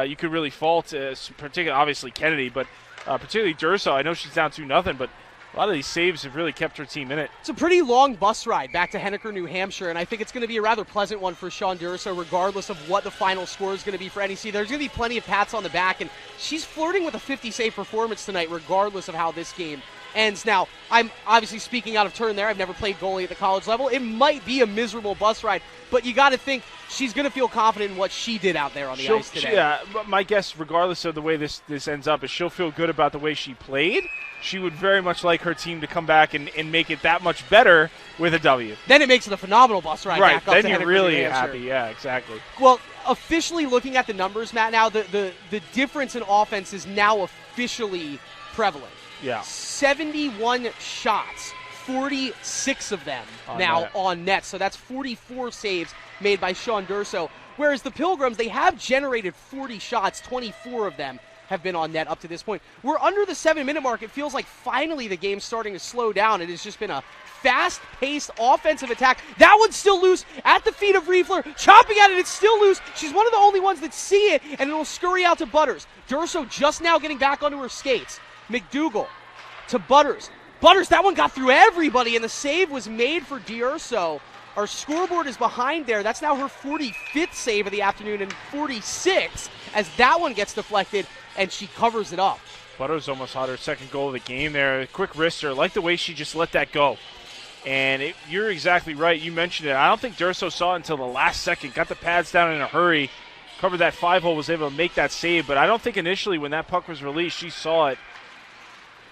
[SPEAKER 2] you could really fault, particularly obviously Kennedy, but particularly Durso. I know she's down 2-0, but a lot of these saves have really kept her team in it.
[SPEAKER 1] It's a pretty long bus ride back to Henniker, New Hampshire, and I think it's going to be a rather pleasant one for Sean Durso, regardless of what the final score is going to be for NEC. There's going to be plenty of pats on the back, and she's flirting with a 50-save performance tonight, regardless of how this game ends. Now, I'm obviously speaking out of turn there. I've never played goalie at the college level. It might be a miserable bus ride, but you got to think she's going to feel confident in what she did out there on the ice today.
[SPEAKER 2] Yeah, but my guess, regardless of the way this ends up, is she'll feel good about the way she played. She would very much like her team to come back and make it that much better with a W.
[SPEAKER 1] Then it makes it a phenomenal bus ride back up to
[SPEAKER 2] Right, then you're
[SPEAKER 1] Henniker,
[SPEAKER 2] really
[SPEAKER 1] New Hampshire.
[SPEAKER 2] happy. Yeah, exactly.
[SPEAKER 1] Well, officially looking at the numbers, Matt, now the difference in offense is now officially prevalent.
[SPEAKER 2] Yeah.
[SPEAKER 1] 71 shots, 46 of them on net. So that's 44 saves made by Sean Durso. Whereas the Pilgrims, they have generated 40 shots, 24 of them have been on net up to this point. We're under the 7-minute mark. It feels like finally the game's starting to slow down. It has just been a fast-paced offensive attack. That one's still loose at the feet of Riefler. Chopping at it, it's still loose. She's one of the only ones that see it, and it'll scurry out to Butters. Durso just now getting back onto her skates. McDougall to Butters. Butters, that one got through everybody, and the save was made for D'Urso. Our scoreboard is behind there. That's now her 45th save of the afternoon and 46 as that one gets deflected, and she covers it up.
[SPEAKER 2] Butters almost had her second goal of the game there. A quick wrister. I like the way she just let that go. And you're exactly right. You mentioned it. I don't think Durso saw it until the last second. Got the pads down in a hurry. Covered that 5-hole, was able to make that save. But I don't think initially when that puck was released, she saw it.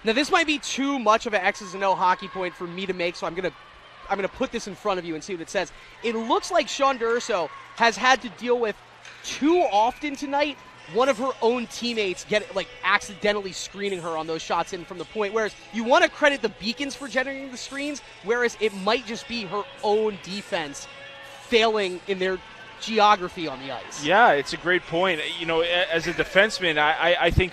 [SPEAKER 1] Now, this might be too much of an X's and O hockey point for me to make, so I'm going to put this in front of you and see what it says. It looks like Sean Durso has had to deal with too often tonight one of her own teammates accidentally screening her on those shots in from the point, whereas you want to credit the Beacons for generating the screens, whereas it might just be her own defense failing in their geography on the ice.
[SPEAKER 2] Yeah, it's a great point. You know, as a defenseman, I think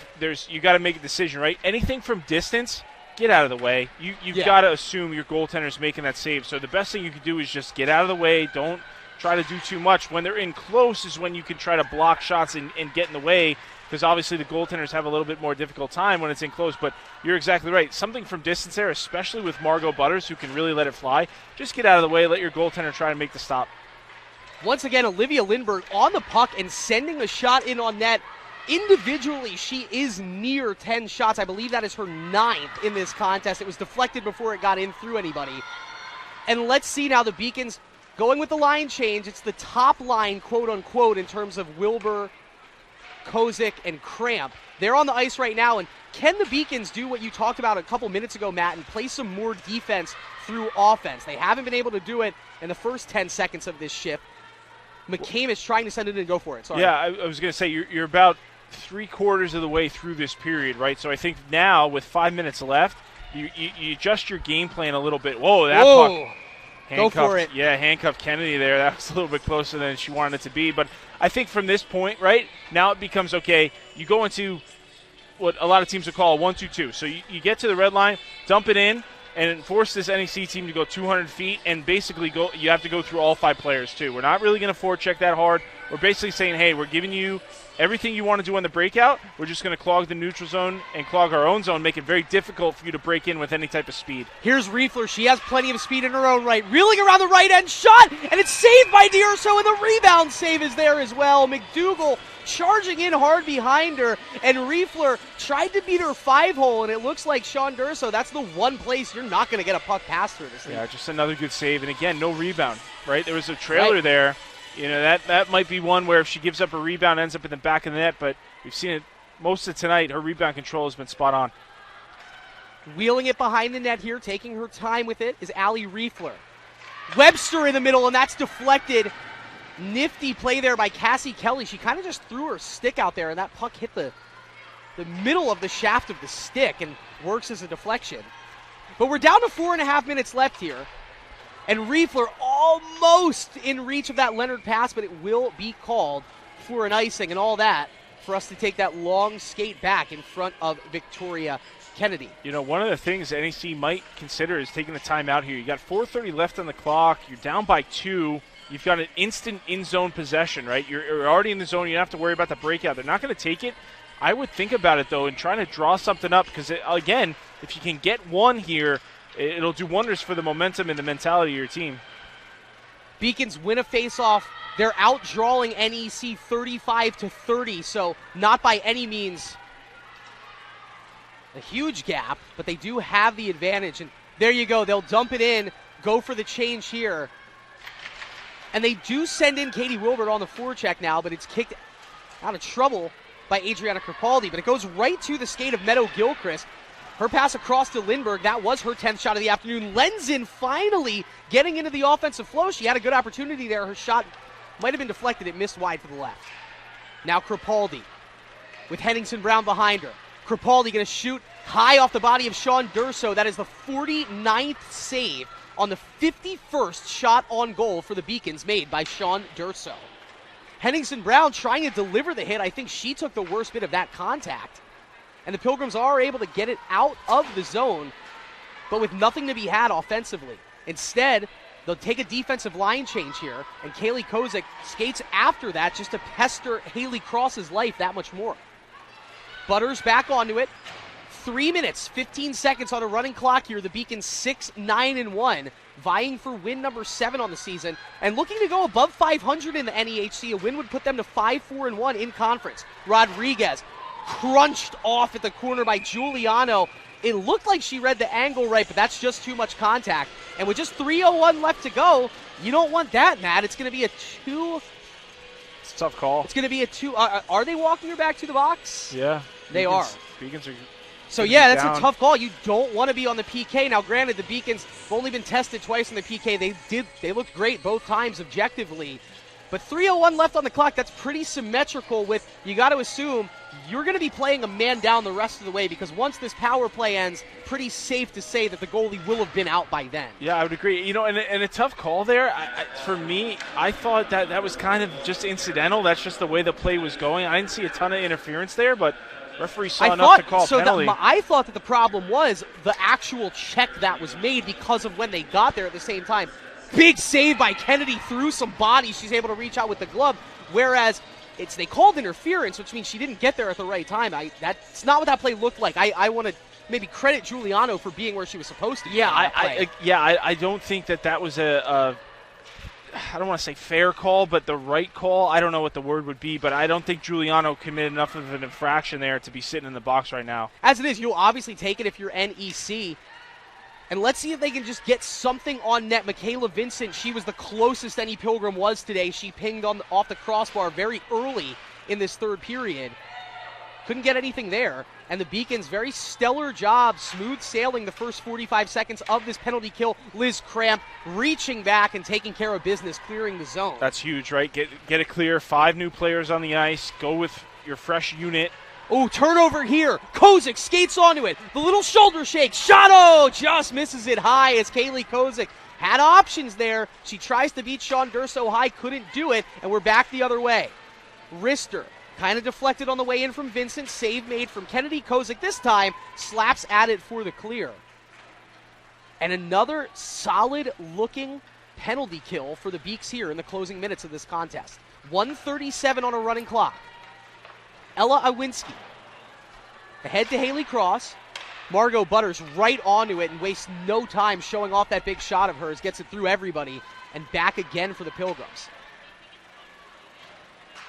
[SPEAKER 2] you got to make a decision, right? Anything from distance, get out of the way. You've got to assume your goaltender's making that save. So the best thing you can do is just get out of the way. Don't try to do too much. When they're in close is when you can try to block shots and get in the way, because obviously the goaltenders have a little bit more difficult time when it's in close. But you're exactly right. Something from distance there, especially with Margot Butters, who can really let it fly. Just get out of the way. Let your goaltender try to make the stop.
[SPEAKER 1] Once again, Olivia Lindberg on the puck and sending a shot in on net. Individually, she is near 10 shots. I believe that is her 9th in this contest. It was deflected before it got in through anybody. And let's see now the Beacons going with the line change. It's the top line, quote-unquote, in terms of Wilbur, Kozik, and Cramp. They're on the ice right now, and can the Beacons do what you talked about a couple minutes ago, Matt, and play some more defense through offense? They haven't been able to do it in the first 10 seconds of this shift. McCamish trying to send it in. Go for it. Sorry.
[SPEAKER 2] Yeah, I was going to say, you're about 3/4 of the way through this period, right? So I think now, with 5 minutes left, you adjust your game plan a little bit. Whoa, that puck.
[SPEAKER 1] Go for it.
[SPEAKER 2] Yeah, handcuffed Kennedy there. That was a little bit closer than she wanted it to be. But I think from this point, right, now it becomes, okay, you go into what a lot of teams would call a 1-2-2. So you get to the red line, dump it in, and force this NEC team to go 200 feet, and basically you have to go through all 5 players too. We're not really going to forecheck that hard. We're basically saying, hey, we're giving you everything you want to do on the breakout. We're just going to clog the neutral zone and clog our own zone, make it very difficult for you to break in with any type of speed.
[SPEAKER 1] Here's Riefler. She has plenty of speed in her own right. Reeling around the right end shot, and it's saved by D'Urso, and the rebound save is there as well. McDougal charging in hard behind her, and Riefler tried to beat her 5-hole, and it looks like Sean D'Urso, that's the one place you're not going to get a puck past her this thing.
[SPEAKER 2] Yeah, just another good save. And again, no rebound, right? There was a trailer there. You know, that might be one where if she gives up a rebound, ends up in the back of the net, but we've seen it most of tonight. Her rebound control has been spot on.
[SPEAKER 1] Wheeling it behind the net here, taking her time with it, is Allie Riefler. Webster in the middle, and that's deflected. Nifty play there by Cassie Kelly. She kind of just threw her stick out there, and that puck hit the middle of the shaft of the stick and works as a deflection. But we're down to 4.5 minutes left here. And Riefler almost in reach of that Leonard pass, but it will be called for an icing and all that for us to take that long skate back in front of Victoria Kennedy.
[SPEAKER 2] You know, one of the things NEC might consider is taking the time out here. You got 4:30 left on the clock. You're down by 2. You've got an instant in-zone possession, right? You're already in the zone. You don't have to worry about the breakout. They're not going to take it. I would think about it, though, and trying to draw something up because, again, if you can get one here, it'll do wonders for the momentum and the mentality of your team.
[SPEAKER 1] Beacons win a face-off. They're outdrawing NEC 35-30, so not by any means a huge gap, but they do have the advantage. And there you go. They'll dump it in, go for the change here. And they do send in Katie Wilbert on the forecheck now, but it's kicked out of trouble by Adriana Crepaldi. But it goes right to the skate of Meadow Gilchrist. Her pass across to Lindbergh, that was her 10th shot of the afternoon. Lenzen finally getting into the offensive flow. She had a good opportunity there. Her shot might have been deflected. It missed wide to the left. Now Crepaldi with Henningsen Brown behind her. Crepaldi going to shoot high off the body of Sean D'Urso. That is the 49th save on the 51st shot on goal for the Beacons made by Sean D'Urso. Henningsen Brown trying to deliver the hit. I think she took the worst bit of that contact. And the Pilgrims are able to get it out of the zone, but with nothing to be had offensively. Instead, they'll take a defensive line change here, and Kaylee Kozik skates after that just to pester Haley Cross's life that much more. Butters back onto it. 3 minutes, 15 seconds on a running clock here. The Beacons 6-9-1, vying for win number 7 on the season, and looking to go above 500 in the NEHC. A win would put them to 5-4-1 in conference. Rodriguez crunched off at the corner by Giuliano. It looked like she read the angle right, but that's just too much contact. And with just 3:01 left to go, you don't want that, Matt. It's going to be a 2.
[SPEAKER 2] It's a tough call.
[SPEAKER 1] It's going to be a 2. Are they walking her back to the box?
[SPEAKER 2] Yeah.
[SPEAKER 1] They are.
[SPEAKER 2] Beacons are.
[SPEAKER 1] So, yeah, that's a tough call. You don't want to be on the PK. Now, granted, the Beacons have only been tested twice on the PK. They looked great both times objectively. But 3:01 left on the clock, that's pretty symmetrical with, you got to assume, you're going to be playing a man down the rest of the way because once this power play ends, pretty safe to say that the goalie will have been out by then.
[SPEAKER 2] Yeah, I would agree. You know, and a tough call there. For me, I thought that was kind of just incidental. That's just the way the play was going. I didn't see a ton of interference there, but referee saw enough to call a penalty.
[SPEAKER 1] I thought that the problem was the actual check that was made because of when they got there at the same time. Big save by Kennedy through some bodies. She's able to reach out with the glove, whereas they called interference, which means she didn't get there at the right time. That's not what that play looked like. I want to maybe credit Giuliano for being where she was supposed to be.
[SPEAKER 2] I don't think that was a I don't want to say fair call, but the right call. I don't know what the word would be, but I don't think Giuliano committed enough of an infraction there to be sitting in the box right now.
[SPEAKER 1] As it is, you'll obviously take it if you're NEC. And let's see if they can just get something on net. Michaela Vincent, she was the closest any Pilgrim was today. She pinged off the crossbar very early in this third period. couldn't get anything there. And the Beacons, very stellar job, smooth sailing the first 45 seconds of this penalty kill. Liz Cramp reaching back and taking care of business, clearing the zone.
[SPEAKER 2] That's huge, right? Get it clear. 5 new players on the ice. Go with your fresh unit.
[SPEAKER 1] Oh, turnover here. Kozik skates onto it. The little shoulder shake. Shadow just misses it high as Kaylee Kozik had options there. She tries to beat Sean Durso high, couldn't do it, and we're back the other way. Rister kind of deflected on the way in from Vincent. Save made from Kennedy. Kozik this time slaps at it for the clear. And another solid-looking penalty kill for the Beaks here in the closing minutes of this contest. 1:37 on a running clock. Ella Awinski ahead to Haley Cross. Margot Butters right onto it and wastes no time showing off that big shot of hers. Gets it through everybody and back again for the Pilgrims.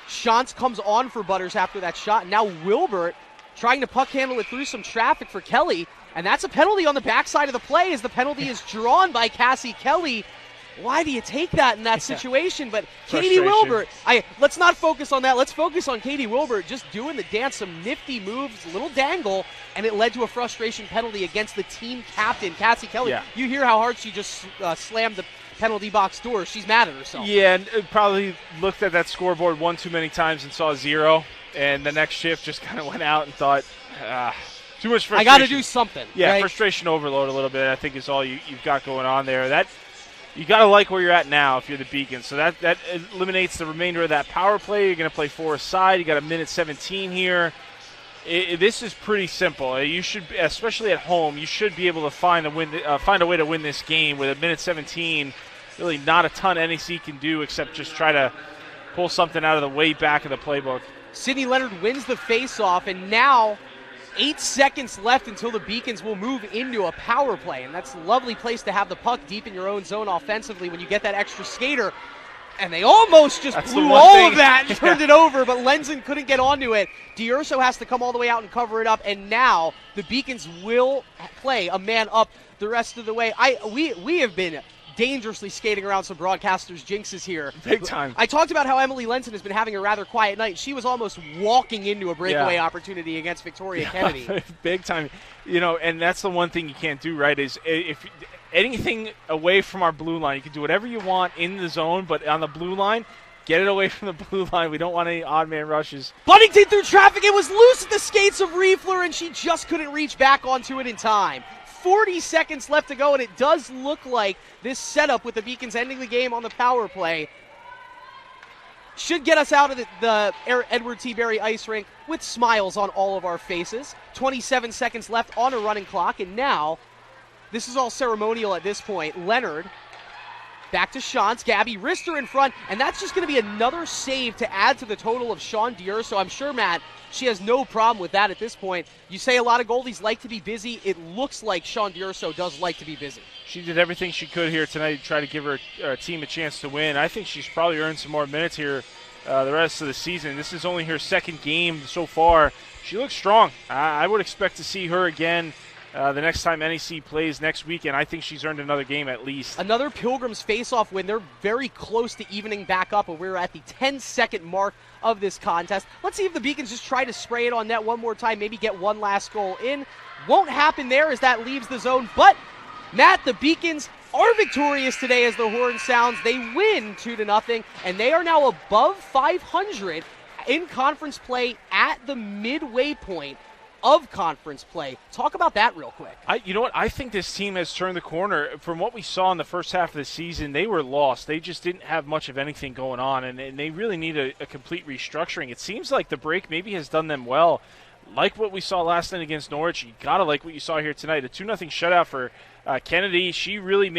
[SPEAKER 1] Shantz comes on for Butters after that shot. Now Wilbert trying to puck handle it through some traffic for Kelly. And that's a penalty on the backside of the play as the penalty is drawn by Cassie Kelly. Why do you take that in that situation? But Katie Wilbert, let's not focus on that. Let's focus on Katie Wilbert just doing the dance, some nifty moves, a little dangle, and it led to a frustration penalty against the team captain, Cassie Kelly.
[SPEAKER 2] Yeah.
[SPEAKER 1] You hear how hard she just slammed the penalty box door. She's mad at herself.
[SPEAKER 2] Yeah, and probably looked at that scoreboard one too many times and saw 0, and the next shift just kind of went out and thought, too much frustration.
[SPEAKER 1] I got to do something.
[SPEAKER 2] Yeah,
[SPEAKER 1] right?
[SPEAKER 2] Frustration overload a little bit, I think, is all you've got going on there. That you got to like where you're at now if you're the Beacons. So that eliminates the remainder of that power play. You're going to play 4 aside. You got a minute 17 here. This is pretty simple. You should, especially at home, you should be able to find a way to win this game with a minute 17. Really not a ton NEC can do except just try to pull something out of the way back of the playbook.
[SPEAKER 1] Sydney Leonard wins the faceoff, and now 8 seconds left until the Beacons will move into a power play. And that's a lovely place to have the puck deep in your own zone offensively when you get that extra skater. And they almost just blew all of that and turned it over, but Lenzen couldn't get onto it. D'Urso has to come all the way out and cover it up, and now the Beacons will play a man up the rest of the way. We have been dangerously skating around some broadcasters' jinxes here.
[SPEAKER 2] Big time.
[SPEAKER 1] I talked about how Emily Lenson has been having a rather quiet night. She was almost walking into a breakaway opportunity against Victoria Kennedy.
[SPEAKER 2] Big time. And that's the one thing you can't do, right, is if anything away from our blue line, you can do whatever you want in the zone, but on the blue line, get it away from the blue line. We don't want any odd man rushes.
[SPEAKER 1] Buddington through traffic. It was loose at the skates of Riefler, and she just couldn't reach back onto it in time. 40 seconds left to go, and it does look like this setup with the Beacons ending the game on the power play should get us out of the Edward T. Berry ice rink with smiles on all of our faces. 27 seconds left on a running clock, and now this is all ceremonial at this point. Leonard back to Shantz, Gabby Rister in front, and that's just going to be another save to add to the total of Sean D'Urso. I'm sure, Matt, she has no problem with that at this point. You say a lot of goalies like to be busy. It looks like Sean D'Urso does like to be busy.
[SPEAKER 2] She did everything she could here tonight to try to give her team a chance to win. I think she's probably earned some more minutes here the rest of the season. This is only her second game so far. She looks strong. I would expect to see her again the next time NEC plays next weekend. I think she's earned another game at least.
[SPEAKER 1] Another Pilgrims face-off win. They're very close to evening back up, and we're at the 10-second mark of this contest. Let's see if the Beacons just try to spray it on net one more time, maybe get one last goal in. Won't happen there as that leaves the zone, but Matt, the Beacons are victorious today as the horn sounds. They win 2-0, and they are now above 500 in conference play at the midway point of conference play. Talk about that real quick.
[SPEAKER 2] You know what? I think this team has turned the corner. From what we saw in the first half of the season, they were lost. They just didn't have much of anything going on, and they really need a complete restructuring. It seems like the break maybe has done them well. Like what we saw last night against Norwich, you got to like what you saw here tonight. A 2-0 shutout for Kennedy. She really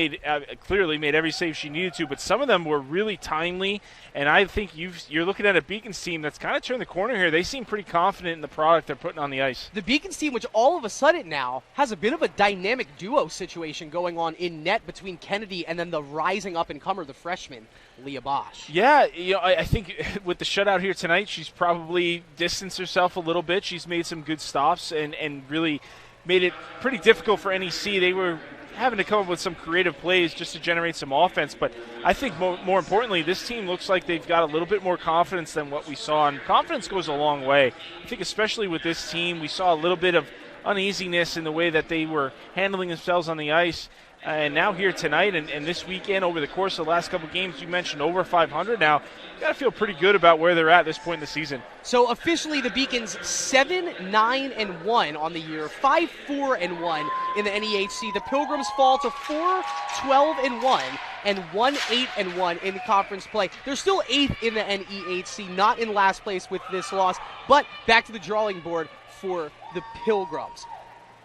[SPEAKER 2] clearly made every save she needed to, but some of them were really timely, and I think you're looking at a Beacons team that's kind of turned the corner here. They seem pretty confident in the product they're putting on the ice.
[SPEAKER 1] The Beacons team, which all of a sudden now has a bit of a dynamic duo situation going on in net between Kennedy and then the rising up-and-comer, the freshman, Leah Bosch.
[SPEAKER 2] Yeah, I think with the shutout here tonight, she's probably distanced herself a little bit. She's made some good stops and really made it pretty difficult for NEC. They were having to come up with some creative plays just to generate some offense. But I think more importantly, this team looks like they've got a little bit more confidence than what we saw, and confidence goes a long way. I think especially with this team, we saw a little bit of uneasiness in the way that they were handling themselves on the ice. And now here tonight and this weekend, over the course of the last couple games, you mentioned over 500 now. You got to feel pretty good about where they're at this point in the season.
[SPEAKER 1] So officially the Beacons 7-9-1 on the year, 5-4-1 in the NEHC. The Pilgrims fall to 4-12-1 and 1-8-1 in conference play. They're still 8th in the NEHC, not in last place with this loss, but back to the drawing board for the Pilgrims.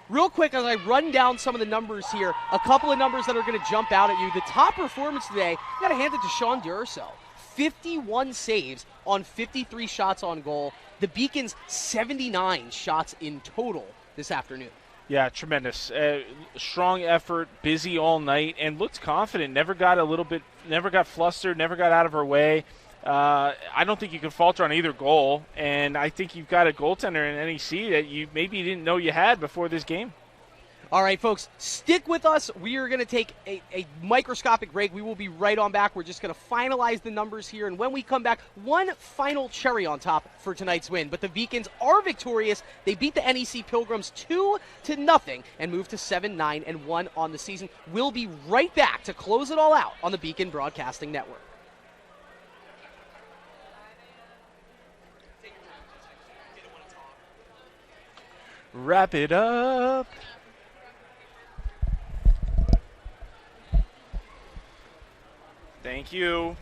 [SPEAKER 1] Real quick, as I run down some of the numbers here, a couple of numbers that are going to jump out at you. The top performance today, you got to hand it to Sean Durso. 51 saves on 53 shots on goal. The Beacons, 79 shots in total this afternoon.
[SPEAKER 2] Yeah, tremendous. Strong effort, busy all night, and looked confident. Never got flustered, never got out of her way. I don't think you can falter on either goal, and I think you've got a goaltender in NEC that you maybe didn't know you had before this game.
[SPEAKER 1] All right, folks, stick with us. We are going to take a microscopic break. We will be right on back. We're just going to finalize the numbers here, and when we come back, one final cherry on top for tonight's win. But the Beacons are victorious. They beat the NEC Pilgrims 2-0 and move to 7-9-1 on the season. We'll be right back to close it all out on the Beacon Broadcasting Network.
[SPEAKER 2] Wrap it up. Thank you.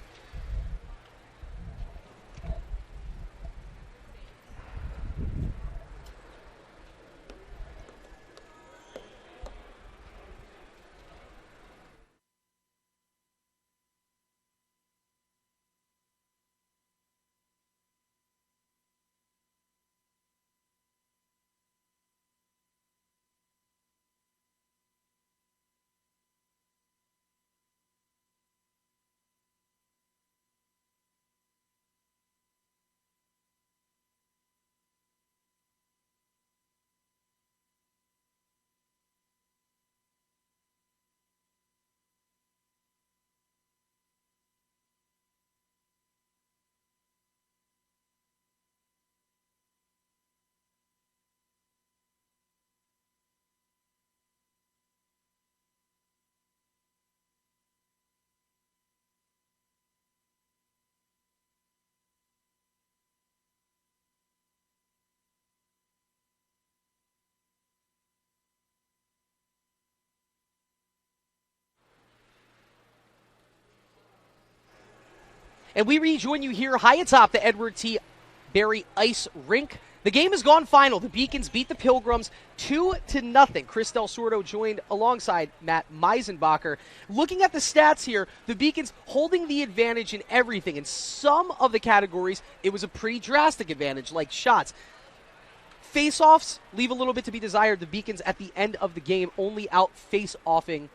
[SPEAKER 1] And we rejoin you here high atop the Edward T. Barry Ice Rink. The game has gone final. The Beacons beat the Pilgrims 2-0. Chris Del Sordo joined alongside Matt Meisenbacher. Looking at the stats here, the Beacons holding the advantage in everything. In some of the categories, it was a pretty drastic advantage, like shots. Face-offs leave a little bit to be desired. The Beacons at the end of the game only out face-offing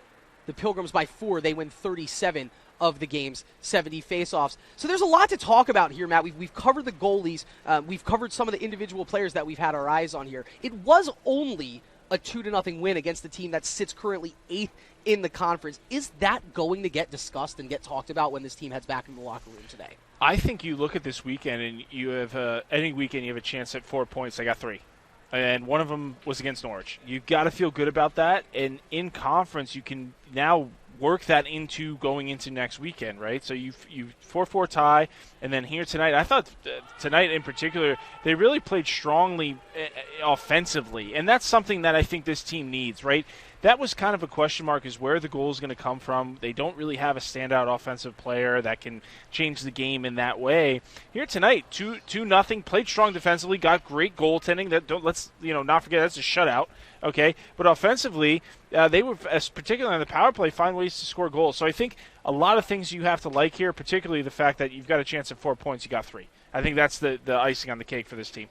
[SPEAKER 1] the Pilgrims by 4. They win 37 of the game's 70 face-offs. So there's a lot to talk about here, Matt. We've covered the goalies. We've covered some of the individual players that we've had our eyes on here. It was only a 2-0 win against the team that sits currently 8th in the conference. Is that going to get discussed and get talked about when this team heads back in the locker room today?
[SPEAKER 2] I think you look at this weekend, and you have any weekend you have a chance at 4 points. I got 3. And one of them was against Norwich. You've got to feel good about that. And in conference, you can now work that into going into next weekend, right? So you 4-4 tie, and then here tonight, I thought tonight in particular, they really played strongly offensively, and that's something that I think this team needs, right? That was kind of a question mark, is where the goal is going to come from. They don't really have a standout offensive player that can change the game in that way. Here tonight, 2-0, played strong defensively, got great goaltending. Let's not forget that's a shutout. Okay, but offensively, they were, particularly on the power play, find ways to score goals. So I think a lot of things you have to like here, particularly the fact that you've got a chance at 4 points, you got 3. I think that's the icing on the cake for this team.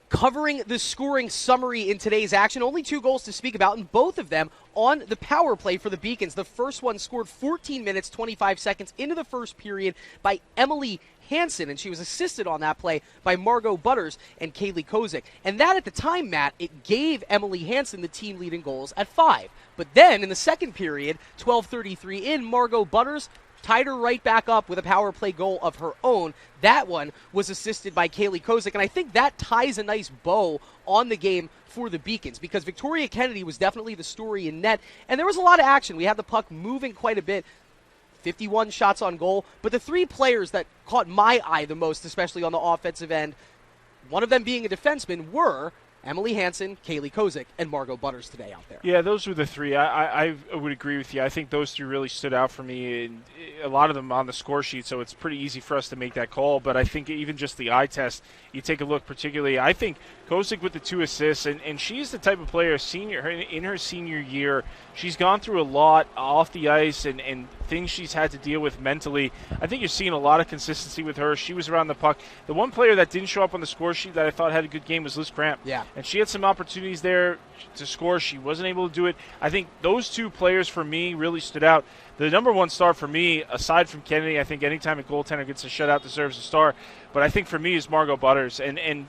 [SPEAKER 1] Covering the scoring summary in today's action, only 2 goals to speak about, and both of them on the power play for the Beacons. The first one scored 14 minutes, 25 seconds into the first period by Emily Hansen, and she was assisted on that play by Margot Butters and Kaylee Kozik. And that at the time, Matt, it gave Emily Hansen the team lead in goals at 5. But then in the second period, 12:33 in, Margot Butters tied her right back up with a power play goal of her own. That one was assisted by Kaylee Kozik, and I think that ties a nice bow on the game for the Beacons, because Victoria Kennedy was definitely the story in net, and there was a lot of action. We had the puck moving quite a bit, 51 shots on goal, but the 3 players that caught my eye the most, especially on the offensive end, one of them being a defenseman, were Emily Hansen, Kaylee Kozik, and Margot Butters today out there.
[SPEAKER 2] Yeah, those were the 3. I would agree with you. I think those 3 really stood out for me, and a lot of them on the score sheet, so it's pretty easy for us to make that call. But I think even just the eye test, you take a look particularly, I think Kozik with the 2 assists, and she's the type of player, in her senior year, she's gone through a lot off the ice and things she's had to deal with mentally. I think you're seeing a lot of consistency with her. She was around the puck. The one player that didn't show up on the score sheet that I thought had a good game was Liz Cramp.
[SPEAKER 1] Yeah.
[SPEAKER 2] And she had some opportunities there to score. She wasn't able to do it. I think those 2 players for me really stood out. The number 1 star for me, aside from Kennedy, I think anytime a goaltender gets a shutout deserves a star. But I think for me is Margot Butters. And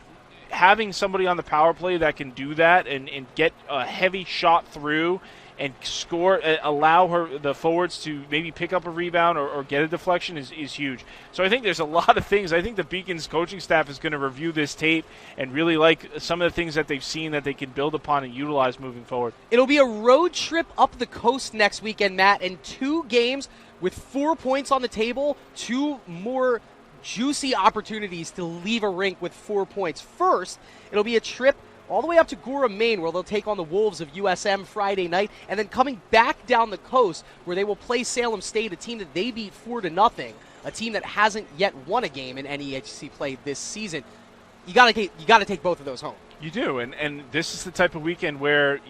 [SPEAKER 2] having somebody on the power play that can do that and get a heavy shot through and score, allow the forwards to maybe pick up a rebound or get a deflection is huge. So I think there's a lot of things. I think the Beacons coaching staff is going to review this tape and really like some of the things that they've seen that they can build upon and utilize moving forward.
[SPEAKER 1] It'll be a road trip up the coast next weekend, Matt, and 2 games with 4 points on the table, 2 more juicy opportunities to leave a rink with 4 points. First, it'll be a trip all the way up to Gorham, Maine, where they'll take on the Wolves of USM Friday night, and then coming back down the coast where they will play Salem State, a team that they beat 4-0, a team that hasn't yet won a game in NEHC play this season. You got to take both of those home.
[SPEAKER 2] You do, and this is the type of weekend where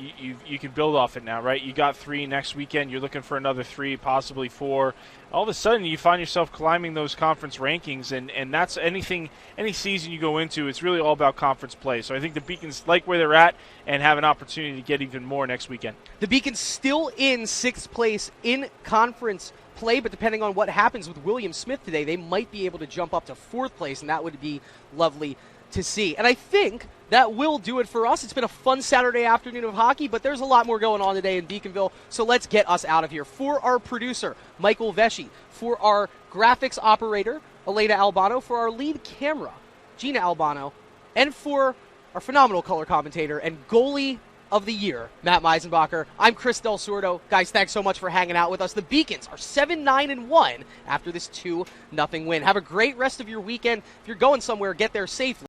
[SPEAKER 2] you can build off it now, right? You got 3 next weekend. You're looking for another 3, possibly 4. All of a sudden, you find yourself climbing those conference rankings, and that's any season you go into, it's really all about conference play. So I think the Beacons like where they're at and have an opportunity to get even more next weekend.
[SPEAKER 1] The Beacons still in 6th place in conference play, but depending on what happens with William Smith today, they might be able to jump up to 4th place, and that would be lovely to see. And I think that will do it for us. It's been a fun Saturday afternoon of hockey, but there's a lot more going on today in Beaconville, so let's get us out of here. For our producer, Michael Vesci, for our graphics operator, Elena Albano, for our lead camera, Gina Albano, and for our phenomenal color commentator and goalie of the year, Matt Meisenbacher, I'm Chris Del Sordo. Guys, thanks so much for hanging out with us. The Beacons are 7-9-1 after this 2-0 win. Have a great rest of your weekend. If you're going somewhere, get there safely.